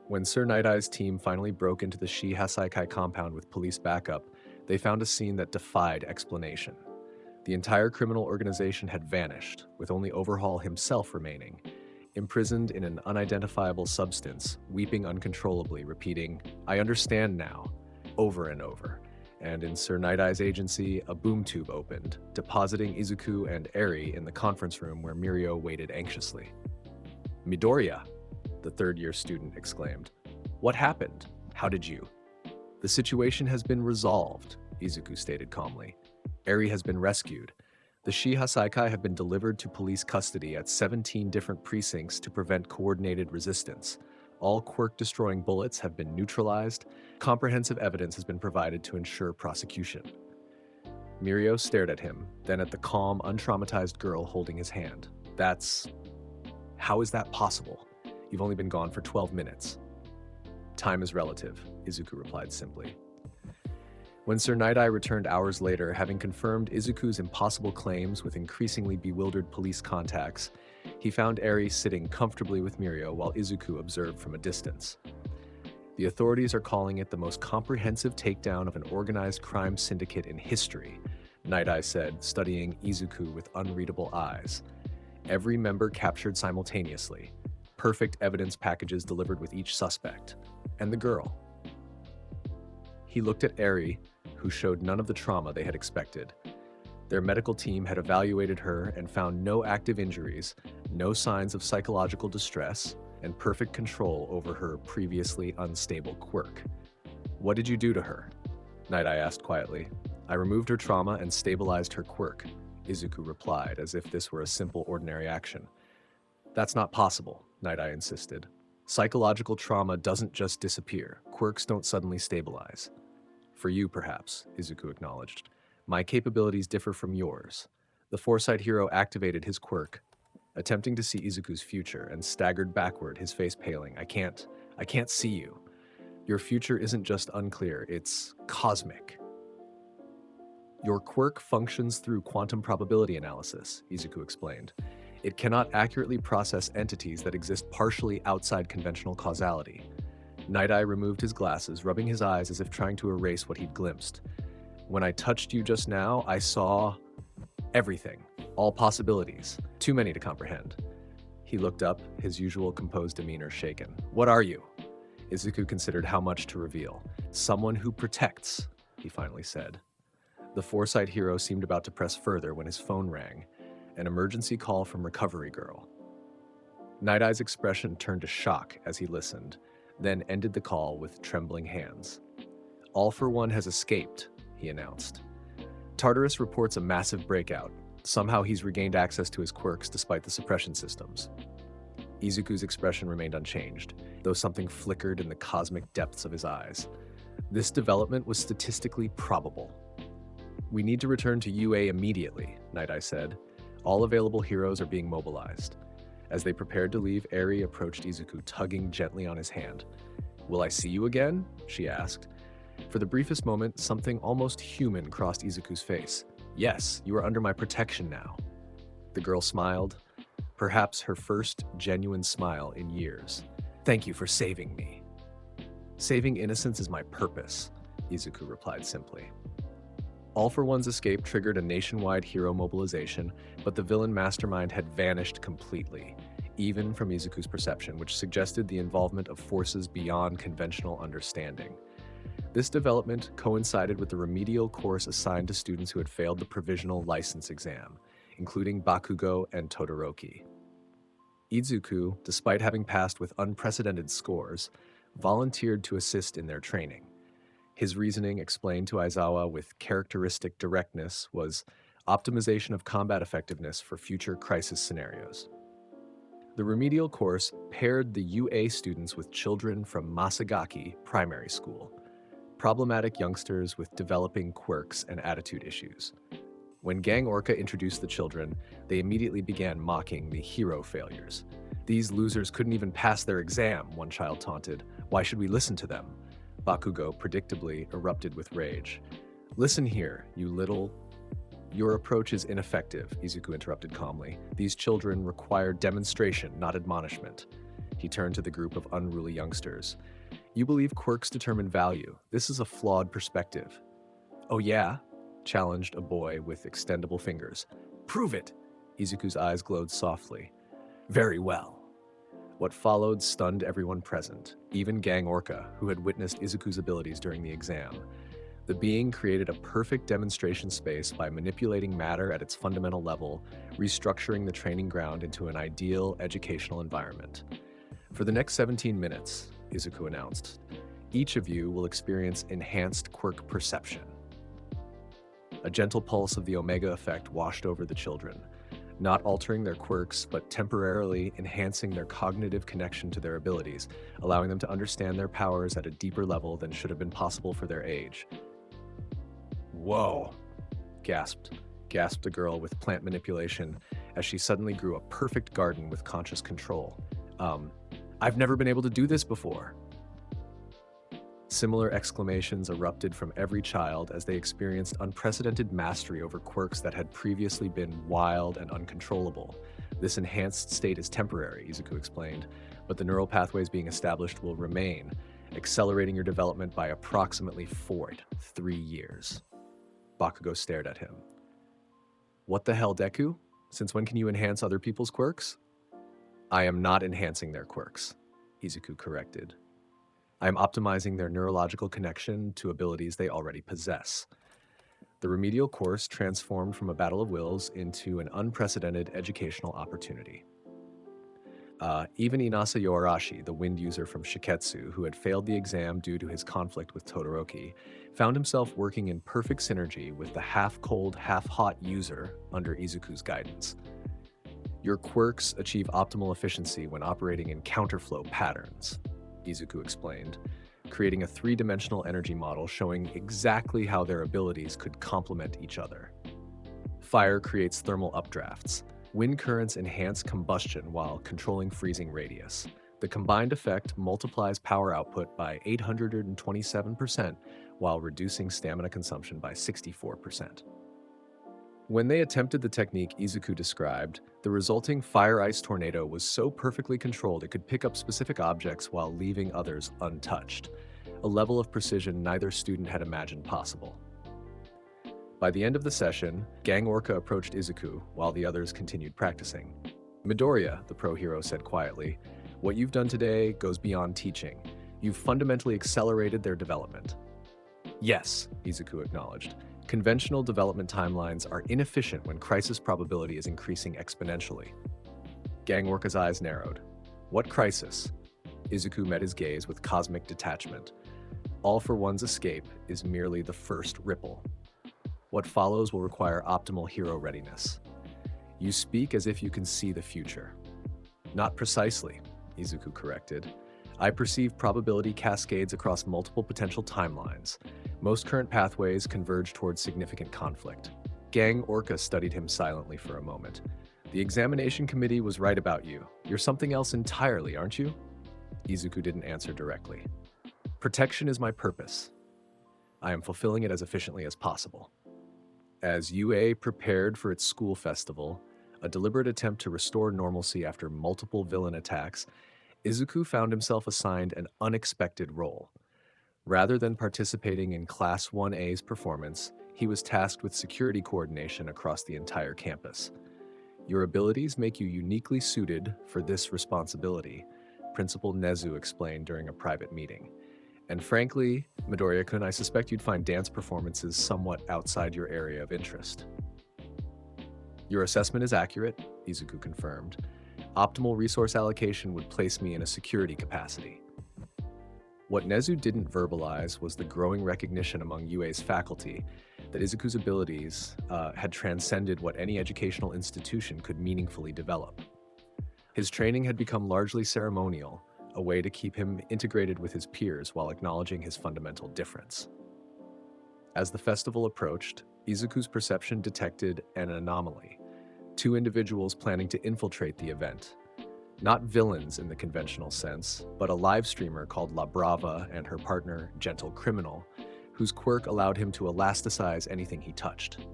When Sir Night-Eye's team finally broke into the Shi Hasaikai compound with police backup, they found a scene that defied explanation. The entire criminal organization had vanished, with only Overhaul himself remaining, imprisoned in an unidentifiable substance, weeping uncontrollably, repeating, "I understand now," over and over. And in Sir Night-Eye's agency, a boom tube opened, depositing Izuku and Eri in the conference room where Mirio waited anxiously. "Midoriya," the third-year student exclaimed. "What happened? How did you?" "The situation has been resolved," Izuku stated calmly. "Eri has been rescued. The Shi Hasaikai have been delivered to police custody at 17 different precincts to prevent coordinated resistance. All quirk-destroying bullets have been neutralized. Comprehensive evidence has been provided to ensure prosecution." Mirio stared at him, then at the calm, untraumatized girl holding his hand. How is that possible? You've only been gone for 12 minutes. "Time is relative," Izuku replied simply. When Sir Night-Eye returned hours later, having confirmed Izuku's impossible claims with increasingly bewildered police contacts, he found Eri sitting comfortably with Mirio while Izuku observed from a distance. "The authorities are calling it the most comprehensive takedown of an organized crime syndicate in history," Night-Eye said, studying Izuku with unreadable eyes. "Every member captured simultaneously. Perfect evidence packages delivered with each suspect. And the girl." He looked at Eri, who showed none of the trauma they had expected. Their medical team had evaluated her and found no active injuries, no signs of psychological distress, and perfect control over her previously unstable quirk. "What did you do to her?" Night-Eye asked quietly. "I removed her trauma and stabilized her quirk," Izuku replied, as if this were a simple, ordinary action. "That's not possible," Night-Eye insisted. "Psychological trauma doesn't just disappear. Quirks don't suddenly stabilize." For you, perhaps, Izuku acknowledged. My capabilities differ from yours. The foresight hero activated his quirk, attempting to see Izuku's future, and staggered backward, his face paling. I can't see you. Your future isn't just unclear, it's cosmic. Your quirk functions through quantum probability analysis, Izuku explained. It cannot accurately process entities that exist partially outside conventional causality. Night Eye removed his glasses, rubbing his eyes as if trying to erase what he'd glimpsed. When I touched you just now, I saw everything, all possibilities, too many to comprehend. He looked up, his usual composed demeanor shaken. What are you? Izuku considered how much to reveal. Someone who protects, he finally said. The foresight hero seemed about to press further when his phone rang, an emergency call from Recovery Girl. Night Eye's expression turned to shock as he listened, then ended the call with trembling hands. All for One has escaped, he announced. Tartarus reports a massive breakout. Somehow he's regained access to his quirks despite the suppression systems. Izuku's expression remained unchanged, though something flickered in the cosmic depths of his eyes. This development was statistically probable. We need to return to UA immediately, Night Eye said. All available heroes are being mobilized. As they prepared to leave, Eri approached Izuku, tugging gently on his hand. Will I see you again? She asked. For the briefest moment, something almost human crossed Izuku's face. Yes, you are under my protection now. The girl smiled, perhaps her first genuine smile in years. Thank you for saving me. Saving innocence is my purpose, Izuku replied simply. All for One's escape triggered a nationwide hero mobilization, but the villain mastermind had vanished completely, even from Izuku's perception, which suggested the involvement of forces beyond conventional understanding. This development coincided with the remedial course assigned to students who had failed the provisional license exam, including Bakugo and Todoroki. Izuku, despite having passed with unprecedented scores, volunteered to assist in their training. His reasoning, explained to Aizawa with characteristic directness, was optimization of combat effectiveness for future crisis scenarios. The remedial course paired the UA students with children from Masagaki Primary School, problematic youngsters with developing quirks and attitude issues. When Gang Orca introduced the children, they immediately began mocking the hero failures. These losers couldn't even pass their exam, one child taunted. Why should we listen to them? Bakugo predictably erupted with rage. Listen here, you little... Your approach is ineffective, Izuku interrupted calmly. These children require demonstration, not admonishment. He turned to the group of unruly youngsters. You believe quirks determine value. This is a flawed perspective. Oh yeah? Challenged a boy with extendable fingers. Prove it! Izuku's eyes glowed softly. Very well. What followed stunned everyone present, even Gang Orca, who had witnessed Izuku's abilities during the exam. The being created a perfect demonstration space by manipulating matter at its fundamental level, restructuring the training ground into an ideal educational environment. For the next 17 minutes, Izuku announced, each of you will experience enhanced quirk perception. A gentle pulse of the Omega effect washed over the children, not altering their quirks, but temporarily enhancing their cognitive connection to their abilities, allowing them to understand their powers at a deeper level than should have been possible for their age. Whoa, gasped a girl with plant manipulation as she suddenly grew a perfect garden with conscious control. I've never been able to do this before. Similar exclamations erupted from every child as they experienced unprecedented mastery over quirks that had previously been wild and uncontrollable. This enhanced state is temporary, Izuku explained, but the neural pathways being established will remain, accelerating your development by approximately 3 years. Bakugo stared at him. What the hell, Deku? Since when can you enhance other people's quirks? I am not enhancing their quirks, Izuku corrected. I am optimizing their neurological connection to abilities they already possess. The remedial course transformed from a battle of wills into an unprecedented educational opportunity. Even Inasa Yoarashi, the wind user from Shiketsu, who had failed the exam due to his conflict with Todoroki, found himself working in perfect synergy with the half-cold, half-hot user under Izuku's guidance. Your quirks achieve optimal efficiency when operating in counterflow patterns, Izuku explained. creating a three-dimensional energy model showing exactly how their abilities could complement each other. Fire creates thermal updrafts. Wind currents enhance combustion while controlling freezing radius. The combined effect multiplies power output by 827% while reducing stamina consumption by 64%. When they attempted the technique Izuku described, the resulting fire-ice tornado was so perfectly controlled it could pick up specific objects while leaving others untouched, a level of precision neither student had imagined possible. By the end of the session, Gang Orca approached Izuku while the others continued practicing. "Midoriya," the pro hero said quietly, "what you've done today goes beyond teaching. You've fundamentally accelerated their development." "Yes," Izuku acknowledged. "Conventional development timelines are inefficient when crisis probability is increasing exponentially." Gang Orca's eyes narrowed. "What crisis?" Izuku met his gaze with cosmic detachment. "All for One's escape is merely the first ripple. What follows will require optimal hero readiness. You speak as if you can see the future." "Not precisely," Izuku corrected. "I perceive probability cascades across multiple potential timelines. Most current pathways converge towards significant conflict." Gang Orca studied him silently for a moment. "The examination committee was right about you. You're something else entirely, aren't you?" Izuku didn't answer directly. "Protection is my purpose. I am fulfilling it as efficiently as possible." As UA prepared for its school festival, a deliberate attempt to restore normalcy after multiple villain attacks, Izuku found himself assigned an unexpected role. Rather than participating in Class 1A's performance, he was tasked with security coordination across the entire campus. "Your abilities make you uniquely suited for this responsibility," Principal Nezu explained during a private meeting. "And frankly, Midoriya-kun, I suspect you'd find dance performances somewhat outside your area of interest." "Your assessment is accurate," Izuku confirmed. "Optimal resource allocation would place me in a security capacity." What Nezu didn't verbalize was the growing recognition among UA's faculty that Izuku's abilities had transcended what any educational institution could meaningfully develop. His training had become largely ceremonial, a way to keep him integrated with his peers while acknowledging his fundamental difference. As the festival approached, Izuku's perception detected an anomaly: two individuals planning to infiltrate the event. Not villains in the conventional sense, but a live streamer called La Brava and her partner, Gentle Criminal, whose quirk allowed him to elasticize anything he touched.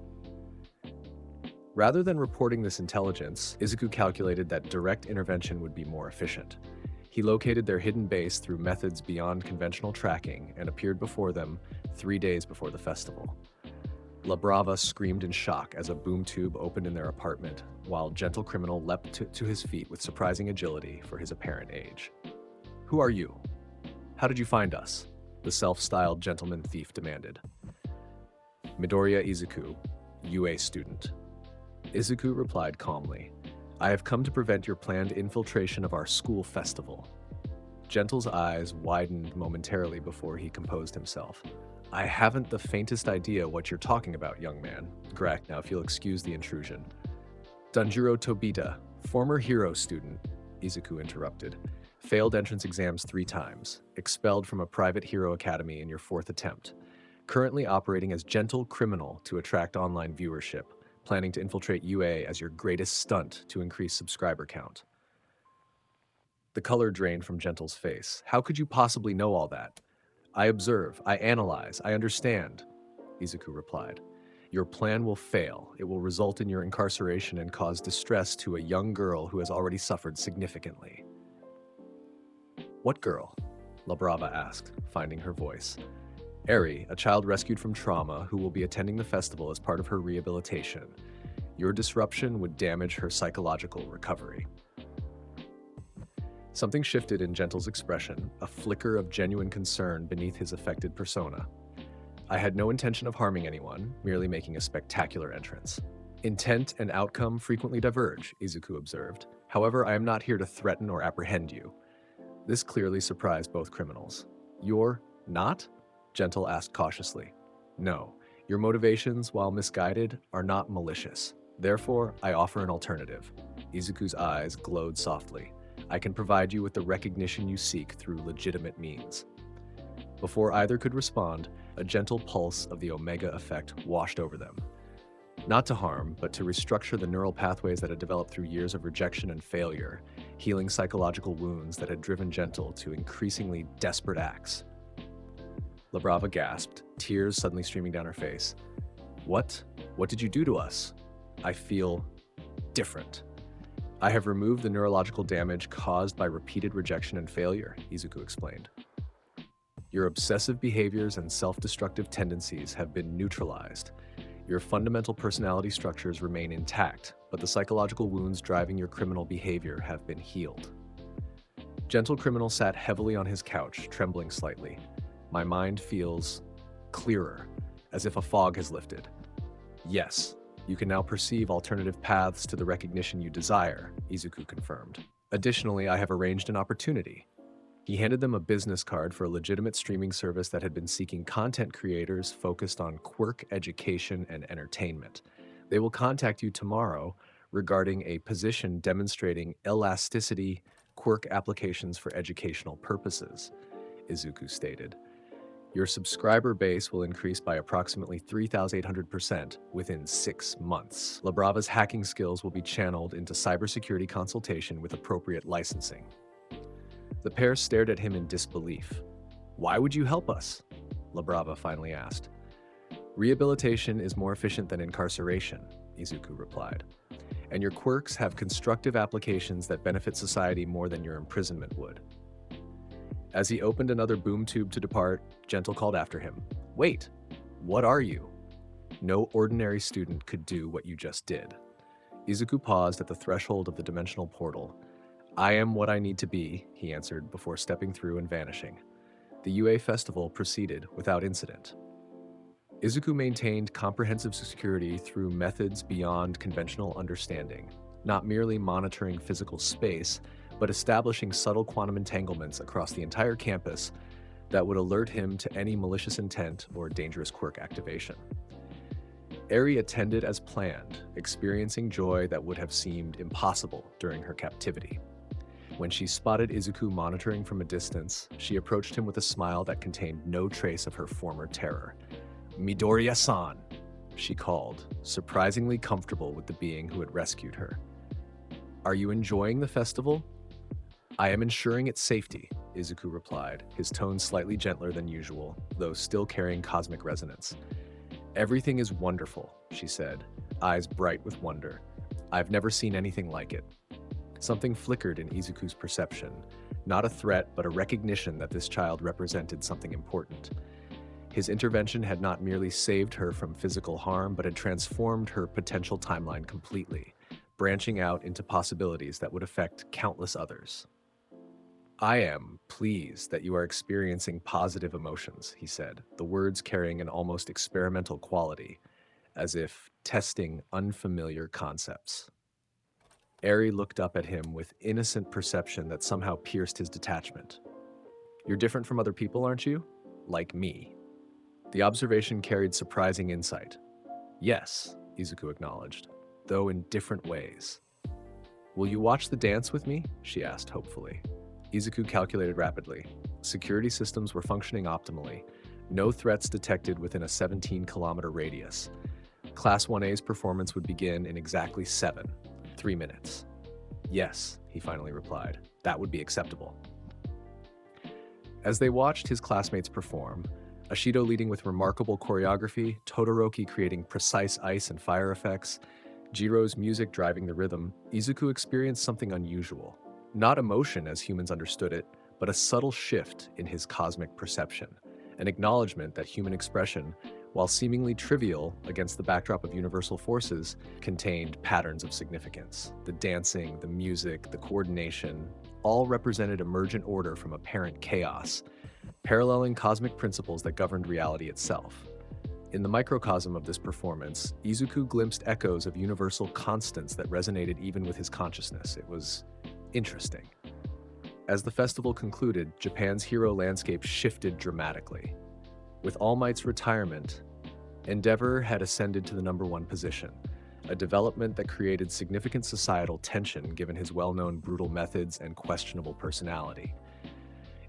Rather than reporting this intelligence, Izuku calculated that direct intervention would be more efficient. He located their hidden base through methods beyond conventional tracking and appeared before them 3 days before the festival. La Brava screamed in shock as a boom tube opened in their apartment, while Gentle Criminal leapt to his feet with surprising agility for his apparent age. "Who are you? How did you find us?" the self-styled gentleman thief demanded. "Midoriya Izuku, UA student." Izuku replied calmly, "I have come to prevent your planned infiltration of our school festival." Gentle's eyes widened momentarily before he composed himself. "I haven't the faintest idea what you're talking about, young man. Greg, now if you'll excuse the intrusion." "Danjiro Tobita, former hero student," Izuku interrupted. "Failed entrance exams 3 times. Expelled from a private hero academy in your 4th attempt. Currently operating as Gentle Criminal to attract online viewership. Planning to infiltrate UA as your greatest stunt to increase subscriber count." The color drained from Gentle's face. "How could you possibly know all that?" "I observe, I analyze, I understand," Izuku replied. "Your plan will fail. It will result in your incarceration and cause distress to a young girl who has already suffered significantly." "What girl?" La Brava asked, finding her voice. "Eri, a child rescued from trauma who will be attending the festival as part of her rehabilitation. Your disruption would damage her psychological recovery." Something shifted in Gentle's expression, a flicker of genuine concern beneath his affected persona. "I had no intention of harming anyone, merely making a spectacular entrance." "Intent and outcome frequently diverge," Izuku observed. "However, I am not here to threaten or apprehend you." This clearly surprised both criminals. "You're not?" Gentle asked cautiously. "No, your motivations, while misguided, are not malicious. Therefore, I offer an alternative." Izuku's eyes glowed softly. "I can provide you with the recognition you seek through legitimate means." Before either could respond, a gentle pulse of the Omega effect washed over them. Not to harm, but to restructure the neural pathways that had developed through years of rejection and failure, healing psychological wounds that had driven Gentle to increasingly desperate acts. Labrava gasped, tears suddenly streaming down her face. What? What did you do to us? I feel different. I have removed the neurological damage caused by repeated rejection and failure, Izuku explained. Your obsessive behaviors and self-destructive tendencies have been neutralized. Your fundamental personality structures remain intact, but the psychological wounds driving your criminal behavior have been healed. Gentle Criminal sat heavily on his couch, trembling slightly. My mind feels clearer, as if a fog has lifted. Yes, you can now perceive alternative paths to the recognition you desire, Izuku confirmed. Additionally, I have arranged an opportunity. He handed them a business card for a legitimate streaming service that had been seeking content creators focused on quirk education and entertainment. They will contact you tomorrow regarding a position demonstrating elasticity quirk applications for educational purposes, Izuku stated. Your subscriber base will increase by approximately 3,800% within 6 months. Labrava's hacking skills will be channeled into cybersecurity consultation with appropriate licensing. The pair stared at him in disbelief. Why would you help us? Labrava finally asked. Rehabilitation is more efficient than incarceration, Izuku replied. And your quirks have constructive applications that benefit society more than your imprisonment would. As he opened another boom tube to depart, Gentle called after him. Wait, what are you? No ordinary student could do what you just did. Izuku paused at the threshold of the dimensional portal. I am what I need to be, he answered before stepping through and vanishing. The UA festival proceeded without incident. Izuku maintained comprehensive security through methods beyond conventional understanding, not merely monitoring physical space, but establishing subtle quantum entanglements across the entire campus that would alert him to any malicious intent or dangerous quirk activation. Eri attended as planned, experiencing joy that would have seemed impossible during her captivity. When she spotted Izuku monitoring from a distance, she approached him with a smile that contained no trace of her former terror. Midoriya-san, she called, surprisingly comfortable with the being who had rescued her. Are you enjoying the festival? I am ensuring its safety, Izuku replied, his tone slightly gentler than usual, though still carrying cosmic resonance. Everything is wonderful, she said, eyes bright with wonder. I've never seen anything like it. Something flickered in Izuku's perception, not a threat, but a recognition that this child represented something important. His intervention had not merely saved her from physical harm, but had transformed her potential timeline completely, branching out into possibilities that would affect countless others. I am pleased that you are experiencing positive emotions, he said, the words carrying an almost experimental quality, as if testing unfamiliar concepts. Eri looked up at him with innocent perception that somehow pierced his detachment. You're different from other people, aren't you? Like me. The observation carried surprising insight. Yes, Izuku acknowledged, though in different ways. Will you watch the dance with me? She asked hopefully. Izuku calculated rapidly. Security systems were functioning optimally. No threats detected within a 17-kilometer radius. Class 1A's performance would begin in exactly 3 minutes. Yes, he finally replied. That would be acceptable. As they watched his classmates perform, Ashido leading with remarkable choreography, Todoroki creating precise ice and fire effects, Jiro's music driving the rhythm, Izuku experienced something unusual. Not emotion as humans understood it, but a subtle shift in his cosmic perception, an acknowledgement that human expression, while seemingly trivial against the backdrop of universal forces, contained patterns of significance. The dancing, the music, the coordination, all represented emergent order from apparent chaos, paralleling cosmic principles that governed reality itself. In the microcosm of this performance, Izuku glimpsed echoes of universal constants that resonated even with his consciousness. It was interesting. As the festival concluded, Japan's hero landscape shifted dramatically. With All Might's retirement, Endeavor had ascended to the #1 position, a development that created significant societal tension given his well-known brutal methods and questionable personality.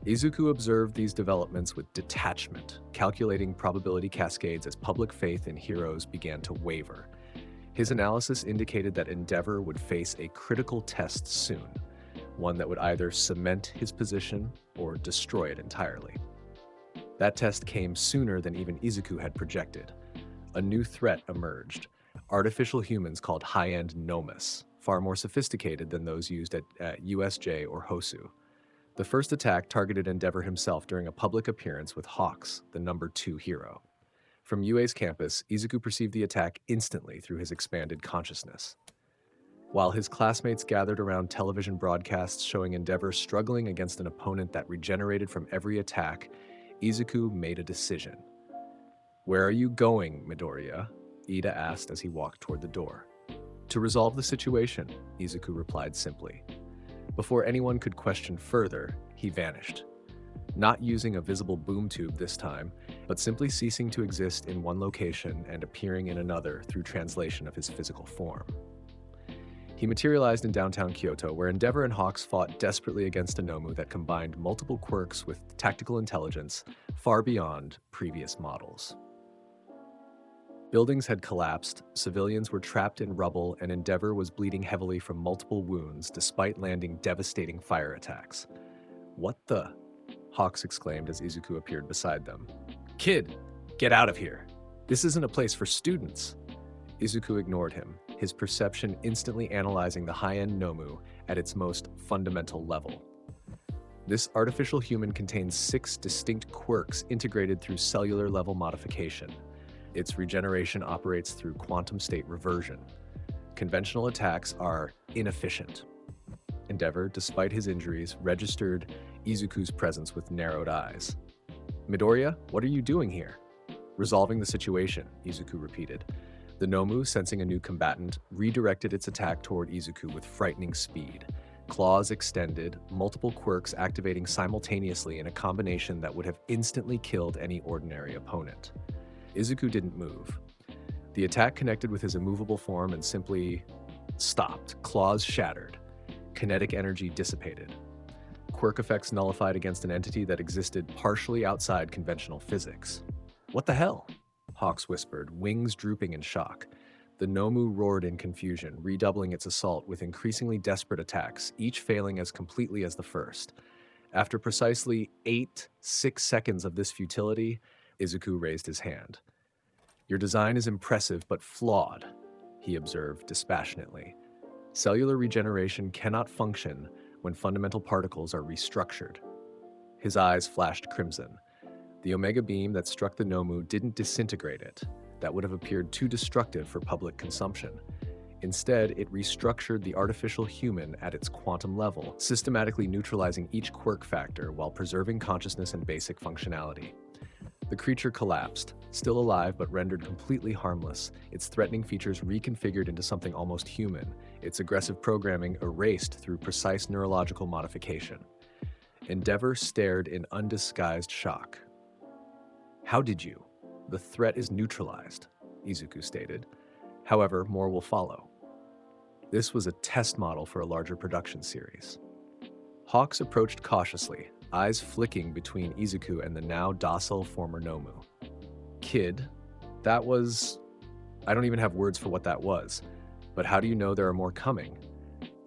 Izuku observed these developments with detachment, calculating probability cascades as public faith in heroes began to waver. His analysis indicated that Endeavor would face a critical test soon, one that would either cement his position or destroy it entirely. That test came sooner than even Izuku had projected. A new threat emerged: artificial humans called high-end Nomus, far more sophisticated than those used at USJ or Hosu. The first attack targeted Endeavor himself during a public appearance with Hawks, the number 2 hero. From UA's campus, Izuku perceived the attack instantly through his expanded consciousness. While his classmates gathered around television broadcasts showing Endeavor struggling against an opponent that regenerated from every attack, Izuku made a decision. "Where are you going, Midoriya?" Ida asked as he walked toward the door. "To resolve the situation," Izuku replied simply. Before anyone could question further, he vanished. Not using a visible boom tube this time, but simply ceasing to exist in one location and appearing in another through translation of his physical form. He materialized in downtown Kyoto, where Endeavor and Hawks fought desperately against a Nomu that combined multiple quirks with tactical intelligence far beyond previous models. Buildings had collapsed, civilians were trapped in rubble, and Endeavor was bleeding heavily from multiple wounds despite landing devastating fire attacks. "What the?" Hawks exclaimed as Izuku appeared beside them. "Kid, get out of here. This isn't a place for students." Izuku ignored him, his perception instantly analyzing the high-end Nomu at its most fundamental level. This artificial human contains 6 distinct quirks integrated through cellular-level modification. Its regeneration operates through quantum state reversion. Conventional attacks are inefficient. Endeavor, despite his injuries, registered Izuku's presence with narrowed eyes. "Midoriya, what are you doing here?" "Resolving the situation," Izuku repeated. The Nomu, sensing a new combatant, redirected its attack toward Izuku with frightening speed. Claws extended, multiple quirks activating simultaneously in a combination that would have instantly killed any ordinary opponent. Izuku didn't move. The attack connected with his immovable form and simply stopped. Claws shattered. Kinetic energy dissipated. Quirk effects nullified against an entity that existed partially outside conventional physics. "What the hell?" Hawks whispered, wings drooping in shock. The Nomu roared in confusion, redoubling its assault with increasingly desperate attacks, each failing as completely as the first. After precisely 6 seconds of this futility, Izuku raised his hand. "Your design is impressive but flawed," he observed dispassionately. "Cellular regeneration cannot function when fundamental particles are restructured." His eyes flashed crimson. The Omega beam that struck the Nomu didn't disintegrate it. That would have appeared too destructive for public consumption. Instead, it restructured the artificial human at its quantum level, systematically neutralizing each quirk factor while preserving consciousness and basic functionality. The creature collapsed, still alive but rendered completely harmless, its threatening features reconfigured into something almost human, its aggressive programming erased through precise neurological modification. Endeavor stared in undisguised shock. "How did you?" "The threat is neutralized," Izuku stated. "However, more will follow." This was a test model for a larger production series. Hawks approached cautiously, eyes flicking between Izuku and the now docile former Nomu. "Kid, that was... I don't even have words for what that was. But how do you know there are more coming?"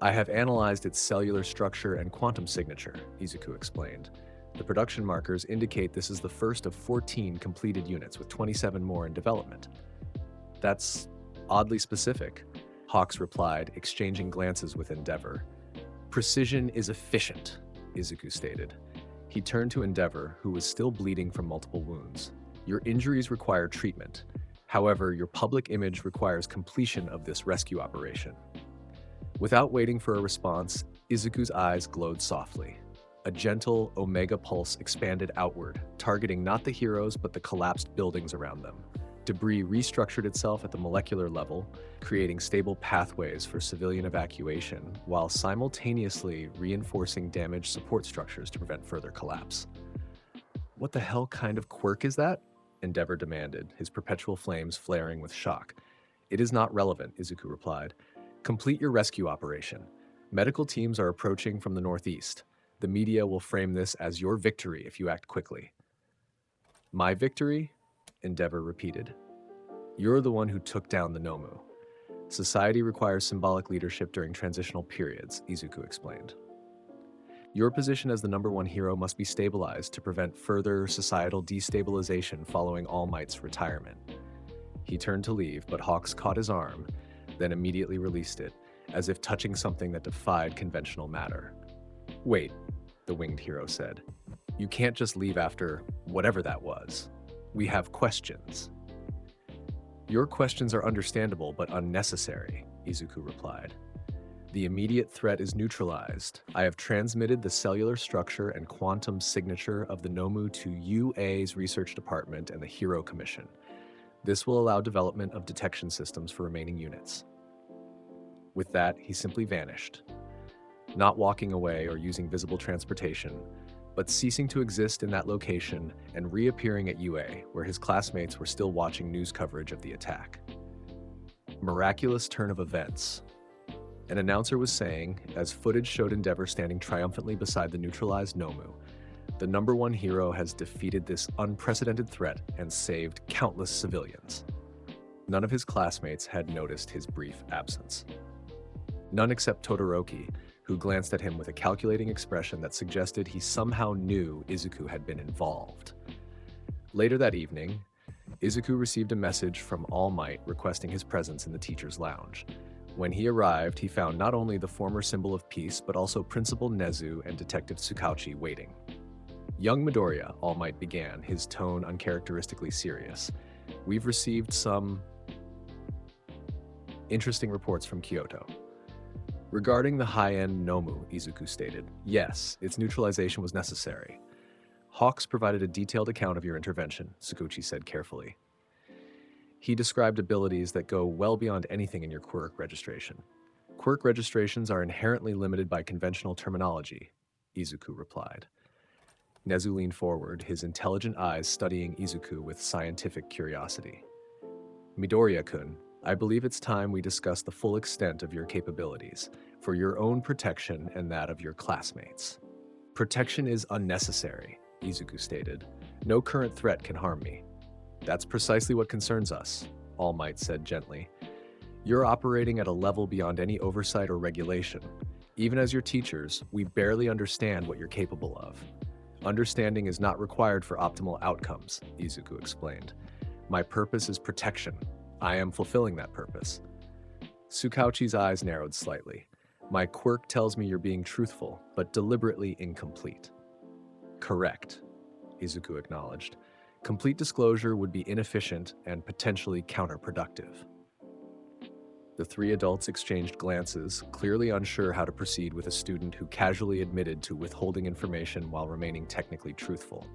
"I have analyzed its cellular structure and quantum signature," Izuku explained. "The production markers indicate this is the first of 14 completed units, with 27 more in development." "That's oddly specific," Hawks replied, exchanging glances with Endeavor. "Precision is efficient," Izuku stated. He turned to Endeavor, who was still bleeding from multiple wounds. "Your injuries require treatment. However, your public image requires completion of this rescue operation." Without waiting for a response, Izuku's eyes glowed softly. A gentle Omega pulse expanded outward, targeting not the heroes but the collapsed buildings around them. Debris restructured itself at the molecular level, creating stable pathways for civilian evacuation, while simultaneously reinforcing damaged support structures to prevent further collapse. "What the hell kind of quirk is that?" Endeavor demanded, his perpetual flames flaring with shock. "It is not relevant," Izuku replied. "Complete your rescue operation. Medical teams are approaching from the northeast. The media will frame this as your victory if you act quickly. My victory? Endeavor repeated. You're the one who took down the Nomu. Society requires symbolic leadership during transitional periods, Izuku explained. Your position as the #1 hero must be stabilized to prevent further societal destabilization following All Might's retirement. He turned to leave, but Hawks caught his arm, then immediately released it, as if touching something that defied conventional matter. Wait, the winged hero said. You can't just leave after whatever that was. We have questions. Your questions are understandable but unnecessary, Izuku replied. The immediate threat is neutralized. I have transmitted the cellular structure and quantum signature of the Nomu to UA's research department and the Hero Commission. This will allow development of detection systems for remaining units. With that, he simply vanished, not walking away or using visible transportation, but ceasing to exist in that location and reappearing at UA, where his classmates were still watching news coverage of the attack. Miraculous turn of events. An announcer was saying, as footage showed Endeavor standing triumphantly beside the neutralized Nomu, the #1 hero has defeated this unprecedented threat and saved countless civilians. None of his classmates had noticed his brief absence. None except Todoroki, who glanced at him with a calculating expression that suggested he somehow knew Izuku had been involved. Later that evening, Izuku received a message from All Might requesting his presence in the teacher's lounge. When he arrived, he found not only the former symbol of peace, but also Principal Nezu and Detective Tsukauchi waiting. Young Midoriya, All Might began, his tone uncharacteristically serious. We've received some interesting reports from Kyoto. Regarding the high-end Nomu, Izuku stated, yes, its neutralization was necessary. Hawks provided a detailed account of your intervention, Tsukauchi said carefully. He described abilities that go well beyond anything in your quirk registration. Quirk registrations are inherently limited by conventional terminology, Izuku replied. Nezu leaned forward, his intelligent eyes studying Izuku with scientific curiosity. Midoriya-kun, I believe it's time we discuss the full extent of your capabilities, for your own protection and that of your classmates. Protection is unnecessary, Izuku stated. No current threat can harm me. That's precisely what concerns us, All Might said gently. You're operating at a level beyond any oversight or regulation. Even as your teachers, we barely understand what you're capable of. Understanding is not required for optimal outcomes, Izuku explained. My purpose is protection. I am fulfilling that purpose. Tsukauchi's eyes narrowed slightly. My quirk tells me you're being truthful, but deliberately incomplete. Correct, Izuku acknowledged. Complete disclosure would be inefficient and potentially counterproductive. The three adults exchanged glances, clearly unsure how to proceed with a student who casually admitted to withholding information while remaining technically truthful.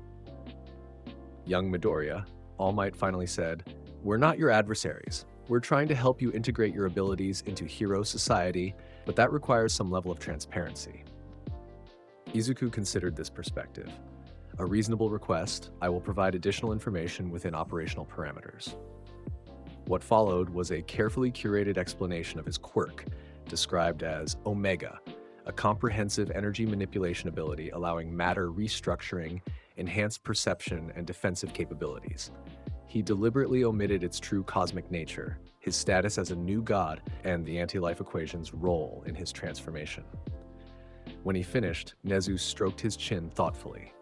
Young Midoriya, All Might finally said, We're not your adversaries. We're trying to help you integrate your abilities into hero society, but that requires some level of transparency. Izuku considered this perspective. A reasonable request, I will provide additional information within operational parameters. What followed was a carefully curated explanation of his quirk, described as Omega, a comprehensive energy manipulation ability allowing matter restructuring, enhanced perception, and defensive capabilities. He deliberately omitted its true cosmic nature, his status as a new god, and the anti-life equation's role in his transformation. When he finished, Nezu stroked his chin thoughtfully.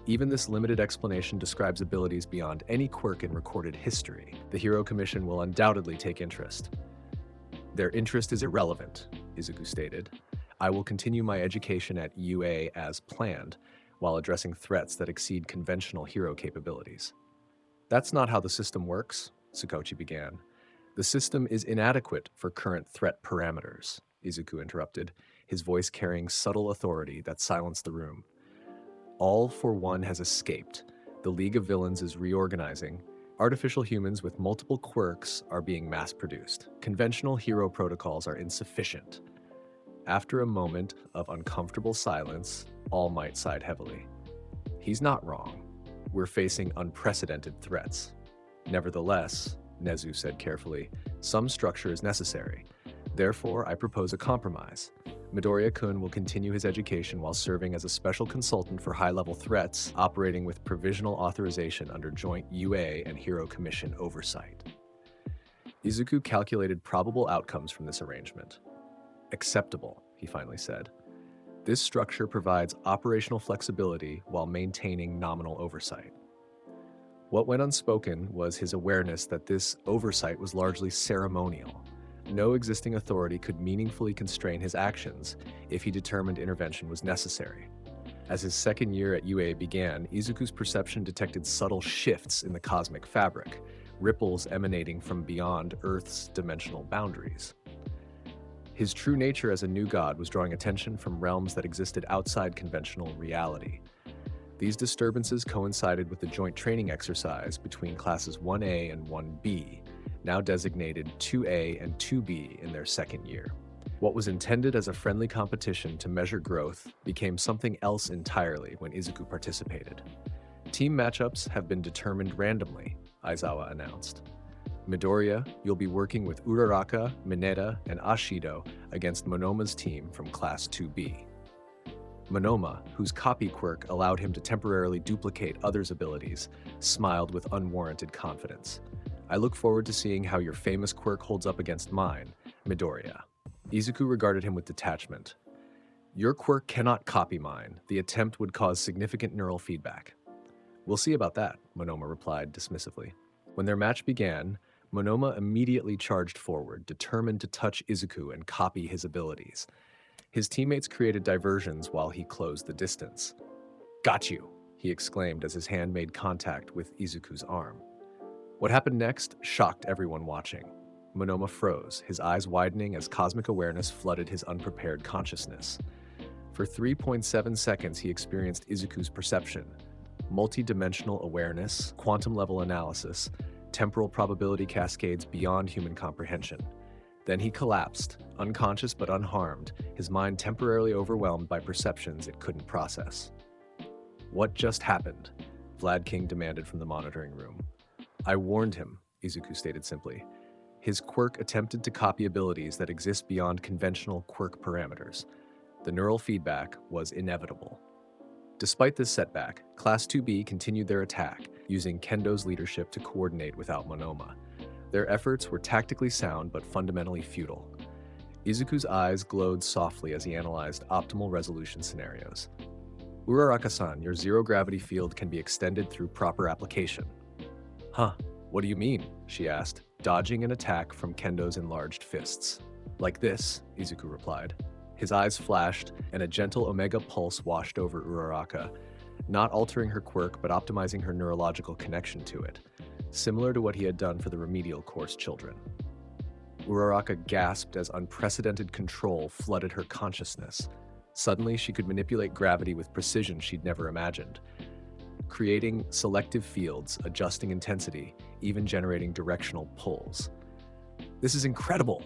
Even this limited explanation describes abilities beyond any quirk in recorded history. The Hero Commission will undoubtedly take interest. Their interest is irrelevant, Izuku stated. I will continue my education at UA as planned, while addressing threats that exceed conventional hero capabilities. That's not how the system works, Tsukauchi began. The system is inadequate for current threat parameters, Izuku interrupted, his voice carrying subtle authority that silenced the room. All for One has escaped. The League of Villains is reorganizing. Artificial humans with multiple quirks are being mass-produced. Conventional hero protocols are insufficient. After a moment of uncomfortable silence, All Might sighed heavily. He's not wrong. We're facing unprecedented threats. Nevertheless, Nezu said carefully, some structure is necessary. Therefore, I propose a compromise. Midoriya-kun will continue his education while serving as a special consultant for high-level threats, operating with provisional authorization under joint UA and Hero Commission oversight. Izuku calculated probable outcomes from this arrangement. Acceptable, he finally said. This structure provides operational flexibility while maintaining nominal oversight. What went unspoken was his awareness that this oversight was largely ceremonial. No existing authority could meaningfully constrain his actions if he determined intervention was necessary. As his second year at UA began, Izuku's perception detected subtle shifts in the cosmic fabric, ripples emanating from beyond Earth's dimensional boundaries. His true nature as a new god was drawing attention from realms that existed outside conventional reality. These disturbances coincided with the joint training exercise between classes 1A and 1B, now designated 2A and 2B in their second year. What was intended as a friendly competition to measure growth became something else entirely when Izuku participated. Team matchups have been determined randomly, Aizawa announced. Midoriya, you'll be working with Uraraka, Mineta, and Ashido against Monoma's team from Class 2B. Monoma, whose copy quirk allowed him to temporarily duplicate others' abilities, smiled with unwarranted confidence. I look forward to seeing how your famous quirk holds up against mine, Midoriya. Izuku regarded him with detachment. Your quirk cannot copy mine. The attempt would cause significant neural feedback. We'll see about that, Monoma replied dismissively. When their match began, Monoma immediately charged forward, determined to touch Izuku and copy his abilities. His teammates created diversions while he closed the distance. Got you, he exclaimed as his hand made contact with Izuku's arm. What happened next shocked everyone watching. Monoma froze, his eyes widening as cosmic awareness flooded his unprepared consciousness. For 3.7 seconds, he experienced Izuku's perception, multi-dimensional awareness, quantum-level analysis, temporal probability cascades beyond human comprehension. Then he collapsed, unconscious but unharmed, his mind temporarily overwhelmed by perceptions it couldn't process. What just happened? Vlad King demanded from the monitoring room. I warned him, Izuku stated simply. His quirk attempted to copy abilities that exist beyond conventional quirk parameters. The neural feedback was inevitable. Despite this setback, Class 2B continued their attack, using Kendo's leadership to coordinate without Monoma. Their efforts were tactically sound but fundamentally futile. Izuku's eyes glowed softly as he analyzed optimal resolution scenarios. Uraraka-san, your zero-gravity field can be extended through proper application. Huh, what do you mean? She asked, dodging an attack from Kendo's enlarged fists. Like this, Izuku replied. His eyes flashed, and a gentle omega pulse washed over Uraraka, not altering her quirk but optimizing her neurological connection to it, similar to what he had done for the remedial course children. Uraraka gasped as unprecedented control flooded her consciousness. Suddenly, she could manipulate gravity with precision she'd never imagined, creating selective fields, adjusting intensity, even generating directional pulls. This is incredible,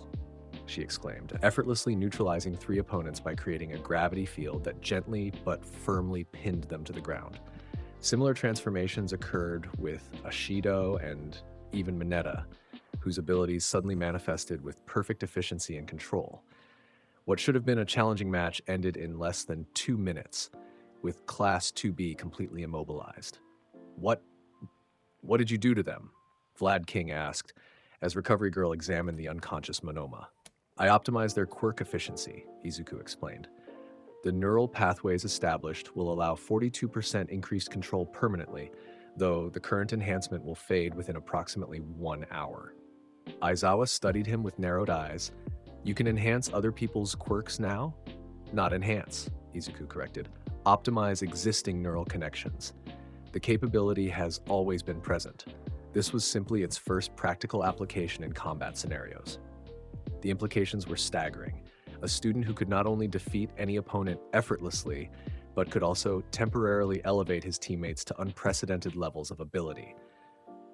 she exclaimed, effortlessly neutralizing 3 opponents by creating a gravity field that gently but firmly pinned them to the ground. Similar transformations occurred with Ashido and even Mineta, whose abilities suddenly manifested with perfect efficiency and control. What should have been a challenging match ended in less than 2 minutes, with Class 2B completely immobilized. What did you do to them? Vlad King asked, as Recovery Girl examined the unconscious Monoma. I optimized their quirk efficiency, Izuku explained. The neural pathways established will allow 42% increased control permanently, though the current enhancement will fade within approximately 1 hour. Aizawa studied him with narrowed eyes. You can enhance other people's quirks now? Not enhance, Izuku corrected. Optimize existing neural connections. The capability has always been present. This was simply its first practical application in combat scenarios. The implications were staggering. A student who could not only defeat any opponent effortlessly, but could also temporarily elevate his teammates to unprecedented levels of ability.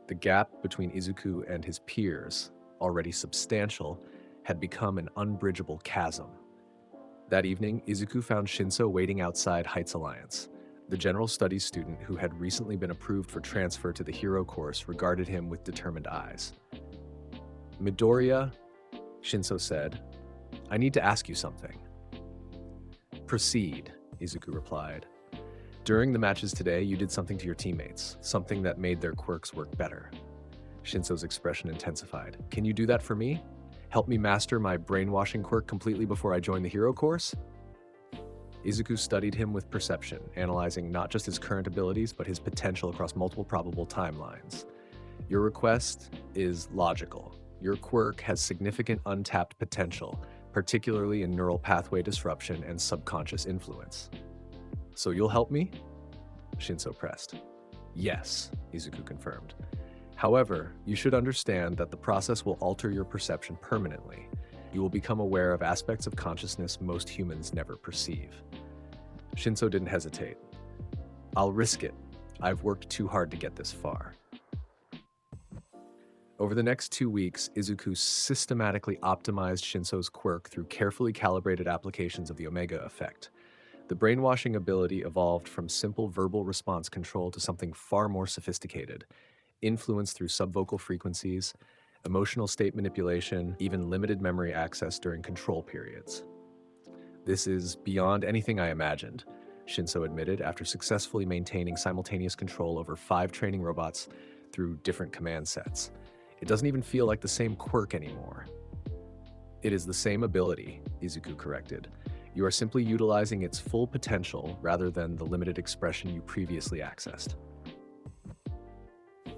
The gap between Izuku and his peers, already substantial, had become an unbridgeable chasm. That evening, Izuku found Shinso waiting outside Heights Alliance. The general studies student who had recently been approved for transfer to the hero course regarded him with determined eyes. Midoriya, Shinso said, I need to ask you something. Proceed, Izuku replied. During the matches today, you did something to your teammates, something that made their quirks work better. Shinso's expression intensified. Can you do that for me? Help me master my brainwashing quirk completely before I join the hero course? Izuku studied him with perception, analyzing not just his current abilities, but his potential across multiple probable timelines. Your request is logical. Your quirk has significant untapped potential, particularly in neural pathway disruption and subconscious influence. So you'll help me? Shinso pressed. Yes, Izuku confirmed. However, you should understand that the process will alter your perception permanently. You will become aware of aspects of consciousness most humans never perceive. Shinso didn't hesitate. I'll risk it. I've worked too hard to get this far. Over the next 2 weeks, Izuku systematically optimized Shinso's quirk through carefully calibrated applications of the Omega effect. The brainwashing ability evolved from simple verbal response control to something far more sophisticated, influence through subvocal frequencies, emotional state manipulation, even limited memory access during control periods. This is beyond anything I imagined, Shinso admitted after successfully maintaining simultaneous control over 5 training robots through different command sets. It doesn't even feel like the same quirk anymore. It is the same ability, Izuku corrected. You are simply utilizing its full potential rather than the limited expression you previously accessed.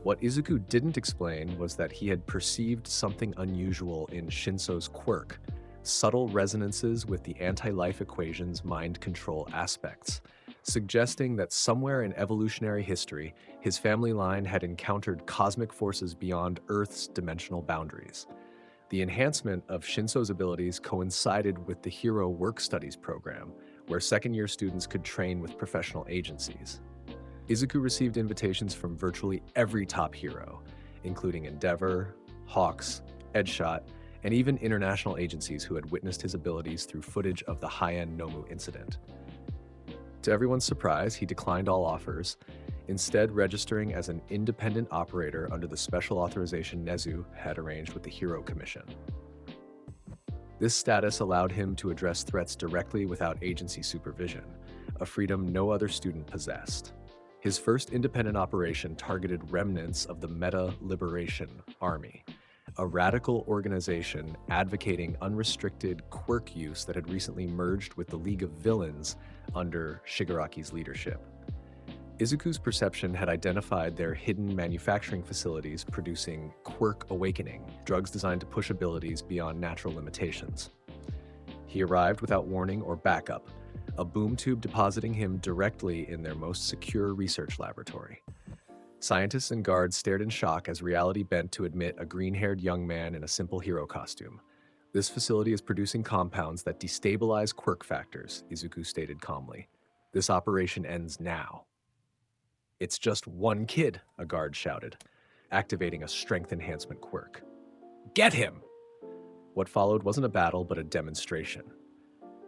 What Izuku didn't explain was that he had perceived something unusual in Shinso's quirk, subtle resonances with the anti-life equation's mind control aspects, suggesting that somewhere in evolutionary history, his family line had encountered cosmic forces beyond Earth's dimensional boundaries. The enhancement of Shinso's abilities coincided with the Hero Work Studies program, where second-year students could train with professional agencies. Izuku received invitations from virtually every top hero, including Endeavor, Hawks, Edgeshot, and even international agencies who had witnessed his abilities through footage of the Hien Nomu incident. To everyone's surprise, he declined all offers, instead registering as an independent operator under the special authorization Nezu had arranged with the Hero Commission. This status allowed him to address threats directly without agency supervision, a freedom no other student possessed. His first independent operation targeted remnants of the Meta Liberation Army, a radical organization advocating unrestricted quirk use that had recently merged with the League of Villains under Shigaraki's leadership. Izuku's perception had identified their hidden manufacturing facilities producing Quirk Awakening, drugs designed to push abilities beyond natural limitations. He arrived without warning or backup, a boom tube depositing him directly in their most secure research laboratory. Scientists and guards stared in shock as reality bent to admit a green-haired young man in a simple hero costume. This facility is producing compounds that destabilize quirk factors, Izuku stated calmly. This operation ends now. It's just one kid, a guard shouted, activating a strength enhancement quirk. Get him! What followed wasn't a battle, but a demonstration.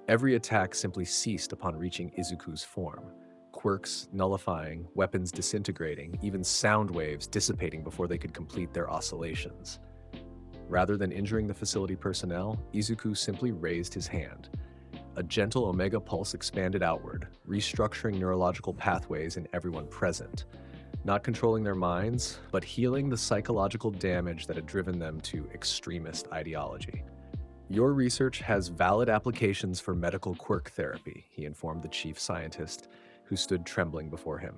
Every attack simply ceased upon reaching Izuku's form. Quirks nullifying, weapons disintegrating, even sound waves dissipating before they could complete their oscillations. Rather than injuring the facility personnel, Izuku simply raised his hand. A gentle Omega pulse expanded outward, restructuring neurological pathways in everyone present, not controlling their minds, but healing the psychological damage that had driven them to extremist ideology. Your research has valid applications for medical quirk therapy, he informed the chief scientist, who stood trembling before him.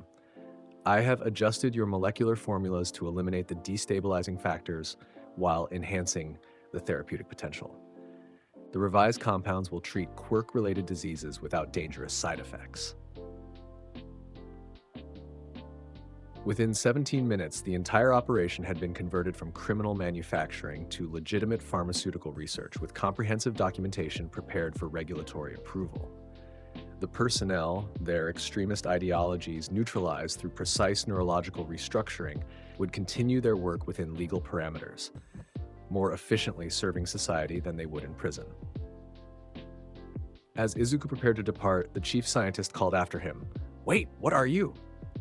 I have adjusted your molecular formulas to eliminate the destabilizing factors while enhancing the therapeutic potential. The revised compounds will treat quirk-related diseases without dangerous side effects. Within 17 minutes, the entire operation had been converted from criminal manufacturing to legitimate pharmaceutical research with comprehensive documentation prepared for regulatory approval. The personnel, their extremist ideologies neutralized through precise neurological restructuring, would continue their work within legal parameters, more efficiently serving society than they would in prison. As Izuku prepared to depart, the chief scientist called after him, "Wait, what are you?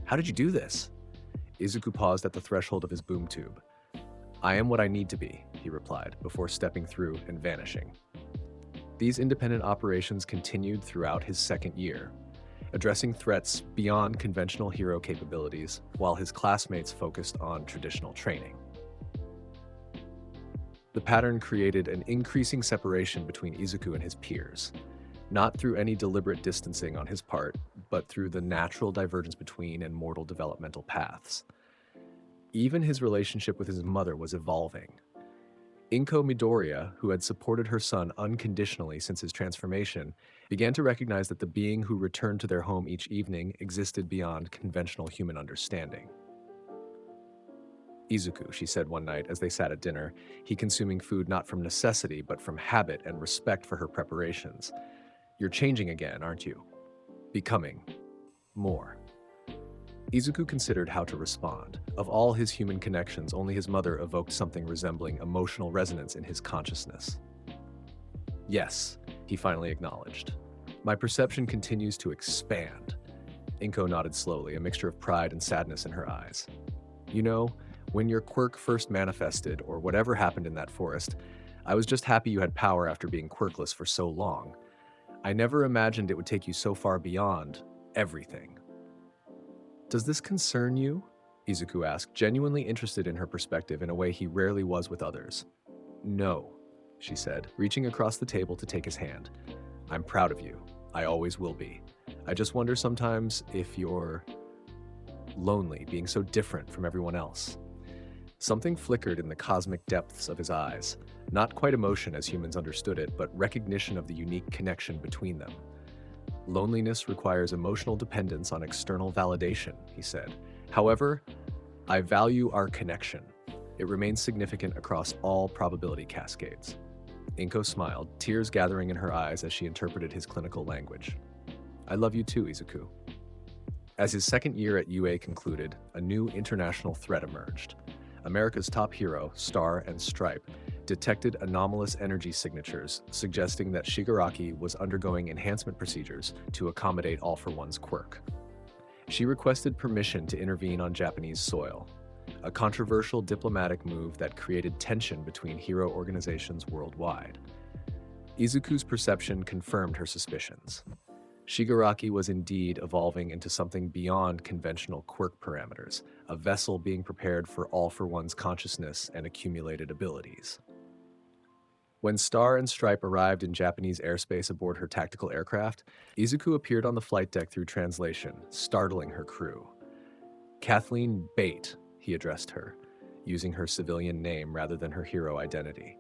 How did you do this?" Izuku paused at the threshold of his boom tube. "I am what I need to be," he replied, before stepping through and vanishing. These independent operations continued throughout his second year, addressing threats beyond conventional hero capabilities, while his classmates focused on traditional training. The pattern created an increasing separation between Izuku and his peers, not through any deliberate distancing on his part, but through the natural divergence between and mortal developmental paths. Even his relationship with his mother was evolving. Izuku Midoriya, who had supported her son unconditionally since his transformation, began to recognize that the being who returned to their home each evening existed beyond conventional human understanding. "Izuku," she said one night as they sat at dinner, he consuming food not from necessity but from habit and respect for her preparations. "You're changing again, aren't you? Becoming more." Izuku considered how to respond. Of all his human connections, only his mother evoked something resembling emotional resonance in his consciousness. "Yes," he finally acknowledged. "My perception continues to expand." Inko nodded slowly, a mixture of pride and sadness in her eyes. "You know, when your quirk first manifested, or whatever happened in that forest, I was just happy you had power after being quirkless for so long. I never imagined it would take you so far beyond everything." "Does this concern you?" Izuku asked, genuinely interested in her perspective in a way he rarely was with others. "No," she said, reaching across the table to take his hand. "I'm proud of you. I always will be. I just wonder sometimes if you're lonely, being so different from everyone else." Something flickered in the cosmic depths of his eyes. Not quite emotion as humans understood it, but recognition of the unique connection between them. "Loneliness requires emotional dependence on external validation," he said. "However, I value our connection. It remains significant across all probability cascades." Inko smiled, tears gathering in her eyes as she interpreted his clinical language. "I love you too, Izuku." As his second year at UA concluded, a new international threat emerged. America's top hero, Star and Stripe, detected anomalous energy signatures suggesting that Shigaraki was undergoing enhancement procedures to accommodate All for One's quirk. She requested permission to intervene on Japanese soil, a controversial diplomatic move that created tension between hero organizations worldwide. Izuku's perception confirmed her suspicions. Shigaraki was indeed evolving into something beyond conventional quirk parameters, a vessel being prepared for All for One's consciousness and accumulated abilities. When Star and Stripe arrived in Japanese airspace aboard her tactical aircraft, Izuku appeared on the flight deck through translation, startling her crew. "Kathleen Bate," he addressed her, using her civilian name rather than her hero identity.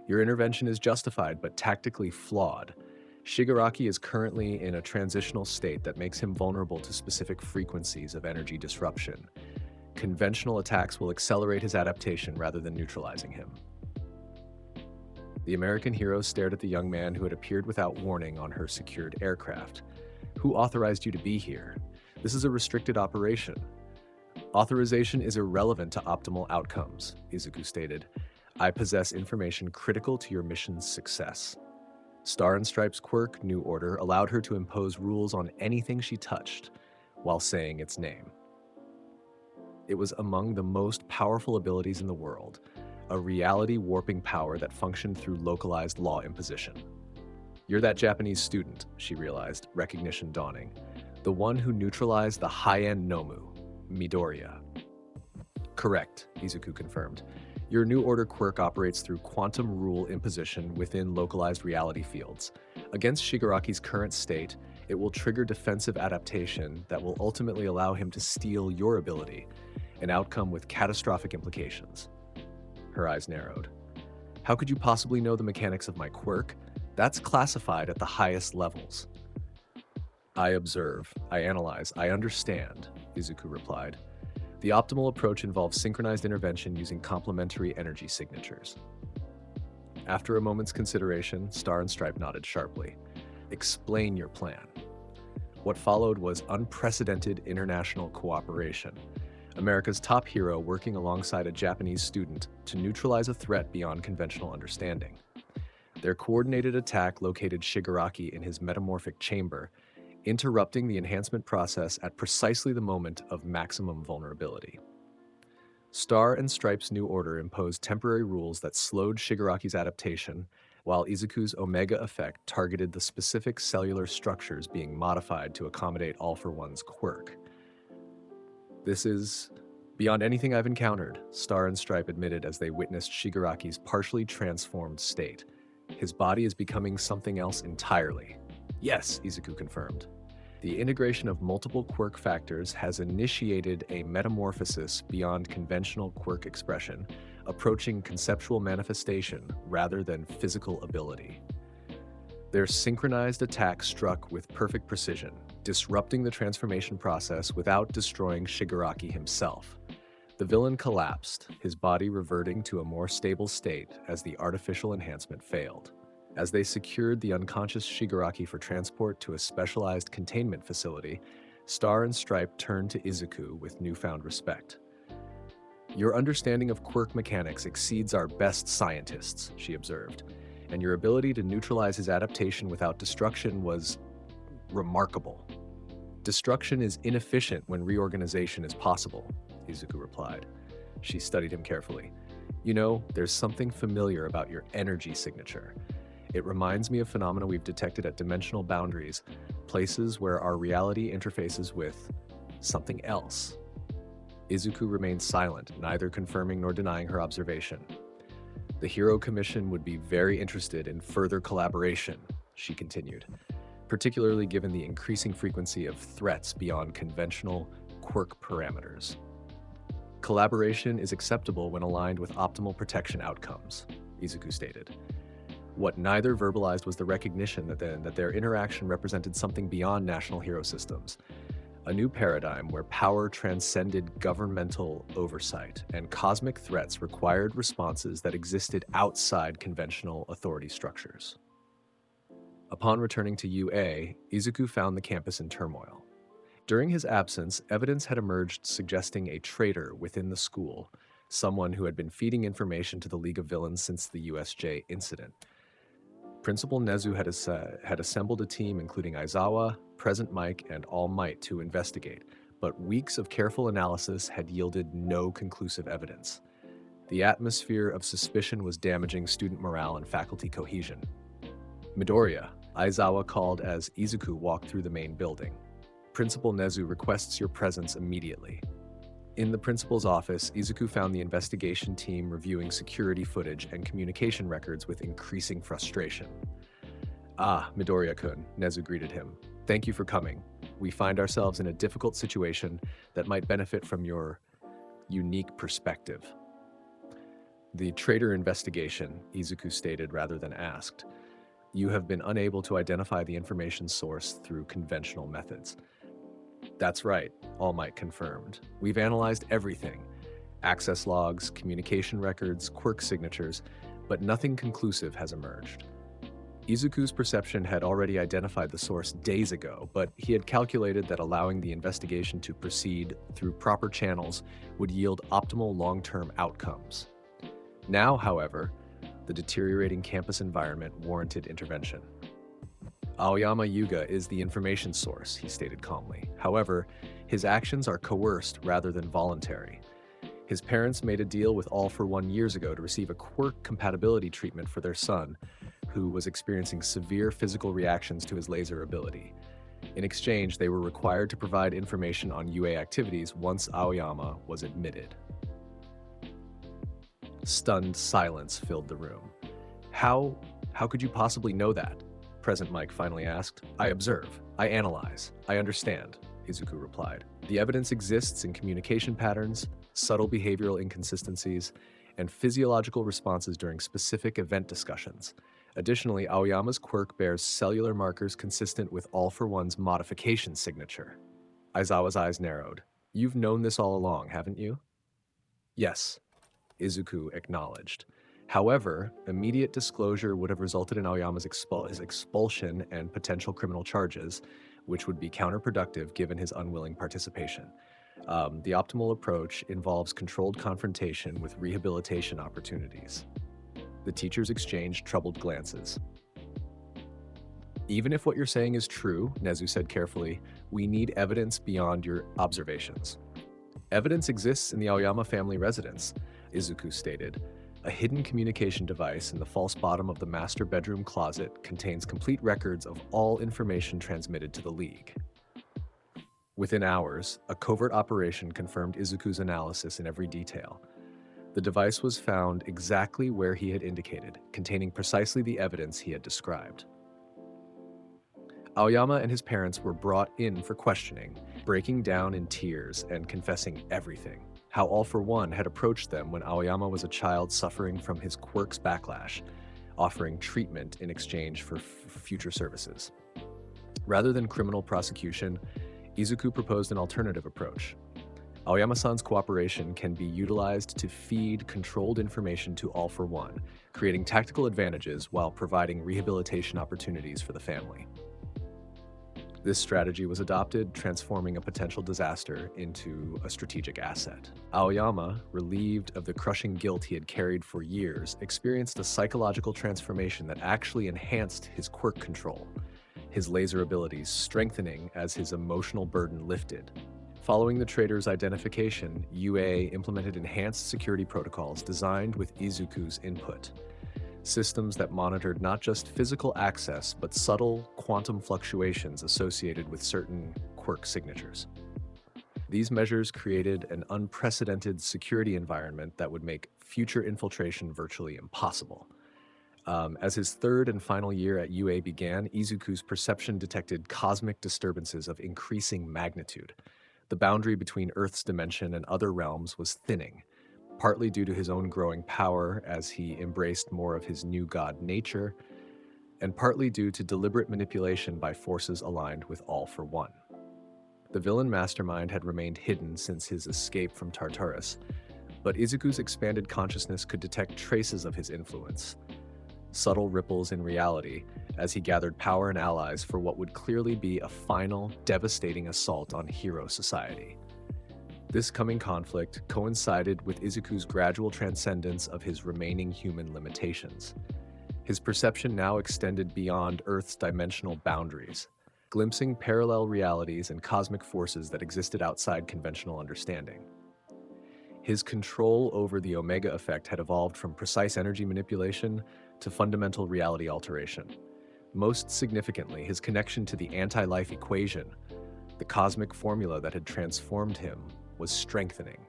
"Your intervention is justified but tactically flawed. Shigaraki is currently in a transitional state that makes him vulnerable to specific frequencies of energy disruption. Conventional attacks will accelerate his adaptation rather than neutralizing him." The American hero stared at the young man who had appeared without warning on her secured aircraft. "Who authorized you to be here? This is a restricted operation." "Authorization is irrelevant to optimal outcomes," Izuku stated. "I possess information critical to your mission's success." Star and Stripe's quirk, New Order, allowed her to impose rules on anything she touched, while saying its name. It was among the most powerful abilities in the world, a reality-warping power that functioned through localized law imposition. "You're that Japanese student," she realized, recognition dawning. "The one who neutralized the high-end Nomu, Midoriya." "Correct," Izuku confirmed. "Your New Order quirk operates through quantum rule imposition within localized reality fields. Against Shigaraki's current state, it will trigger defensive adaptation that will ultimately allow him to steal your ability, an outcome with catastrophic implications." Her eyes narrowed. "How could you possibly know the mechanics of my quirk? That's classified at the highest levels." "I observe, I analyze, I understand," Izuku replied. "The optimal approach involves synchronized intervention using complementary energy signatures." After a moment's consideration, Star and Stripe nodded sharply. "Explain your plan." What followed was unprecedented international cooperation. America's top hero working alongside a Japanese student to neutralize a threat beyond conventional understanding. Their coordinated attack located Shigaraki in his metamorphic chamber, interrupting the enhancement process at precisely the moment of maximum vulnerability. Star and Stripe's New Order imposed temporary rules that slowed Shigaraki's adaptation, while Izuku's Omega effect targeted the specific cellular structures being modified to accommodate All for One's quirk. This is beyond anything I've encountered, Star and Stripe admitted as they witnessed Shigaraki's partially transformed state. His body is becoming something else entirely. Yes, Izuku confirmed. The integration of multiple quirk factors has initiated a metamorphosis beyond conventional quirk expression, approaching conceptual manifestation rather than physical ability. Their synchronized attack struck with perfect precision, disrupting the transformation process without destroying Shigaraki himself. The villain collapsed, his body reverting to a more stable state as the artificial enhancement failed. As they secured the unconscious Shigaraki for transport to a specialized containment facility, Star and Stripe turned to Izuku with newfound respect. "Your understanding of quirk mechanics exceeds our best scientists," she observed, "and your ability to neutralize his adaptation without destruction was remarkable." "Destruction is inefficient when reorganization is possible," Izuku replied. She studied him carefully. "You know, there's something familiar about your energy signature. It reminds me of phenomena we've detected at dimensional boundaries, places where our reality interfaces with something else." Izuku remained silent, neither confirming nor denying her observation. "The Hero Commission would be very interested in further collaboration," she continued, "particularly given the increasing frequency of threats beyond conventional quirk parameters. Collaboration is acceptable when aligned with optimal protection outcomes," Izuku stated. What neither verbalized was the recognition that their interaction represented something beyond national hero systems, a new paradigm where power transcended governmental oversight and cosmic threats required responses that existed outside conventional authority structures. Upon returning to UA, Izuku found the campus in turmoil. During his absence, evidence had emerged suggesting a traitor within the school, someone who had been feeding information to the League of Villains since the USJ incident. Principal Nezu had assembled a team including Aizawa, Present Mike, and All Might to investigate, but weeks of careful analysis had yielded no conclusive evidence. The atmosphere of suspicion was damaging student morale and faculty cohesion. "Midoriya," Aizawa called as Izuku walked through the main building. "Principal Nezu requests your presence immediately." In the principal's office, Izuku found the investigation team reviewing security footage and communication records with increasing frustration. "Ah, Midoriya-kun," Nezu greeted him. "Thank you for coming. We find ourselves in a difficult situation that might benefit from your unique perspective." "The traitor investigation," Izuku stated rather than asked. "You have been unable to identify the information source through conventional methods." "That's right," All Might confirmed. "We've analyzed everything. Access logs, communication records, quirk signatures, but nothing conclusive has emerged." Izuku's perception had already identified the source days ago, but he had calculated that allowing the investigation to proceed through proper channels would yield optimal long-term outcomes. Now, however, the deteriorating campus environment warranted intervention. "Aoyama Yuga is the information source," he stated calmly. "However, his actions are coerced rather than voluntary. His parents made a deal with All for One years ago to receive a quirk compatibility treatment for their son, who was experiencing severe physical reactions to his laser ability. In exchange, they were required to provide information on UA activities once Aoyama was admitted." Stunned silence filled the room. How could you possibly know that?" Present Mike finally asked. "I observe, I analyze, I understand," Izuku replied. "The evidence exists in communication patterns, subtle behavioral inconsistencies, and physiological responses during specific event discussions. Additionally, Aoyama's quirk bears cellular markers consistent with All for One's modification signature." Aizawa's eyes narrowed. "You've known this all along, haven't you?" "Yes," Izuku acknowledged. However, immediate disclosure would have resulted in Aoyama's expulsion and potential criminal charges, which would be counterproductive given his unwilling participation. The optimal approach involves controlled confrontation with rehabilitation opportunities. The teachers exchanged troubled glances. "Even if what you're saying is true," Nezu said carefully, "we need evidence beyond your observations." "Evidence exists in the Aoyama family residence," Izuku stated. A hidden communication device in the false bottom of the master bedroom closet contains complete records of all information transmitted to the League. Within hours, a covert operation confirmed Izuku's analysis in every detail. The device was found exactly where he had indicated, containing precisely the evidence he had described. Aoyama and his parents were brought in for questioning, breaking down in tears and confessing everything. How All for One had approached them when Aoyama was a child suffering from his quirk's backlash, offering treatment in exchange for future services. Rather than criminal prosecution, Izuku proposed an alternative approach. Aoyama-san's cooperation can be utilized to feed controlled information to All for One, creating tactical advantages while providing rehabilitation opportunities for the family. This strategy was adopted, transforming a potential disaster into a strategic asset. Aoyama, relieved of the crushing guilt he had carried for years, experienced a psychological transformation that actually enhanced his quirk control, his laser abilities strengthening as his emotional burden lifted. Following the traitor's identification, UA implemented enhanced security protocols designed with Izuku's input. Systems that monitored not just physical access, but subtle quantum fluctuations associated with certain quirk signatures. These measures created an unprecedented security environment that would make future infiltration virtually impossible. As his third and final year at UA began, Izuku's perception detected cosmic disturbances of increasing magnitude. The boundary between Earth's dimension and other realms was thinning, partly due to his own growing power as he embraced more of his new god nature, and partly due to deliberate manipulation by forces aligned with All for One. The villain mastermind had remained hidden since his escape from Tartarus, but Izuku's expanded consciousness could detect traces of his influence, subtle ripples in reality, as he gathered power and allies for what would clearly be a final, devastating assault on hero society. This coming conflict coincided with Izuku's gradual transcendence of his remaining human limitations. His perception now extended beyond Earth's dimensional boundaries, glimpsing parallel realities and cosmic forces that existed outside conventional understanding. His control over the Omega effect had evolved from precise energy manipulation to fundamental reality alteration. Most significantly, his connection to the anti-life equation, the cosmic formula that had transformed him, was strengthening,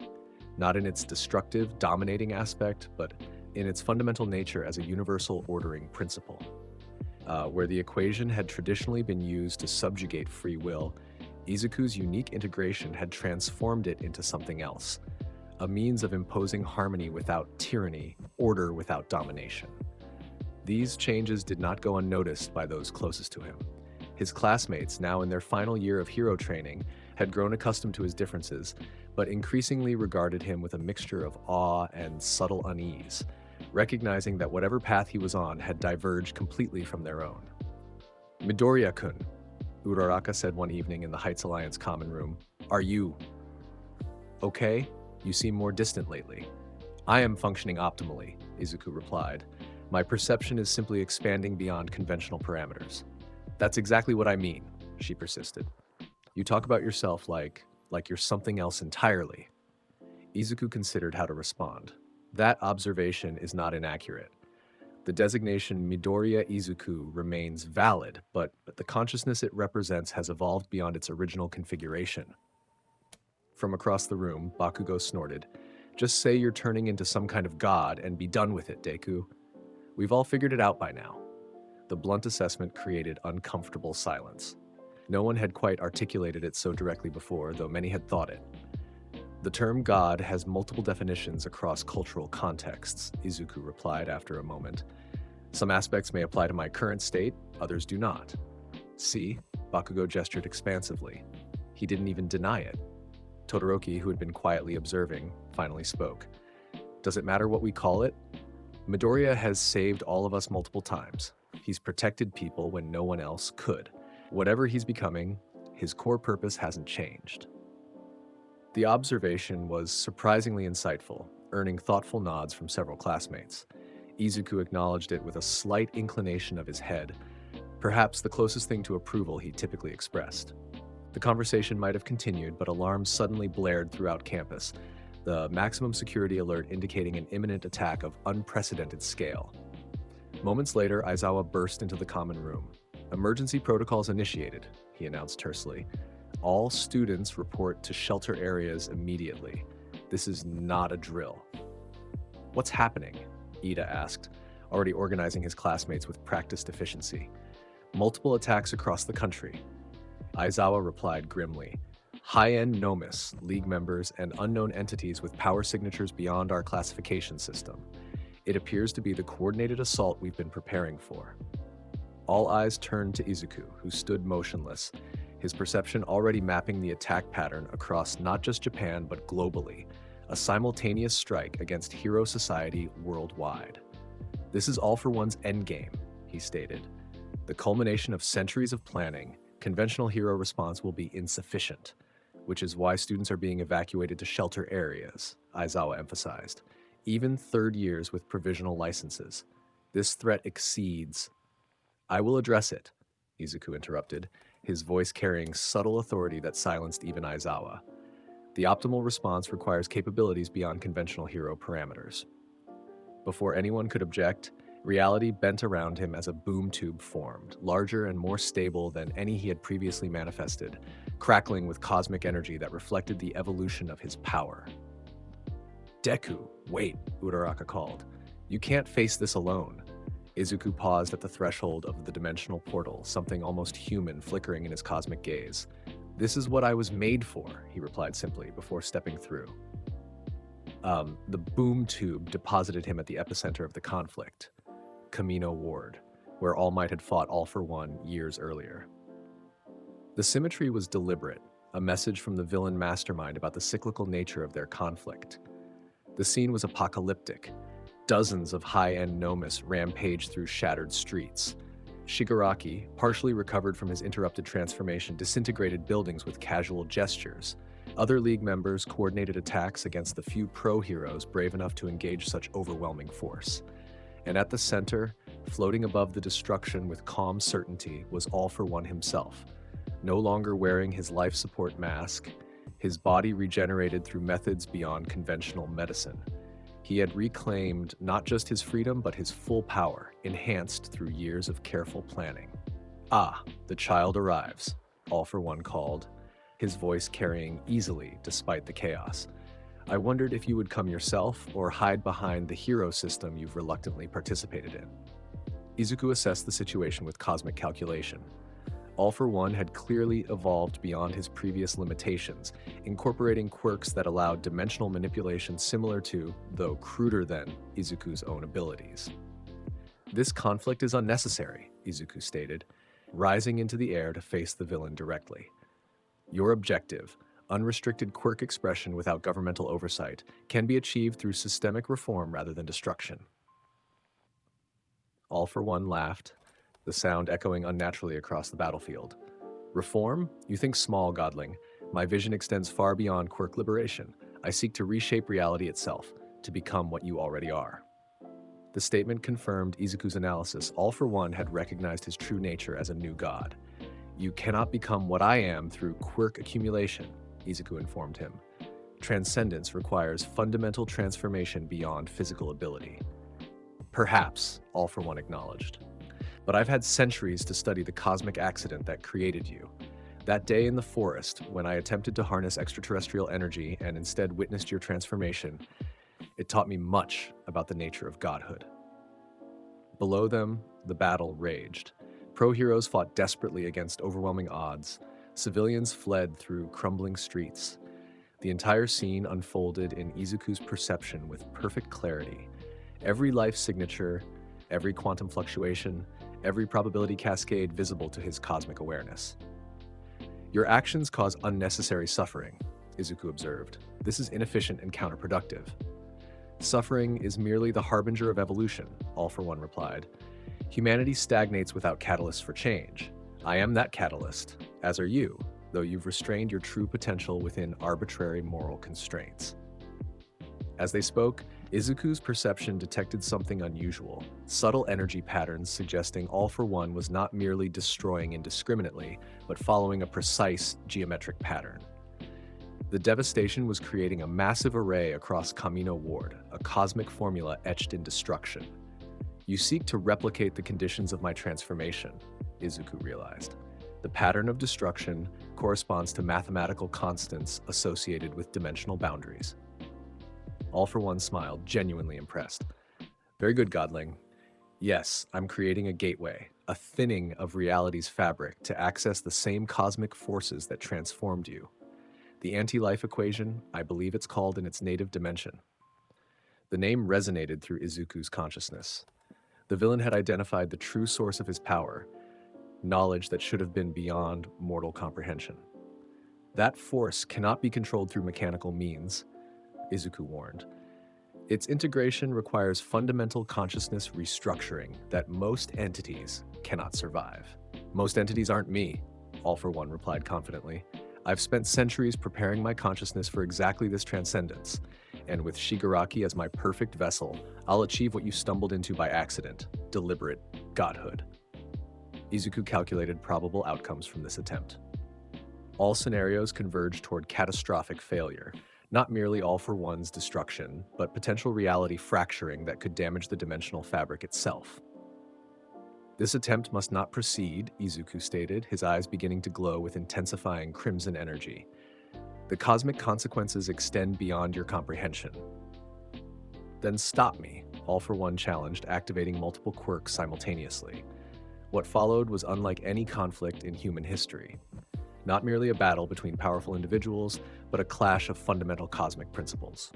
not in its destructive, dominating aspect, but in its fundamental nature as a universal ordering principle. Where the equation had traditionally been used to subjugate free will, Izuku's unique integration had transformed it into something else, a means of imposing harmony without tyranny, order without domination. These changes did not go unnoticed by those closest to him. His classmates, now in their final year of hero training, had grown accustomed to his differences, but increasingly regarded him with a mixture of awe and subtle unease, recognizing that whatever path he was on had diverged completely from their own. "Midoriya-kun," Uraraka said one evening in the Heights Alliance common room, "Are you okay? You seem more distant lately." "I am functioning optimally," Izuku replied. "My perception is simply expanding beyond conventional parameters." "That's exactly what I mean," she persisted. "You talk about yourself like you're something else entirely." Izuku considered how to respond. That observation is not inaccurate. The designation Midoriya Izuku remains valid, but the consciousness it represents has evolved beyond its original configuration. From across the room, Bakugo snorted. "Just say you're turning into some kind of god and be done with it, Deku. We've all figured it out by now." The blunt assessment created uncomfortable silence. No one had quite articulated it so directly before, though many had thought it. "The term God has multiple definitions across cultural contexts," Izuku replied after a moment. "Some aspects may apply to my current state, others do not." "See?" Bakugo gestured expansively. He didn't even deny it. Todoroki, who had been quietly observing, finally spoke. "Does it matter what we call it? Midoriya has saved all of us multiple times. He's protected people when no one else could. Whatever he's becoming, his core purpose hasn't changed." The observation was surprisingly insightful, earning thoughtful nods from several classmates. Izuku acknowledged it with a slight inclination of his head, perhaps the closest thing to approval he typically expressed. The conversation might have continued, but alarms suddenly blared throughout campus. the maximum security alert indicating an imminent attack of unprecedented scale. Moments later, Aizawa burst into the common room. "Emergency protocols initiated," he announced tersely. "All students report to shelter areas immediately. This is not a drill." "What's happening?" Ida asked, already organizing his classmates with practiced efficiency. "Multiple attacks across the country." Aizawa replied grimly. "High-end nomis, league members, and unknown entities with power signatures beyond our classification system. It appears to be the coordinated assault we've been preparing for." All eyes turned to Izuku, who stood motionless, his perception already mapping the attack pattern across not just Japan but globally, a simultaneous strike against hero society worldwide. "This is All for One's endgame," he stated. "The culmination of centuries of planning. Conventional hero response will be insufficient, which is why students are being evacuated to shelter areas," Aizawa emphasized. "Even third years with provisional licenses. This threat exceeds—" "I will address it," Izuku interrupted, his voice carrying subtle authority that silenced even Aizawa. "The optimal response requires capabilities beyond conventional hero parameters." Before anyone could object, reality bent around him as a boom tube formed, larger and more stable than any he had previously manifested, crackling with cosmic energy that reflected the evolution of his power. "Deku, wait," Uraraka called. "You can't face this alone." Izuku paused at the threshold of the dimensional portal, something almost human flickering in his cosmic gaze. "This is what I was made for," he replied simply, before stepping through. The boom tube deposited him at the epicenter of the conflict, Kamino Ward, where All Might had fought All for One years earlier. The symmetry was deliberate, a message from the villain mastermind about the cyclical nature of their conflict. The scene was apocalyptic. Dozens of high-end nomis rampaged through shattered streets. Shigaraki, partially recovered from his interrupted transformation, disintegrated buildings with casual gestures. Other League members coordinated attacks against the few pro-heroes brave enough to engage such overwhelming force. And at the center, floating above the destruction with calm certainty, was All for One himself. No longer wearing his life support mask, his body regenerated through methods beyond conventional medicine. He had reclaimed not just his freedom, but his full power, enhanced through years of careful planning. "Ah, the child arrives," All for One called, his voice carrying easily despite the chaos. "I wondered if you would come yourself or hide behind the hero system you've reluctantly participated in." Izuku assessed the situation with cosmic calculation. All for One had clearly evolved beyond his previous limitations, incorporating quirks that allowed dimensional manipulation similar to, though cruder than, Izuku's own abilities. "This conflict is unnecessary," Izuku stated, rising into the air to face the villain directly. "Your objective, unrestricted quirk expression without governmental oversight, can be achieved through systemic reform rather than destruction." All for One laughed, the sound echoing unnaturally across the battlefield. "Reform? You think small, Godling. My vision extends far beyond quirk liberation. I seek to reshape reality itself, to become what you already are." The statement confirmed Izuku's analysis. All for One had recognized his true nature as a new god. "You cannot become what I am through quirk accumulation," Izuku informed him. "Transcendence requires fundamental transformation beyond physical ability." "Perhaps," All for One acknowledged. "But I've had centuries to study the cosmic accident that created you. That day in the forest, when I attempted to harness extraterrestrial energy and instead witnessed your transformation, it taught me much about the nature of godhood." Below them, the battle raged. Pro-heroes fought desperately against overwhelming odds. Civilians fled through crumbling streets. The entire scene unfolded in Izuku's perception with perfect clarity. Every life signature, every quantum fluctuation, every probability cascade visible to his cosmic awareness. "Your actions cause unnecessary suffering," Izuku observed. "This is inefficient and counterproductive." "Suffering is merely the harbinger of evolution," All for One replied. "Humanity stagnates without catalysts for change. I am that catalyst, as are you, though you've restrained your true potential within arbitrary moral constraints." As they spoke, Izuku's perception detected something unusual, subtle energy patterns suggesting All for One was not merely destroying indiscriminately, but following a precise geometric pattern. The devastation was creating a massive array across Kamino Ward, a cosmic formula etched in destruction. You seek to replicate the conditions of my transformation, Izuku realized. The pattern of destruction corresponds to mathematical constants associated with dimensional boundaries. All for One smiled, genuinely impressed. Very good, Godling. Yes, I'm creating a gateway, a thinning of reality's fabric to access the same cosmic forces that transformed you. The anti-life equation, I believe it's called in its native dimension. The name resonated through Izuku's consciousness. The villain had identified the true source of his power, knowledge that should have been beyond mortal comprehension. That force cannot be controlled through mechanical means, Izuku warned. Its integration requires fundamental consciousness restructuring that most entities cannot survive. Most entities aren't me, All for One replied confidently. I've spent centuries preparing my consciousness for exactly this transcendence, and with Shigaraki as my perfect vessel, I'll achieve what you stumbled into by accident, deliberate godhood. Izuku calculated probable outcomes from this attempt. All scenarios converge toward catastrophic failure, not merely All for One's destruction, but potential reality fracturing that could damage the dimensional fabric itself. This attempt must not proceed, Izuku stated, his eyes beginning to glow with intensifying crimson energy. The cosmic consequences extend beyond your comprehension. Then stop me, All for One challenged, activating multiple quirks simultaneously. What followed was unlike any conflict in human history. Not merely a battle between powerful individuals, but a clash of fundamental cosmic principles.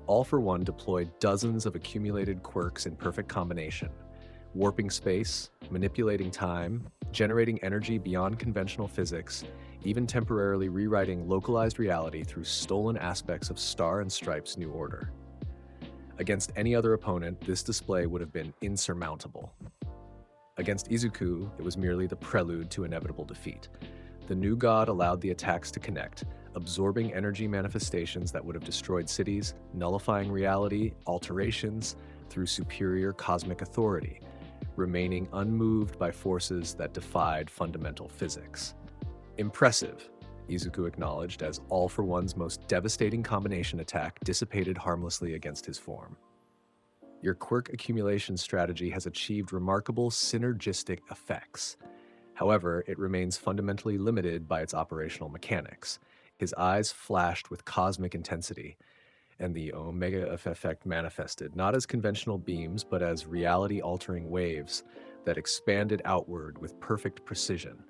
All for One deployed dozens of accumulated quirks in perfect combination, warping space, manipulating time, generating energy beyond conventional physics, even temporarily rewriting localized reality through stolen aspects of Star and Stripe's new order. Against any other opponent, this display would have been insurmountable. Against Izuku, it was merely the prelude to inevitable defeat. The new god allowed the attacks to connect, absorbing energy manifestations that would have destroyed cities, nullifying reality, alterations, through superior cosmic authority, remaining unmoved by forces that defied fundamental physics. Impressive, Izuku acknowledged as All for One's most devastating combination attack dissipated harmlessly against his form. Your quirk accumulation strategy has achieved remarkable synergistic effects. However, it remains fundamentally limited by its operational mechanics. His eyes flashed with cosmic intensity, and the Omega effect manifested, not as conventional beams, but as reality-altering waves that expanded outward with perfect precision.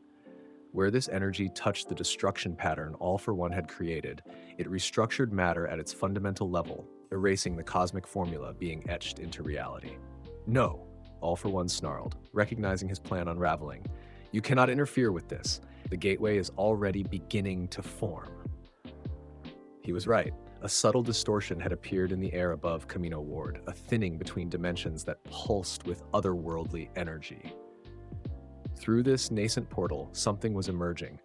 Where this energy touched the destruction pattern All for One had created, it restructured matter at its fundamental level, erasing the cosmic formula being etched into reality. No, All for One snarled, recognizing his plan unraveling. You cannot interfere with this. The gateway is already beginning to form. He was right. A subtle distortion had appeared in the air above Kamino Ward, a thinning between dimensions that pulsed with otherworldly energy. Through this nascent portal, something was emerging.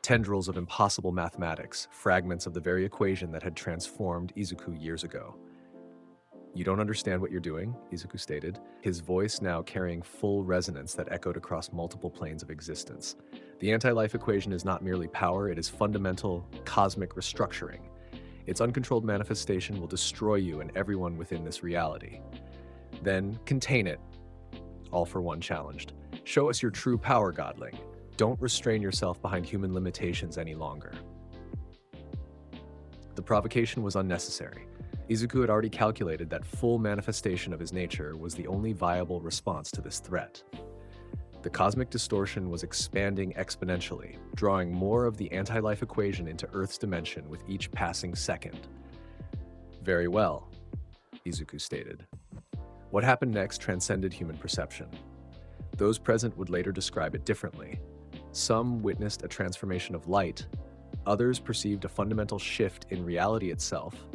Tendrils of impossible mathematics, fragments of the very equation that had transformed Izuku years ago. You don't understand what you're doing, Izuku stated, his voice now carrying full resonance that echoed across multiple planes of existence. The anti-life equation is not merely power, it is fundamental cosmic restructuring. Its uncontrolled manifestation will destroy you and everyone within this reality. Then contain it, All for One challenged. Show us your true power, Godling. Don't restrain yourself behind human limitations any longer. The provocation was unnecessary. Izuku had already calculated that full manifestation of his nature was the only viable response to this threat. The cosmic distortion was expanding exponentially, drawing more of the anti-life equation into Earth's dimension with each passing second. Very well, Izuku stated. What happened next transcended human perception. Those present would later describe it differently. Some witnessed a transformation of light, others perceived a fundamental shift in reality itself.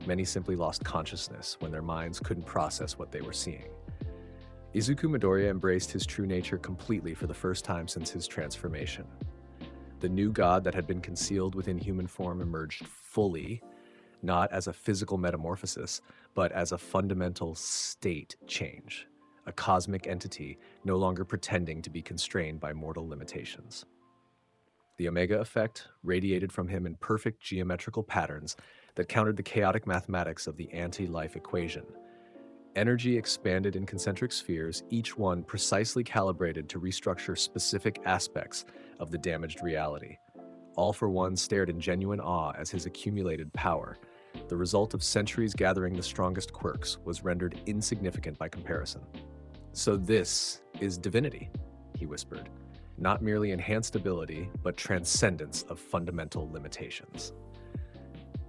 Many simply lost consciousness when their minds couldn't process what they were seeing. Izuku Midoriya embraced his true nature completely for the first time since his transformation. The new god that had been concealed within human form emerged fully, not as a physical metamorphosis, but as a fundamental state change, a cosmic entity no longer pretending to be constrained by mortal limitations. The Omega effect radiated from him in perfect geometrical patterns that countered the chaotic mathematics of the anti-life equation. Energy expanded in concentric spheres, each one precisely calibrated to restructure specific aspects of the damaged reality. All for One stared in genuine awe as his accumulated power, the result of centuries gathering the strongest quirks, was rendered insignificant by comparison. "So this is divinity," he whispered. "Not merely enhanced ability, but transcendence of fundamental limitations."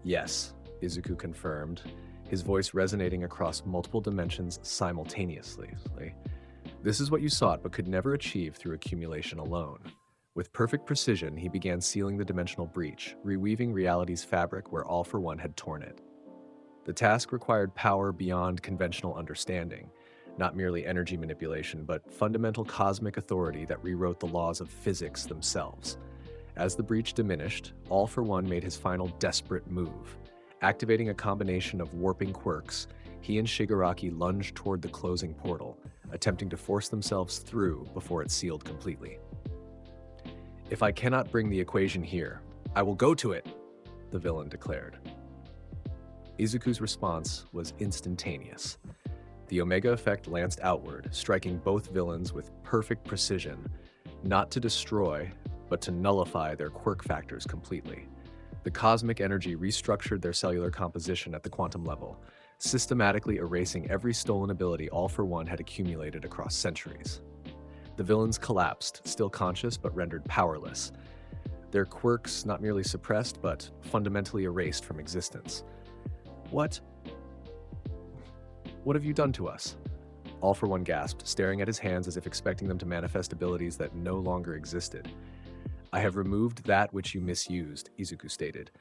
"Yes," Izuku confirmed, his voice resonating across multiple dimensions simultaneously. "This is what you sought but could never achieve through accumulation alone." With perfect precision, he began sealing the dimensional breach, reweaving reality's fabric where All for One had torn it. The task required power beyond conventional understanding, not merely energy manipulation, but fundamental cosmic authority that rewrote the laws of physics themselves. As the breach diminished, All for One made his final desperate move. Activating a combination of warping quirks, he and Shigaraki lunged toward the closing portal, attempting to force themselves through before it sealed completely. "If I cannot bring the equation here, I will go to it," the villain declared. Izuku's response was instantaneous. The Omega effect lanced outward, striking both villains with perfect precision, not to destroy, but to nullify their quirk factors completely. The cosmic energy restructured their cellular composition at the quantum level, systematically erasing every stolen ability All for One had accumulated across centuries. The villains collapsed, still conscious but rendered powerless. Their quirks not merely suppressed, but fundamentally erased from existence. What have you done to us?" All for One gasped, staring at his hands as if expecting them to manifest abilities that no longer existed. "I have removed that which you misused," Izuku stated.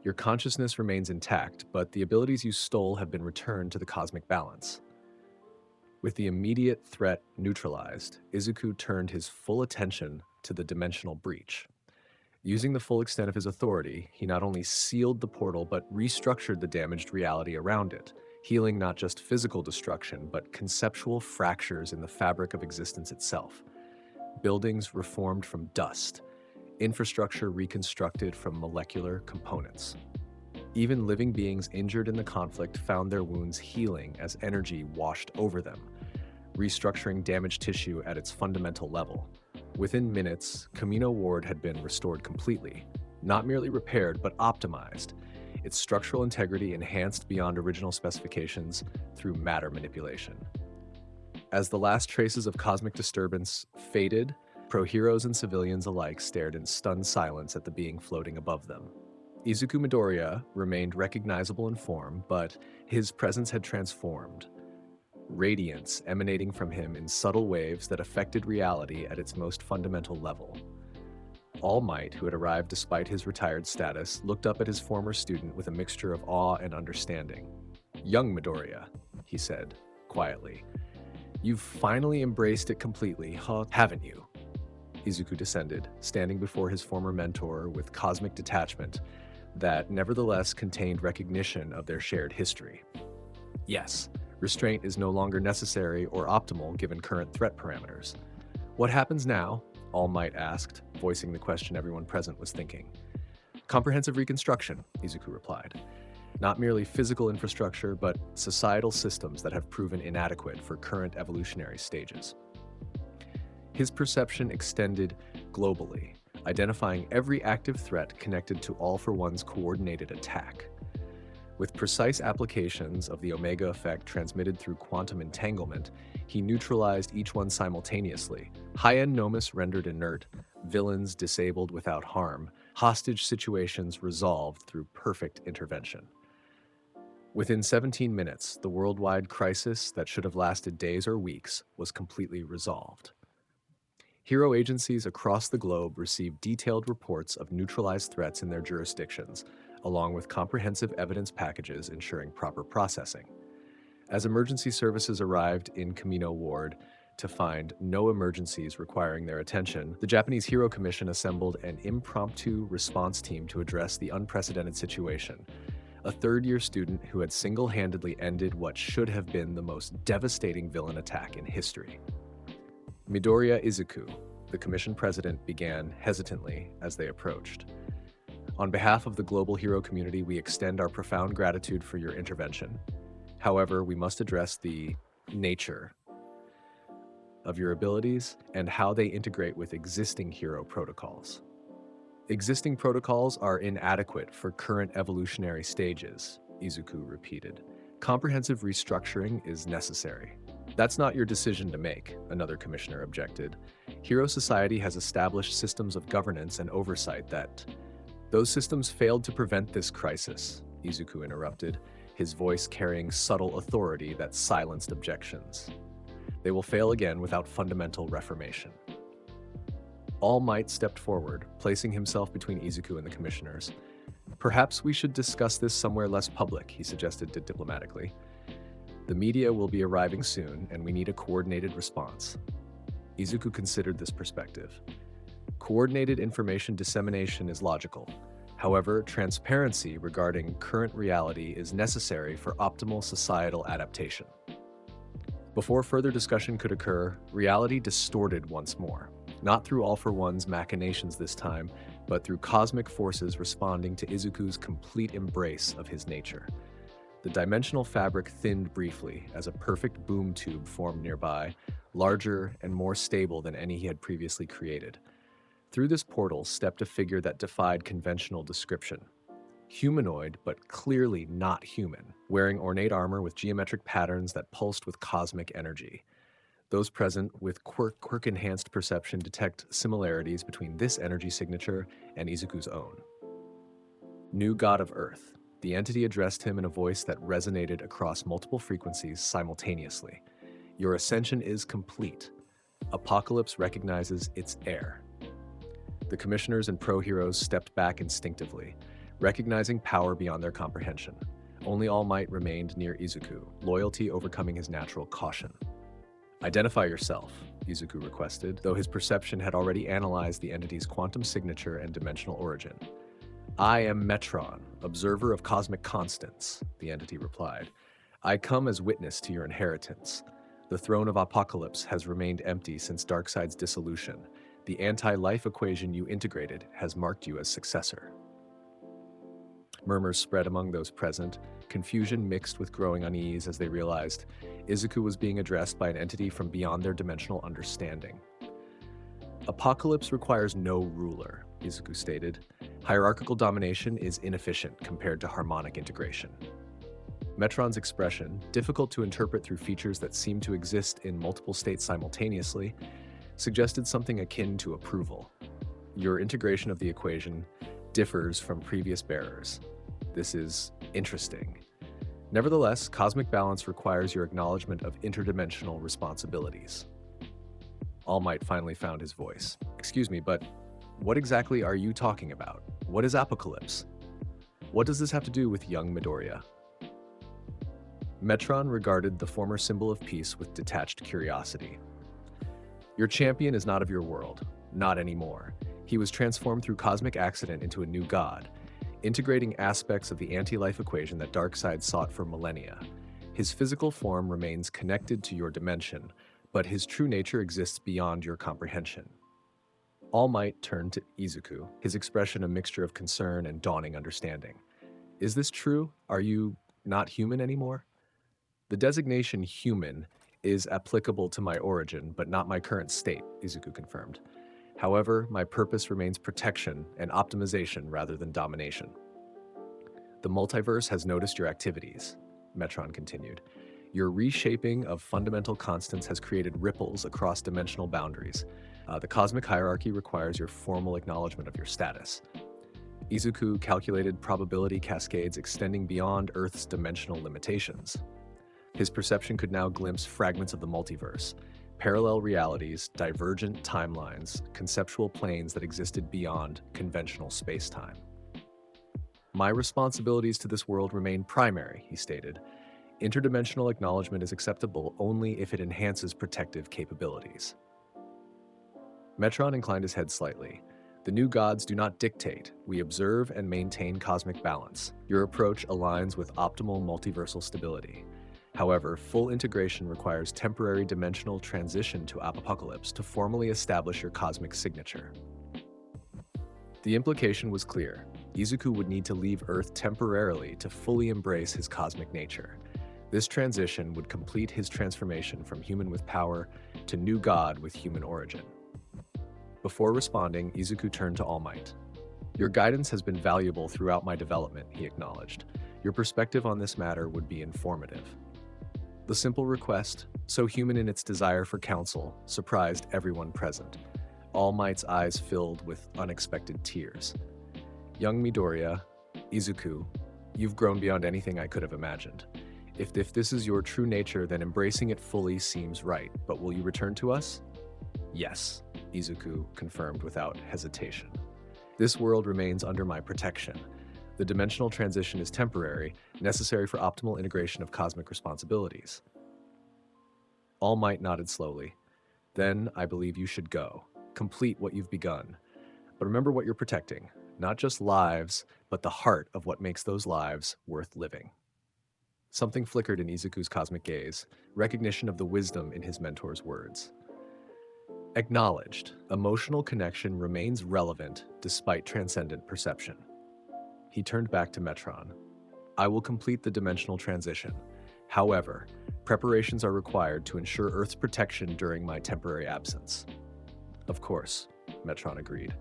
"Your consciousness remains intact, but the abilities you stole have been returned to the cosmic balance." With the immediate threat neutralized, Izuku turned his full attention to the dimensional breach. Using the full extent of his authority, he not only sealed the portal but restructured the damaged reality around it, healing not just physical destruction but conceptual fractures in the fabric of existence itself. Buildings reformed from dust, infrastructure reconstructed from molecular components. Even living beings injured in the conflict found their wounds healing as energy washed over them, restructuring damaged tissue at its fundamental level. Within minutes, Kamino Ward had been restored completely, not merely repaired but optimized, its structural integrity enhanced beyond original specifications through matter manipulation. As the last traces of cosmic disturbance faded, pro-heroes and civilians alike stared in stunned silence at the being floating above them. Izuku Midoriya remained recognizable in form, but his presence had transformed. Radiance emanating from him in subtle waves that affected reality at its most fundamental level. All Might, who had arrived despite his retired status, looked up at his former student with a mixture of awe and understanding. "Young Midoriya," he said, quietly. "You've finally embraced it completely, haven't you?" Izuku descended, standing before his former mentor with cosmic detachment that nevertheless contained recognition of their shared history. "Yes, restraint is no longer necessary or optimal given current threat parameters." "What happens now?" All Might asked, voicing the question everyone present was thinking. "Comprehensive reconstruction," Izuku replied. "Not merely physical infrastructure, but societal systems that have proven inadequate for current evolutionary stages." His perception extended globally, identifying every active threat connected to All for One's coordinated attack. With precise applications of the Omega effect transmitted through quantum entanglement, he neutralized each one simultaneously. High-end Nomus rendered inert, villains disabled without harm, hostage situations resolved through perfect intervention. Within 17 minutes, the worldwide crisis that should have lasted days or weeks was completely resolved. Hero agencies across the globe received detailed reports of neutralized threats in their jurisdictions, along with comprehensive evidence packages ensuring proper processing. As emergency services arrived in Kamino Ward to find no emergencies requiring their attention, the Japanese Hero Commission assembled an impromptu response team to address the unprecedented situation. A third-year student who had single-handedly ended what should have been the most devastating villain attack in history. "Midoriya Izuku," The commission president began hesitantly as they approached. On behalf of the global hero community, we extend our profound gratitude for your intervention. However, we must address the nature of your abilities and how they integrate with existing hero protocols. Existing protocols are inadequate for current evolutionary stages, Izuku repeated. Comprehensive restructuring is necessary. That's not your decision to make, another commissioner objected. Hero Society has established systems of governance and oversight that... Those systems failed to prevent this crisis, Izuku interrupted, his voice carrying subtle authority that silenced objections. They will fail again without fundamental reformation. All Might stepped forward, placing himself between Izuku and the commissioners. Perhaps we should discuss this somewhere less public, he suggested diplomatically. The media will be arriving soon, and we need a coordinated response. Izuku considered this perspective. Coordinated information dissemination is logical. However, transparency regarding current reality is necessary for optimal societal adaptation. Before further discussion could occur, reality distorted once more. Not through All for One's machinations this time, but through cosmic forces responding to Izuku's complete embrace of his nature. The dimensional fabric thinned briefly as a perfect boom tube formed nearby, larger and more stable than any he had previously created. Through this portal stepped a figure that defied conventional description. Humanoid, but clearly not human, wearing ornate armor with geometric patterns that pulsed with cosmic energy. Those present with quirk-enhanced perception detect similarities between this energy signature and Izuku's own. New God of Earth. The entity addressed him in a voice that resonated across multiple frequencies simultaneously. Your ascension is complete. Apocalypse recognizes its heir. The commissioners and pro-heroes stepped back instinctively, recognizing power beyond their comprehension. Only All Might remained near Izuku, loyalty overcoming his natural caution. Identify yourself, Izuku requested, though his perception had already analyzed the entity's quantum signature and dimensional origin. I am Metron, observer of cosmic constants, the entity replied. I come as witness to your inheritance. The throne of Apocalypse has remained empty since Darkseid's dissolution. The anti-life equation you integrated has marked you as successor. Murmurs spread among those present, confusion mixed with growing unease as they realized Izuku was being addressed by an entity from beyond their dimensional understanding. Apocalypse requires no ruler, Izuku stated. Hierarchical domination is inefficient compared to harmonic integration. Metron's expression, difficult to interpret through features that seem to exist in multiple states simultaneously, suggested something akin to approval. Your integration of the equation differs from previous bearers. This is interesting. Nevertheless, cosmic balance requires your acknowledgement of interdimensional responsibilities. All Might finally found his voice. Excuse me, but what exactly are you talking about? What is Apocalypse? What does this have to do with young Midoriya? Metron regarded the former symbol of peace with detached curiosity. Your champion is not of your world. Not anymore. He was transformed through cosmic accident into a new god, integrating aspects of the anti-life equation that Darkseid sought for millennia. His physical form remains connected to your dimension, but his true nature exists beyond your comprehension. All Might turned to Izuku, his expression a mixture of concern and dawning understanding. Is this true? Are you not human anymore? The designation human is applicable to my origin, but not my current state, Izuku confirmed. However, my purpose remains protection and optimization rather than domination. The multiverse has noticed your activities, Metron continued. Your reshaping of fundamental constants has created ripples across dimensional boundaries. The cosmic hierarchy requires your formal acknowledgement of your status. Izuku calculated probability cascades extending beyond Earth's dimensional limitations. His perception could now glimpse fragments of the multiverse, parallel realities, divergent timelines, conceptual planes that existed beyond conventional space-time. My responsibilities to this world remain primary, he stated. Interdimensional acknowledgement is acceptable only if it enhances protective capabilities. Metron inclined his head slightly. The new gods do not dictate. We observe and maintain cosmic balance. Your approach aligns with optimal multiversal stability. However, full integration requires temporary dimensional transition to Apocalypse to formally establish your cosmic signature. The implication was clear. Izuku would need to leave Earth temporarily to fully embrace his cosmic nature. This transition would complete his transformation from human with power to new god with human origin. Before responding, Izuku turned to All Might. "Your guidance has been valuable throughout my development," he acknowledged. "Your perspective on this matter would be informative." The simple request, so human in its desire for counsel, surprised everyone present. All Might's eyes filled with unexpected tears. "Young Midoriya, Izuku, you've grown beyond anything I could have imagined. If this is your true nature, then embracing it fully seems right, but will you return to us?" "Yes," Izuku confirmed without hesitation. "This world remains under my protection. The dimensional transition is temporary, necessary for optimal integration of cosmic responsibilities." All Might nodded slowly. "Then I believe you should go. Complete what you've begun. But remember what you're protecting. Not just lives, but the heart of what makes those lives worth living." Something flickered in Izuku's cosmic gaze, recognition of the wisdom in his mentor's words. Acknowledged, emotional connection remains relevant despite transcendent perception. He turned back to Metron. "I will complete the dimensional transition. However, preparations are required to ensure Earth's protection during my temporary absence." "Of course," Metron agreed.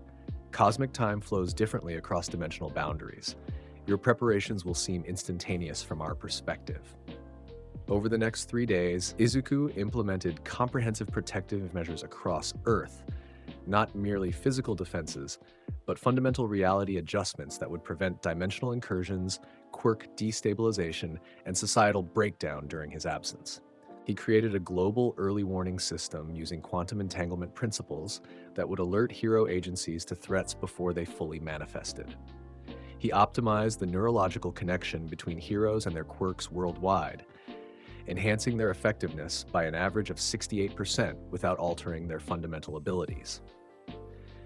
"Cosmic time flows differently across dimensional boundaries. Your preparations will seem instantaneous from our perspective." Over the next 3 days, Izuku implemented comprehensive protective measures across Earth, not merely physical defenses, but fundamental reality adjustments that would prevent dimensional incursions, quirk destabilization, and societal breakdown during his absence. He created a global early warning system using quantum entanglement principles that would alert hero agencies to threats before they fully manifested. He optimized the neurological connection between heroes and their quirks worldwide, enhancing their effectiveness by an average of 68% without altering their fundamental abilities.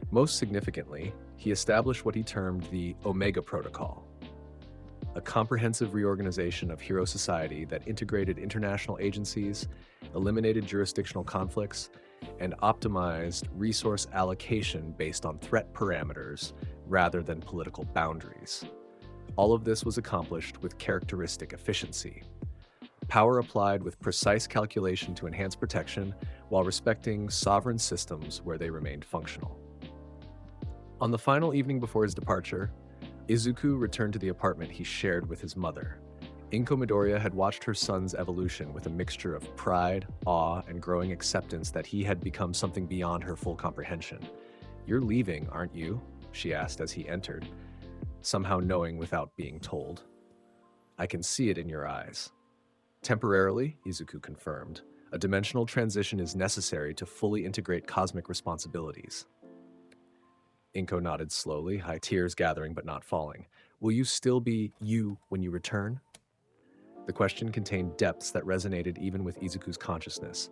Most significantly, he established what he termed the Omega Protocol, a comprehensive reorganization of hero society that integrated international agencies, eliminated jurisdictional conflicts, and optimized resource allocation based on threat parameters rather than political boundaries. All of this was accomplished with characteristic efficiency. Power applied with precise calculation to enhance protection while respecting sovereign systems where they remained functional. On the final evening before his departure, Izuku returned to the apartment he shared with his mother. Izuku Midoriya had watched her son's evolution with a mixture of pride, awe, and growing acceptance that he had become something beyond her full comprehension. "You're leaving, aren't you?" she asked as he entered, somehow knowing without being told. "I can see it in your eyes." "Temporarily," Izuku confirmed. "A dimensional transition is necessary to fully integrate cosmic responsibilities." Inko nodded slowly, high tears gathering but not falling. "Will you still be you when you return?" The question contained depths that resonated even with Izuku's consciousness.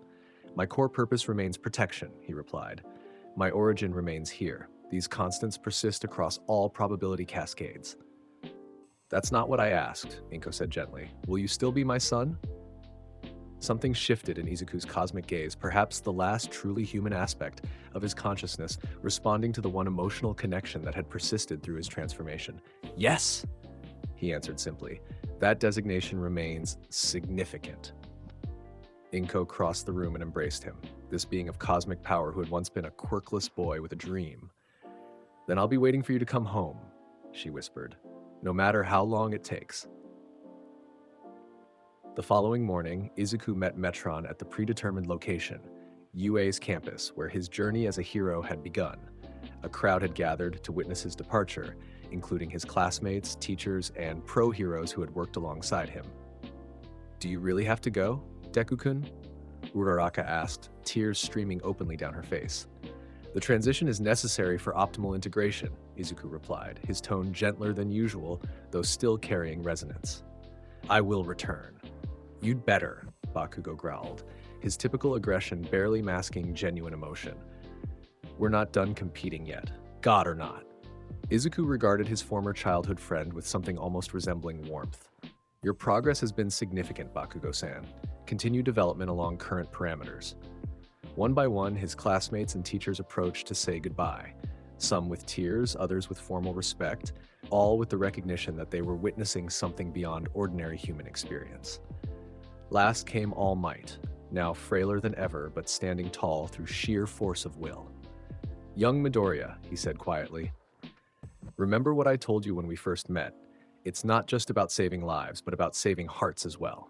"My core purpose remains protection," he replied. "My origin remains here. These constants persist across all probability cascades." "That's not what I asked," Inko said gently. "Will you still be my son?" Something shifted in Izuku's cosmic gaze, perhaps the last truly human aspect of his consciousness, responding to the one emotional connection that had persisted through his transformation. "Yes," he answered simply. "That designation remains significant." Inko crossed the room and embraced him, this being of cosmic power who had once been a quirkless boy with a dream. "Then I'll be waiting for you to come home," she whispered, "no matter how long it takes." The following morning, Izuku met Metron at the predetermined location, UA's campus, where his journey as a hero had begun. A crowd had gathered to witness his departure, including his classmates, teachers, and pro-heroes who had worked alongside him. "Do you really have to go, Deku-kun?" Uraraka asked, tears streaming openly down her face. "The transition is necessary for optimal integration," Izuku replied, his tone gentler than usual, though still carrying resonance. "I will return." "You'd better," Bakugo growled, his typical aggression barely masking genuine emotion. "We're not done competing yet, god or not." Izuku regarded his former childhood friend with something almost resembling warmth. Your progress has been significant, Bakugo-san. Continue development along current parameters. One by one, his classmates and teachers approached to say goodbye, some with tears, others with formal respect, all with the recognition that they were witnessing something beyond ordinary human experience. Last came All Might, now frailer than ever but standing tall through sheer force of will. "Young Midoriya," he said quietly, "remember what I told you when we first met. It's not just about saving lives, but about saving hearts as well."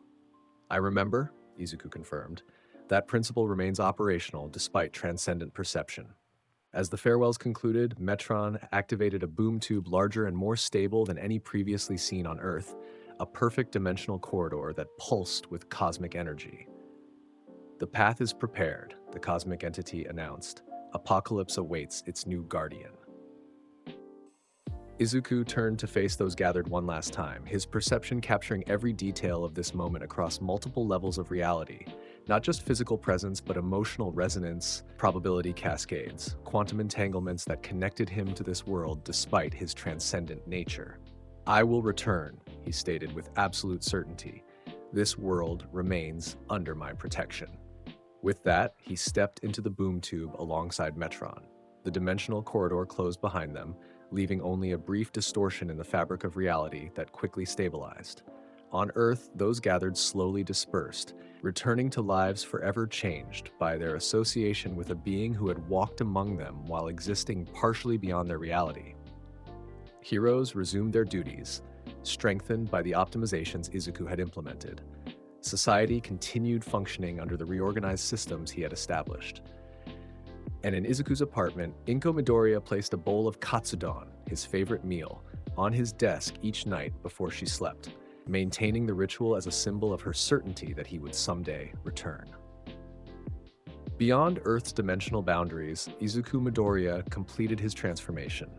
"I remember," Izuku confirmed. "That principle remains operational despite transcendent perception." As the farewells concluded, Metron activated a boom tube larger and more stable than any previously seen on Earth, a perfect dimensional corridor that pulsed with cosmic energy. "The path is prepared," the cosmic entity announced. "Apocalypse awaits its new guardian." Izuku turned to face those gathered one last time, his perception capturing every detail of this moment across multiple levels of reality. Not just physical presence, but emotional resonance, probability cascades, quantum entanglements that connected him to this world despite his transcendent nature. "I will return," he stated with absolute certainty. "This world remains under my protection." With that, he stepped into the boom tube alongside Metron. The dimensional corridor closed behind them, leaving only a brief distortion in the fabric of reality that quickly stabilized. On Earth, those gathered slowly dispersed, returning to lives forever changed by their association with a being who had walked among them while existing partially beyond their reality. Heroes resumed their duties, strengthened by the optimizations Izuku had implemented. Society continued functioning under the reorganized systems he had established. And in Izuku's apartment, Inko Midoriya placed a bowl of katsudon, his favorite meal, on his desk each night before she slept, maintaining the ritual as a symbol of her certainty that he would someday return. Beyond Earth's dimensional boundaries, Izuku Midoriya completed his transformation.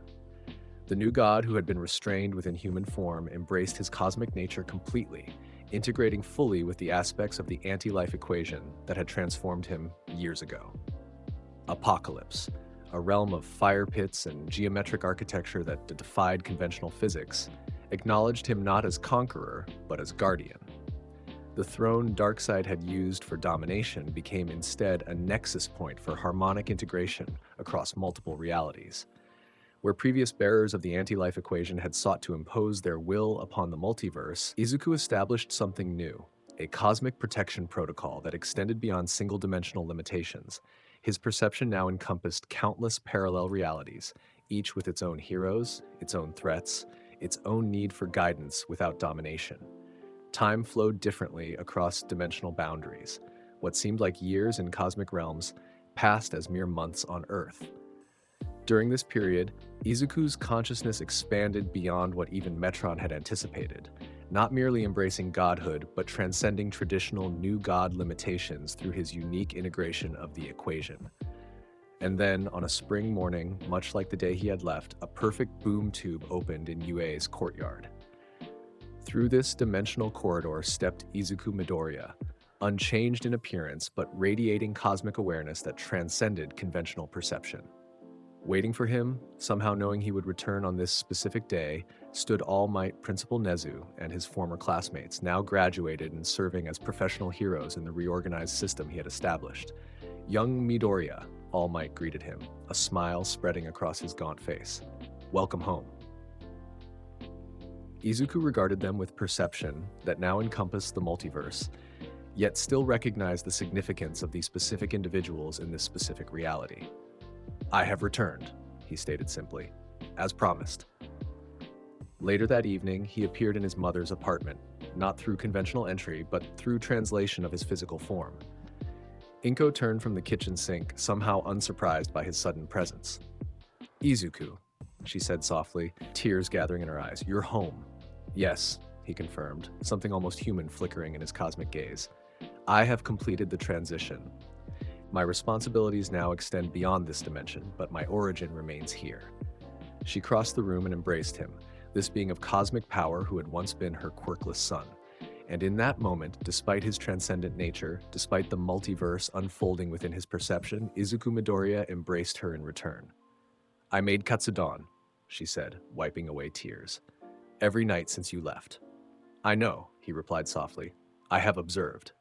The new god who had been restrained within human form embraced his cosmic nature completely, integrating fully with the aspects of the anti-life equation that had transformed him years ago. Apocalypse, a realm of fire pits and geometric architecture that defied conventional physics, acknowledged him not as conqueror, but as guardian. The throne Darkseid had used for domination became instead a nexus point for harmonic integration across multiple realities. Where previous bearers of the anti-life equation had sought to impose their will upon the multiverse, Izuku established something new, a cosmic protection protocol that extended beyond single-dimensional limitations. His perception now encompassed countless parallel realities, each with its own heroes, its own threats, its own need for guidance without domination. Time flowed differently across dimensional boundaries. What seemed like years in cosmic realms passed as mere months on Earth. During this period, Izuku's consciousness expanded beyond what even Metron had anticipated, not merely embracing godhood, but transcending traditional new god limitations through his unique integration of the equation. And then, on a spring morning, much like the day he had left, a perfect boom tube opened in UA's courtyard. Through this dimensional corridor stepped Izuku Midoriya, unchanged in appearance but radiating cosmic awareness that transcended conventional perception. Waiting for him, somehow knowing he would return on this specific day, stood All Might Principal Nezu and his former classmates, now graduated and serving as professional heroes in the reorganized system he had established. "Young Midoriya," All Might greeted him, a smile spreading across his gaunt face. "Welcome home." Izuku regarded them with perception that now encompassed the multiverse, yet still recognized the significance of these specific individuals in this specific reality. "I have returned," he stated simply, "as promised." Later that evening, he appeared in his mother's apartment, not through conventional entry, but through translation of his physical form. Inko turned from the kitchen sink, somehow unsurprised by his sudden presence. "Izuku," she said softly, tears gathering in her eyes, "you're home." "Yes," he confirmed, something almost human flickering in his cosmic gaze. "I have completed the transition. My responsibilities now extend beyond this dimension, but my origin remains here." She crossed the room and embraced him, this being of cosmic power who had once been her quirkless son. And in that moment, despite his transcendent nature, despite the multiverse unfolding within his perception, Izuku Midoriya embraced her in return. "I made katsudon," she said, wiping away tears. "Every night since you left." I know, he replied softly. I have observed.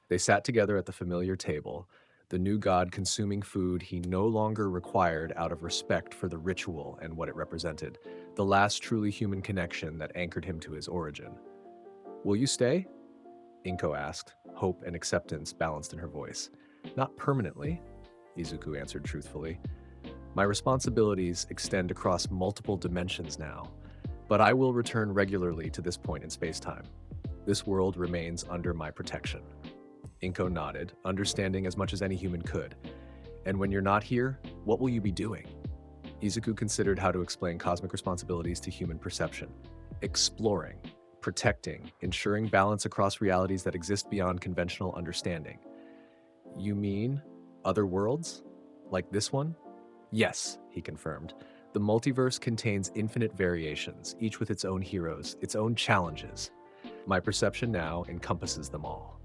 They sat together at the familiar table, the new god consuming food he no longer required out of respect for the ritual and what it represented, the last truly human connection that anchored him to his origin. Will you stay? Inko asked, hope and acceptance balanced in her voice. Not permanently, Izuku answered truthfully. My responsibilities extend across multiple dimensions now, but I will return regularly to this point in space-time. This world remains under my protection. Inko nodded, understanding as much as any human could. And when you're not here, what will you be doing? Izuku considered how to explain cosmic responsibilities to human perception. Exploring, protecting, ensuring balance across realities that exist beyond conventional understanding. You mean other worlds? Like this one? Yes, he confirmed. The multiverse contains infinite variations, each with its own heroes, its own challenges. My perception now encompasses them all.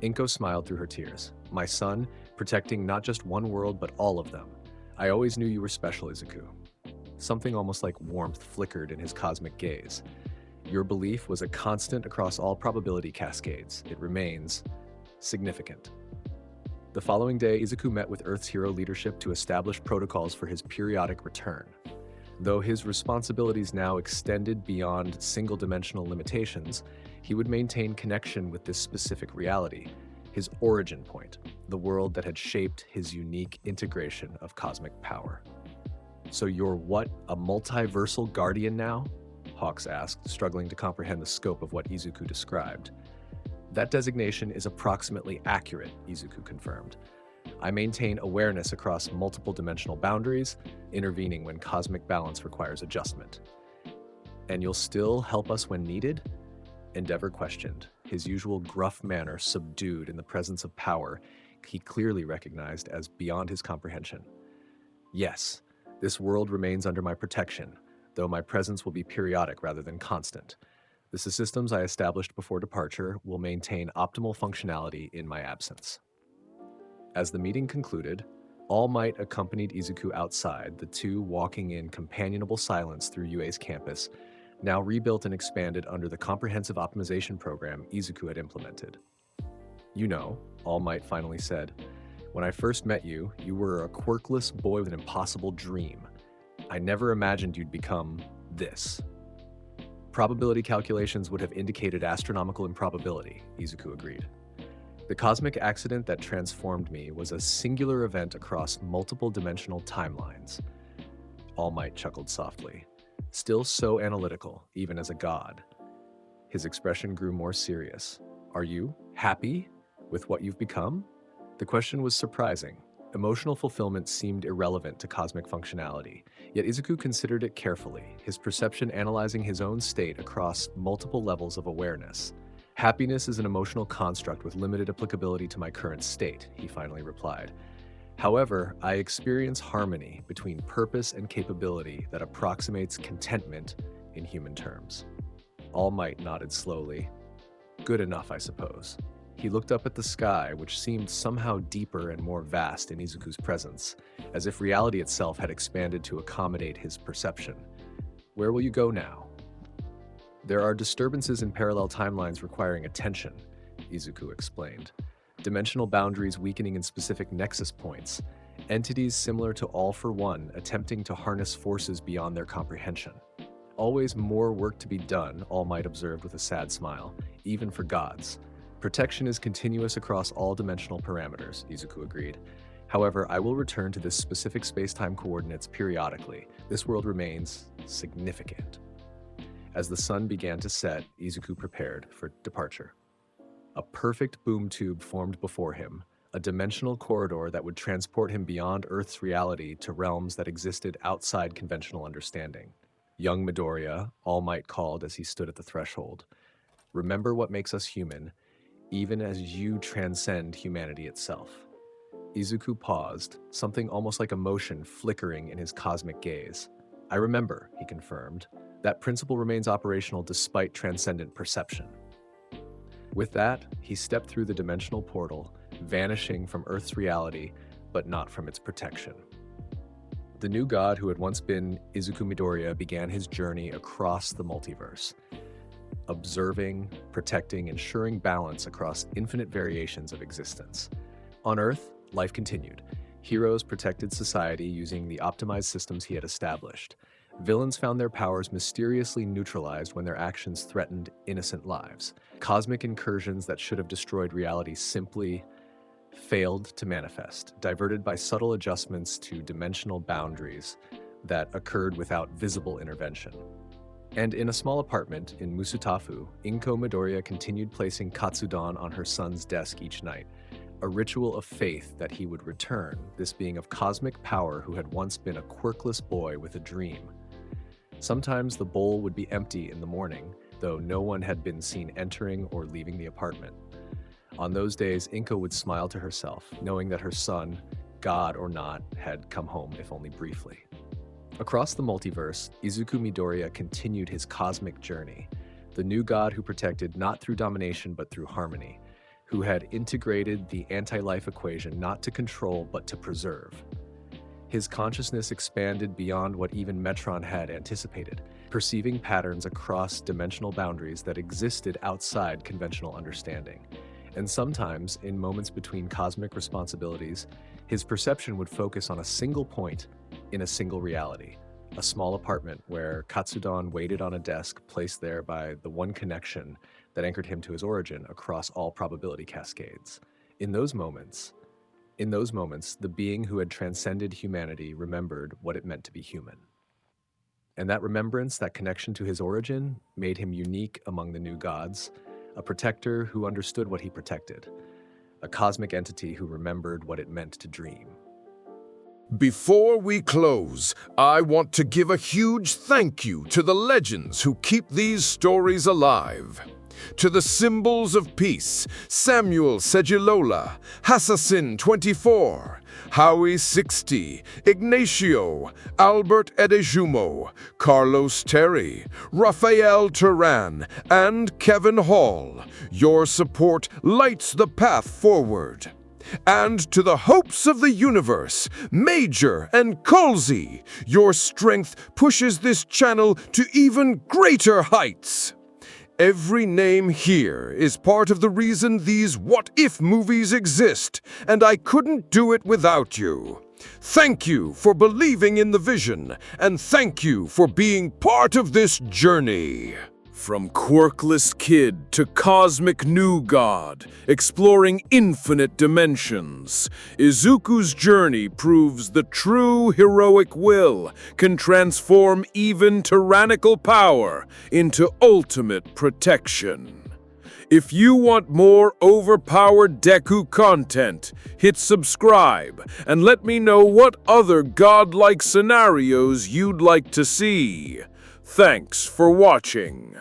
Inko smiled through her tears. My son, protecting not just one world, but all of them. I always knew you were special, Izuku. Something almost like warmth flickered in his cosmic gaze. Your belief was a constant across all probability cascades. It remains significant. The following day, Izuku met with Earth's hero leadership to establish protocols for his periodic return. Though his responsibilities now extended beyond single-dimensional limitations, he would maintain connection with this specific reality, his origin point, the world that had shaped his unique integration of cosmic power. So you're what, a multiversal guardian now? Hawks asked, struggling to comprehend the scope of what Izuku described. That designation is approximately accurate, Izuku confirmed. I maintain awareness across multiple dimensional boundaries, intervening when cosmic balance requires adjustment. And you'll still help us when needed? Endeavor questioned, his usual gruff manner subdued in the presence of power he clearly recognized as beyond his comprehension. Yes, this world remains under my protection, though my presence will be periodic rather than constant. The systems I established before departure will maintain optimal functionality in my absence. As the meeting concluded, All Might accompanied Izuku outside, the two walking in companionable silence through UA's campus, now rebuilt and expanded under the comprehensive optimization program Izuku had implemented. You know, All Might finally said, when I first met you, you were a quirkless boy with an impossible dream. I never imagined you'd become this. Probability calculations would have indicated astronomical improbability, Izuku agreed. The cosmic accident that transformed me was a singular event across multiple dimensional timelines. All Might chuckled softly, still so analytical, even as a god. His expression grew more serious. Are you happy with what you've become? The question was surprising. Emotional fulfillment seemed irrelevant to cosmic functionality, yet Izuku considered it carefully, his perception analyzing his own state across multiple levels of awareness. Happiness is an emotional construct with limited applicability to my current state, he finally replied. However, I experience harmony between purpose and capability that approximates contentment in human terms. All Might nodded slowly. Good enough, I suppose. He looked up at the sky, which seemed somehow deeper and more vast in Izuku's presence, as if reality itself had expanded to accommodate his perception. Where will you go now? There are disturbances in parallel timelines requiring attention, Izuku explained. Dimensional boundaries weakening in specific nexus points, entities similar to All for One attempting to harness forces beyond their comprehension. Always more work to be done, All Might observed with a sad smile, even for gods. Protection is continuous across all dimensional parameters, Izuku agreed. However, I will return to this specific space-time coordinates periodically. This world remains significant. As the sun began to set, Izuku prepared for departure. A perfect boom tube formed before him, a dimensional corridor that would transport him beyond Earth's reality to realms that existed outside conventional understanding. Young Midoriya, All Might called as he stood at the threshold. Remember what makes us human, even as you transcend humanity itself. Izuku paused, something almost like emotion flickering in his cosmic gaze. I remember, he confirmed. That principle remains operational despite transcendent perception. With that, he stepped through the dimensional portal, vanishing from Earth's reality, but not from its protection. The new god who had once been Izuku Midoriya began his journey across the multiverse. observing, protecting, ensuring balance across infinite variations of existence. On Earth, life continued. Heroes protected society using the optimized systems he had established. Villains found their powers mysteriously neutralized when their actions threatened innocent lives. Cosmic incursions that should have destroyed reality simply failed to manifest, diverted by subtle adjustments to dimensional boundaries that occurred without visible intervention. And in a small apartment in Musutafu, Izuku Midoriya continued placing katsudon on her son's desk each night, a ritual of faith that he would return, this being of cosmic power who had once been a quirkless boy with a dream. Sometimes the bowl would be empty in the morning, though no one had been seen entering or leaving the apartment. On those days, Inko would smile to herself, knowing that her son, God or not, had come home, if only briefly. Across the multiverse, Izuku Midoriya continued his cosmic journey, the new god who protected not through domination but through harmony, who had integrated the anti-life equation not to control but to preserve. His consciousness expanded beyond what even Metron had anticipated, perceiving patterns across dimensional boundaries that existed outside conventional understanding. And sometimes, in moments between cosmic responsibilities, his perception would focus on a single point in a single reality, a small apartment where katsudon waited on a desk placed there by the one connection that anchored him to his origin across all probability cascades. In those moments, the being who had transcended humanity remembered what it meant to be human. And that remembrance, that connection to his origin, made him unique among the new gods, a protector who understood what he protected, a cosmic entity who remembered what it meant to dream. Before we close, I want to give a huge thank you to the legends who keep these stories alive. To the symbols of peace, Samuel Segilola, Hassassin 24, Howie 60, Ignacio, Albert Edejumo, Carlos Terry, Rafael Turan, and Kevin Hall. Your support lights the path forward. And to the hopes of the universe, Major and Colsey, your strength pushes this channel to even greater heights. Every name here is part of the reason these what-if movies exist, and I couldn't do it without you. Thank you for believing in the vision, and thank you for being part of this journey. From quirkless kid to cosmic new god, exploring infinite dimensions, Izuku's journey proves the true heroic will can transform even tyrannical power into ultimate protection. If you want more overpowered Deku content, hit subscribe and let me know what other godlike scenarios you'd like to see. Thanks for watching.